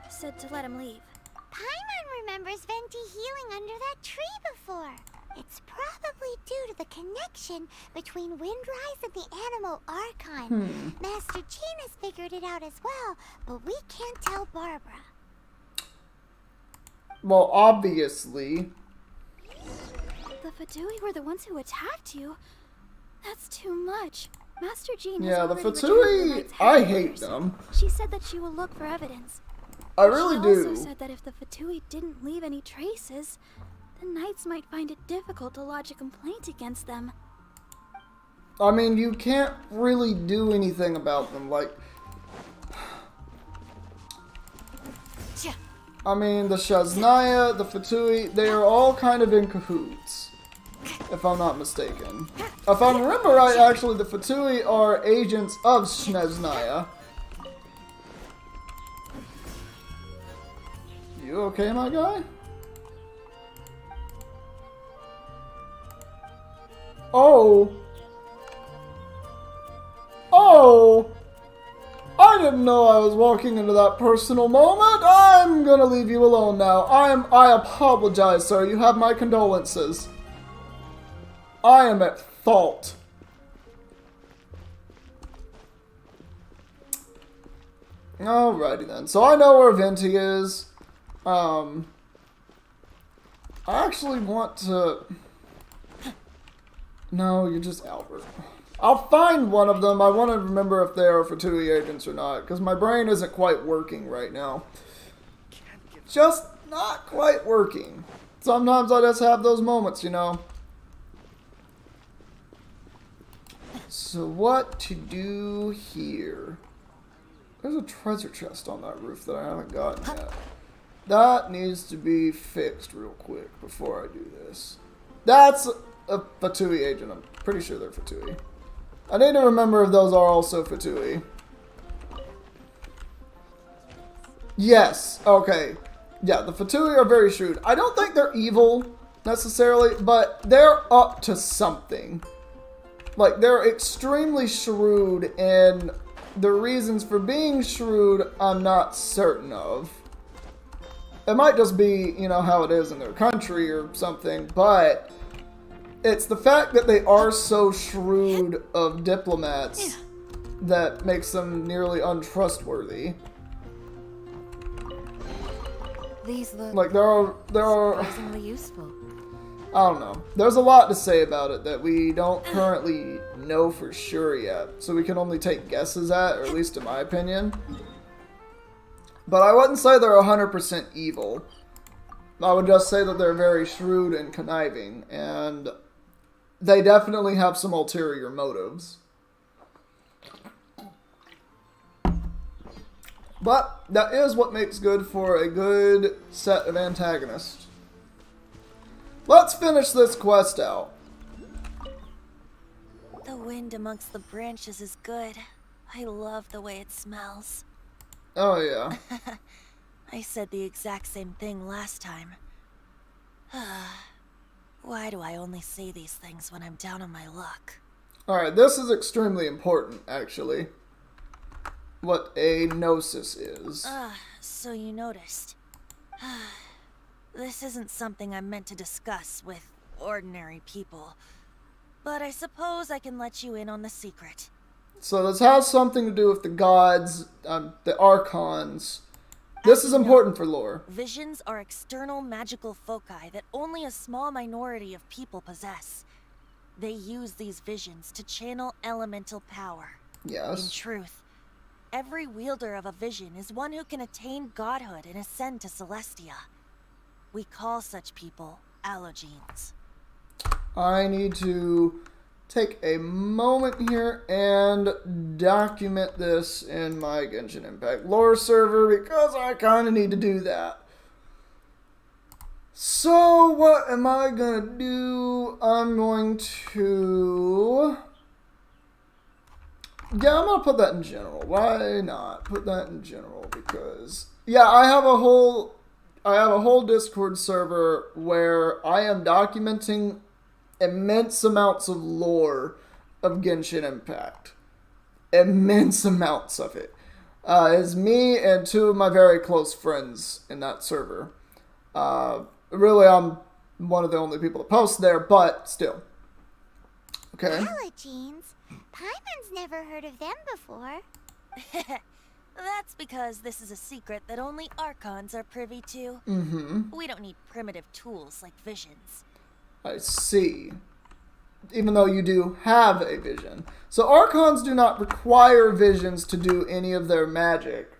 said to let him leave. Paimon remembers Venti healing under that tree before. It's probably due to the connection between Windrise and the Animal Archon. Master Jean has figured it out as well, but we can't tell Barbara. Well, obviously. The Fatui were the ones who attacked you, that's too much. Master Jean has Yeah, the already returned to the Fatui, Knight's I hate headquarters. them. She said that she will look for evidence. I really She also do. said that if the Fatui didn't leave any traces, the Knights might find it difficult to lodge a complaint against them. I mean, you can't really do anything about them. Like, I mean, the Shaznaya, the Fatui, they are all kind of in cahoots, if I'm not mistaken. If I remember right, actually, the Fatui are agents of Shaznaya. You okay, my guy? Oh! Oh! I didn't know I was walking into that personal moment. I'm gonna leave you alone now. I apologize, sir. You have my condolences. I am at fault. Alrighty then. So I know where Venti is. I actually want to... No, you're just Albert. I'll find one of them. I want to remember if they are Fatui agents or not, because my brain isn't quite working right now. Just not quite working. Sometimes I just have those moments, you know. So what to do here? There's a treasure chest on that roof that I haven't gotten yet. That needs to be fixed real quick before I do this. That's a Fatui agent. I'm pretty sure they're Fatui. I need to remember if those are also Fatui. Yes. Okay. Yeah, the Fatui are very shrewd. I don't think they're evil, necessarily, but they're up to something. Like, they're extremely shrewd, and the reasons for being shrewd, I'm not certain of. It might just be, you know, how it is in their country or something, but it's the fact that they are so shrewd of diplomats that makes them nearly untrustworthy. These look like there are surprisingly useful. I don't know. There's a lot to say about it that we don't currently know for sure yet, so we can only take guesses at, or at least in my opinion. But I wouldn't say they're 100% evil. I would just say that they're very shrewd and conniving, and they definitely have some ulterior motives. But that is what makes good for a good set of antagonists. Let's finish this quest out. The wind amongst the branches is good. I love the way it smells. Oh, yeah. I said the exact same thing last time. Why do I only say these things when I'm down on my luck? Alright, this is extremely important, actually. What a gnosis is. So you noticed. This isn't something I'm meant to discuss with ordinary people. But I suppose I can let you in on the secret. So this has something to do with the gods, the archons. This is important for lore. Visions are external magical foci that only a small minority of people possess. They use these visions to channel elemental power. Yes. In truth, every wielder of a vision is one who can attain godhood and ascend to Celestia. We call such people allogenes. I need to take a moment here and document this in my Genshin Impact lore server because I kind of need to do that. So what am I going to do? I'm going to... Yeah, I'm going to put that in general. Why not put that in general? Because, yeah, I have a whole Discord server where I am documenting immense amounts of lore of Genshin Impact. Immense amounts of it. It's me and two of my very close friends in that server. Really, I'm one of the only people that post there, but still. Okay. Allogenes? Paimon's never heard of them before. That's because this is a secret that only Archons are privy to. Mm-hmm. We don't need primitive tools like visions. I see. Even though you do have a vision. So Archons do not require visions to do any of their magic,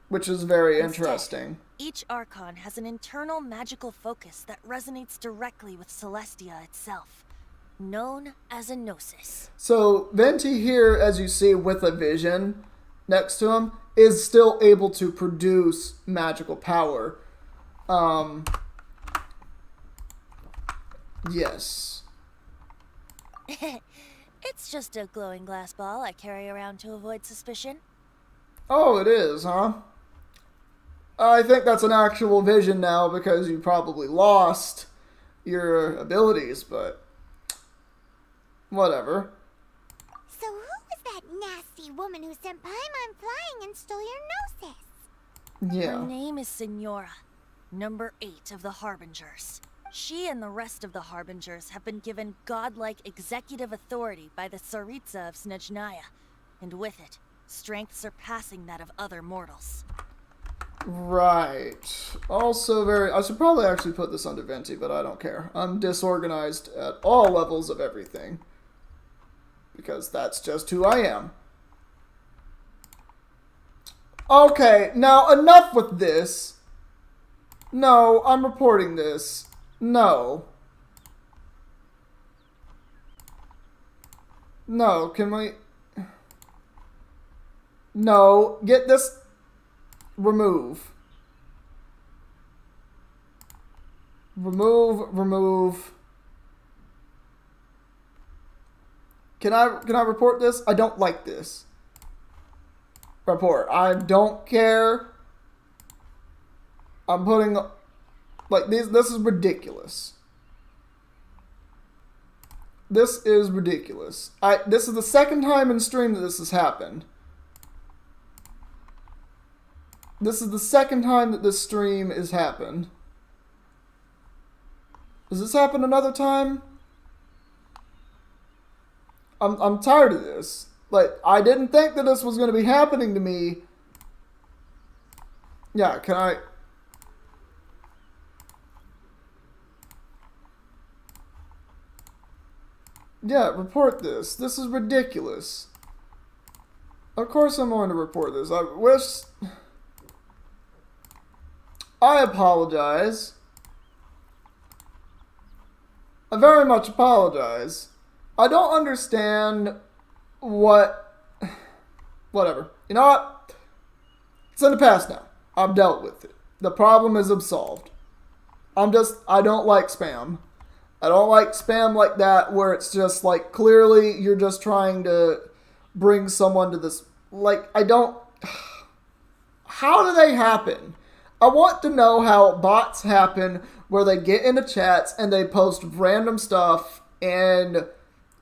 which is very interesting. Each Archon has an internal magical focus that resonates directly with Celestia itself, known as a Gnosis. So Venti here, as you see with a vision next to him, is still able to produce magical power. Yes. It's just a glowing glass ball I carry around to avoid suspicion. Oh, it is, huh? I think that's an actual vision now because you probably lost your abilities, but whatever. So who was that nasty woman who sent Paimon flying and stole your Gnosis? Yeah. Her name is Signora, number 8 of the Harbingers. She and the rest of the Harbingers have been given godlike executive authority by the Tsaritsa of Snezhnaya, and with it, strength surpassing that of other mortals. Right. Also very... I should probably actually put this under Venti, but I don't care. I'm disorganized at all levels of everything. Because that's just who I am. Okay, now enough with this. No, I'm reporting this. No. No, can we... No, get this... Remove. Remove. Can I report this? I don't like this. Report. I don't care. I'm putting... Like, this is ridiculous. This is ridiculous. This is the second time in stream that this has happened. This is the second time that this stream has happened. Does this happen another time? I'm tired of this. Like, I didn't think that this was going to be happening to me. Yeah, can I... Yeah, report this. This is ridiculous. Of course I'm going to report this. I wish... I apologize. I very much apologize. I don't understand what... Whatever. You know what? It's in the past now. I've dealt with it. The problem is absolved. I don't like spam. I don't like spam like that where it's just like clearly you're just trying to bring someone to this. Like, I don't... How do they happen? I want to know how bots happen where they get into chats and they post random stuff, and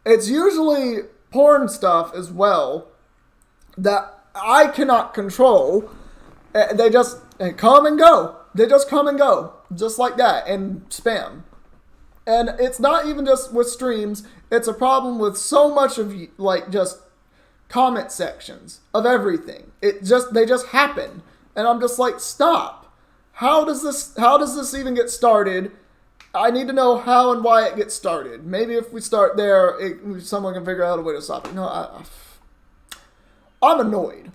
it's usually porn stuff as well that I cannot control. They just come and go. They just come and go. Just like that. And spam. And it's not even just with streams. It's a problem with so much of, like, just comment sections of everything. They just happen. And I'm just like, stop. How does this even get started? I need to know how and why it gets started. Maybe if we start there, someone can figure out a way to stop it. No, I'm annoyed.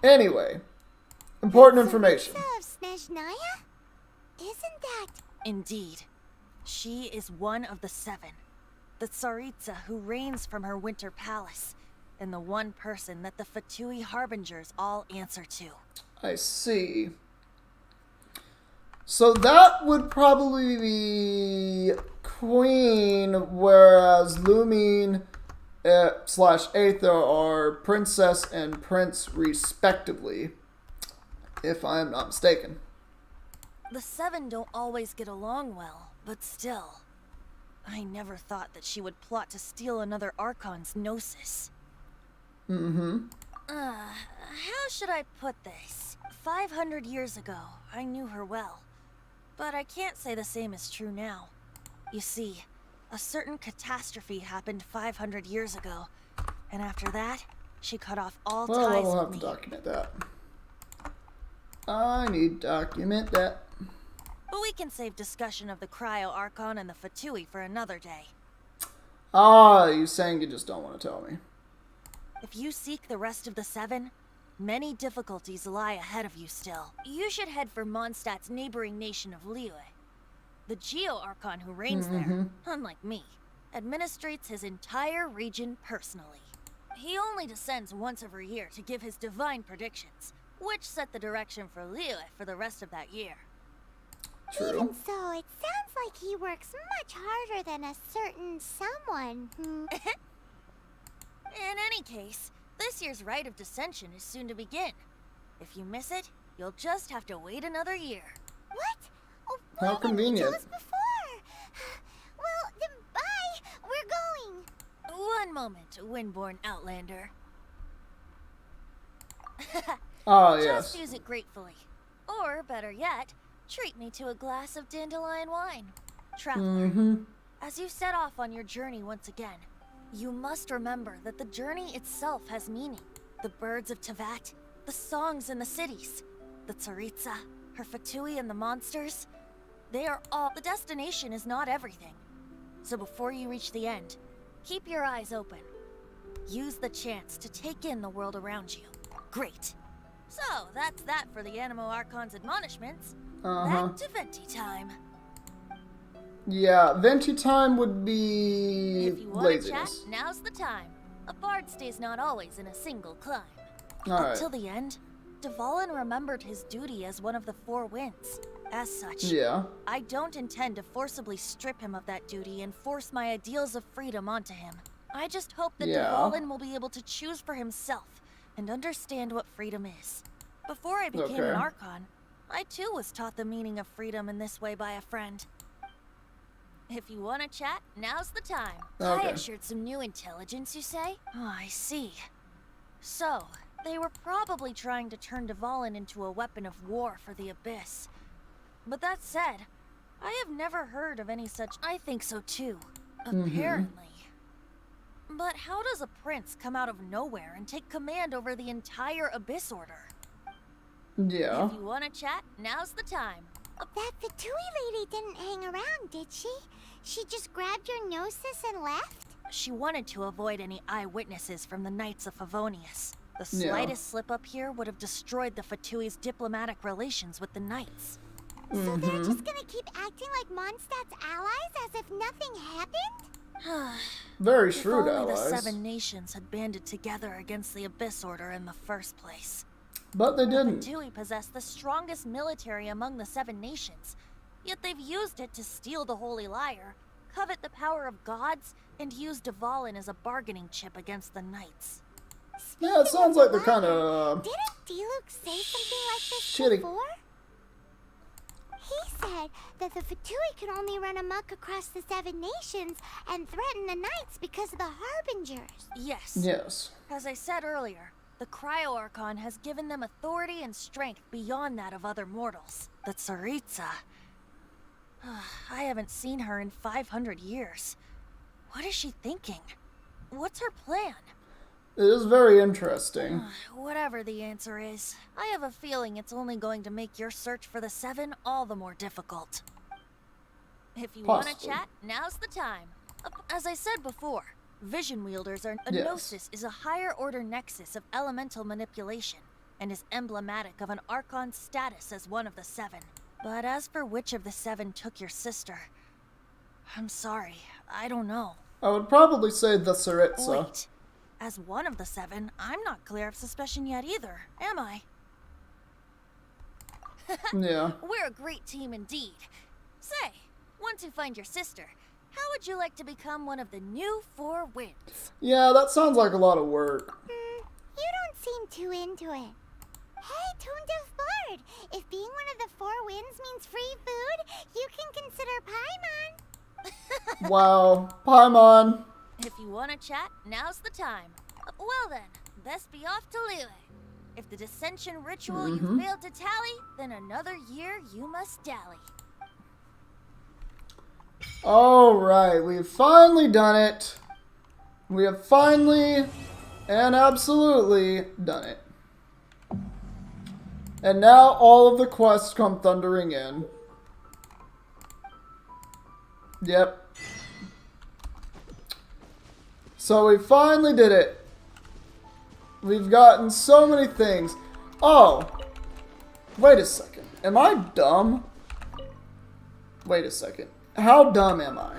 Anyway, important information. Of Snezhnaya? Isn't that... Indeed. She is one of the 7. The Tsaritsa who reigns from her winter palace, and the one person that the Fatui Harbingers all answer to. I see. So that would probably be Queen, whereas Lumine / Aether are Princess and Prince respectively, if I am not mistaken. The 7 don't always get along well, but still. I never thought that she would plot to steal another Archon's Gnosis. Mm-hmm. How should I put this? 500 years ago, I knew her well. But I can't say the same is true now. You see, a certain catastrophe happened 500 years ago, and after that, she cut off all ties with me. Well, I will have to document that. I need to document that. But we can save discussion of the Cryo Archon and the Fatui for another day. Ah, you saying you just don't want to tell me. If you seek the rest of the Seven, many difficulties lie ahead of you still. You should head for Mondstadt's neighboring nation of Liyue. The Geo Archon who reigns there, unlike me, administrates his entire region personally. He only descends once every year to give his divine predictions, which set the direction for Liyue for the rest of that year. True. Even so, it sounds like he works much harder than a certain someone. In any case, this year's Rite of Descension is soon to begin. If you miss it, you'll just have to wait another year. What? Oh, How why didn't you convenient. tell us before? Well, then bye. We're going. One moment, Windborn Outlander. Ah, Just yes. use it gratefully. Or, better yet, treat me to a glass of dandelion wine. Traveler, as you set off on your journey once again, you must remember that the journey itself has meaning. The birds of Tevat, the songs in the cities, the Tsaritsa, her Fatui and the monsters, they are all... The destination is not everything. So before you reach the end, keep your eyes open. Use the chance to take in the world around you. Great. So, that's that for the Animo Archon's admonishments. Back to Venti time. Yeah, Venti time would be If you want to chat, laziness. now's the time. A bard stays not always in a single climb. Alright. Until the end, Dvalin remembered his duty as one of the Four Winds. As such, Yeah. I don't intend to forcibly strip him of that duty and force my ideals of freedom onto him. I just hope that Yeah. Dvalin will be able to choose for himself and understand what freedom is. Before I became an Okay. Archon, I too was taught the meaning of freedom in this way by a friend. If you want to chat, now's the time. Okay. I assured some new intelligence, you say? Oh, I see. So, they were probably trying to turn Dvalin into a weapon of war for the Abyss. But that said, I have never heard of any such... I think so too. Apparently. But how does a prince come out of nowhere and take command over the entire Abyss Order? Yeah. If you want to chat, now's the time. That Fatui lady didn't hang around, did she? She just grabbed your gnosis and left? She wanted to avoid any eyewitnesses from the Knights of Favonius. The Yeah. slightest slip up here would have destroyed the Fatui's diplomatic relations with the Knights. So they're just gonna keep acting like Mondstadt's allies as if nothing happened? Very If shrewd only the allies. Seven Nations had banded together against the Abyss Order in the first place. But they The didn't. Fatui possess the strongest military among the Seven Nations, yet they've used it to steal the Holy Lyre, covet the power of gods, and use Dvalin as a bargaining chip against the Knights. Yeah, it sounds like they're kind of Didn't Diluc say something like this shitty. before? He said that the Fatui could only run amok across the Seven Nations and threaten the Knights because of the Harbingers. Yes. Yes. As I said earlier, the Cryo Archon has given them authority and strength beyond that of other mortals. The Tsaritsa. I haven't seen her in 500 years. What is she thinking? What's her plan? It is very interesting. Whatever the answer is, I have a feeling it's only going to make your search for the Seven all the more difficult. If you want to Possibly. chat, now's the time. As I said before, Vision Wielders are... A Yes. Gnosis is a higher order nexus of elemental manipulation, and is emblematic of an Archon's status as one of the Seven. But as for which of the Seven took your sister, I'm sorry, I don't know. I would probably say the Tsaritsa. Wait. As one of the Seven, I'm not clear of suspicion yet either, am I? Yeah. We're a great team indeed. Say, once you find your sister, how would you like to become one of the new Four Winds? Yeah, that sounds like a lot of work. You don't seem too into it. Hey, Tone Deaf Bard, if being one of the Four Winds means free food, you can consider Paimon. Wow. Paimon. If you want to chat, now's the time. Well then, best be off to Liyue. If the dissension ritual you failed to tally, then another year you must dally. Alright, we've finally done it. We have finally and absolutely done it. And now all of the quests come thundering in. Yep. So we finally did it. We've gotten so many things. Oh. Wait a second. Am I dumb? Wait a second. How dumb am I?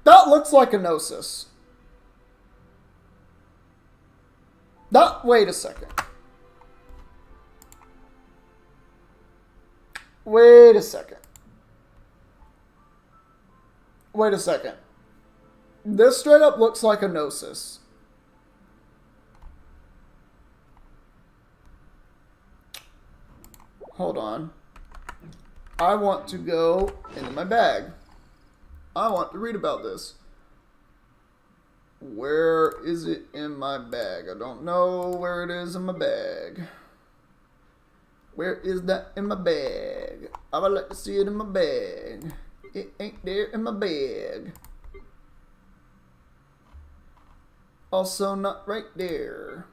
That looks like a Gnosis. Wait a second. Wait a second. Wait a second. This straight up looks like a Gnosis. Hold on. I want to go into my bag. I want to read about this. Where is it in my bag? I don't know where it is in my bag. Where is that in my bag? I would like to see it in my bag. It ain't there in my bag. Also not right there.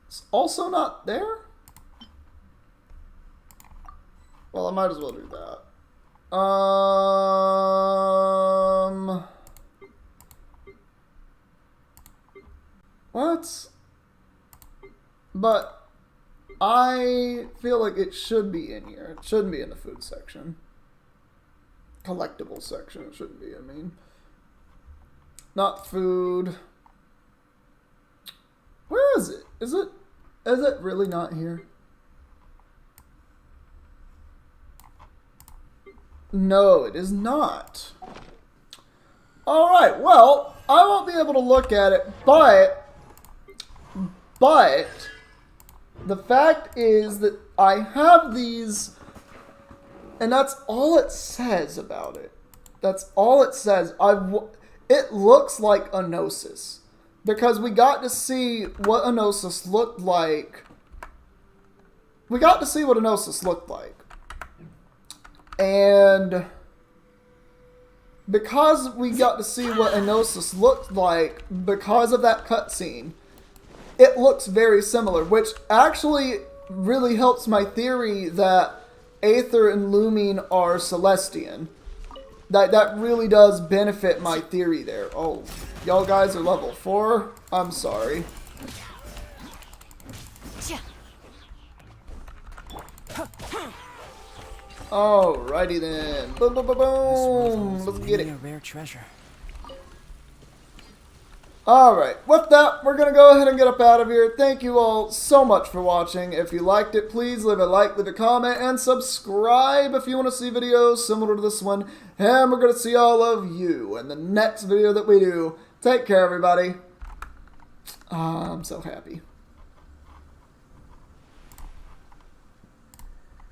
It's also not there? Well, I might as well do that. What? But I feel like it should be in here. It shouldn't be in the food section. Collectible section, it shouldn't be, I mean. Not food. Where is it? Is it really not here? No, it is not. Alright, well, I won't be able to look at it, but the fact is that I have these, and that's all it says about it. That's all it says. It looks like a Gnosis, because we got to see what a Gnosis looked like. We got to see what a Gnosis looked like. And because we got to see what a Gnosis looked like because of that cutscene, it looks very similar, which actually really helps my theory that Aether and Lumine are Celestian. That really does benefit my theory there. Oh, y'all guys are level 4? I'm sorry. Alrighty then. Boom, boom, boom, boom. Let's get it. A rare treasure. Alright, with that, we're going to go ahead and get up out of here. Thank you all so much for watching. If you liked it, please leave a like, leave a comment, and subscribe if you want to see videos similar to this one. And we're going to see all of you in the next video that we do. Take care, everybody. I'm so happy.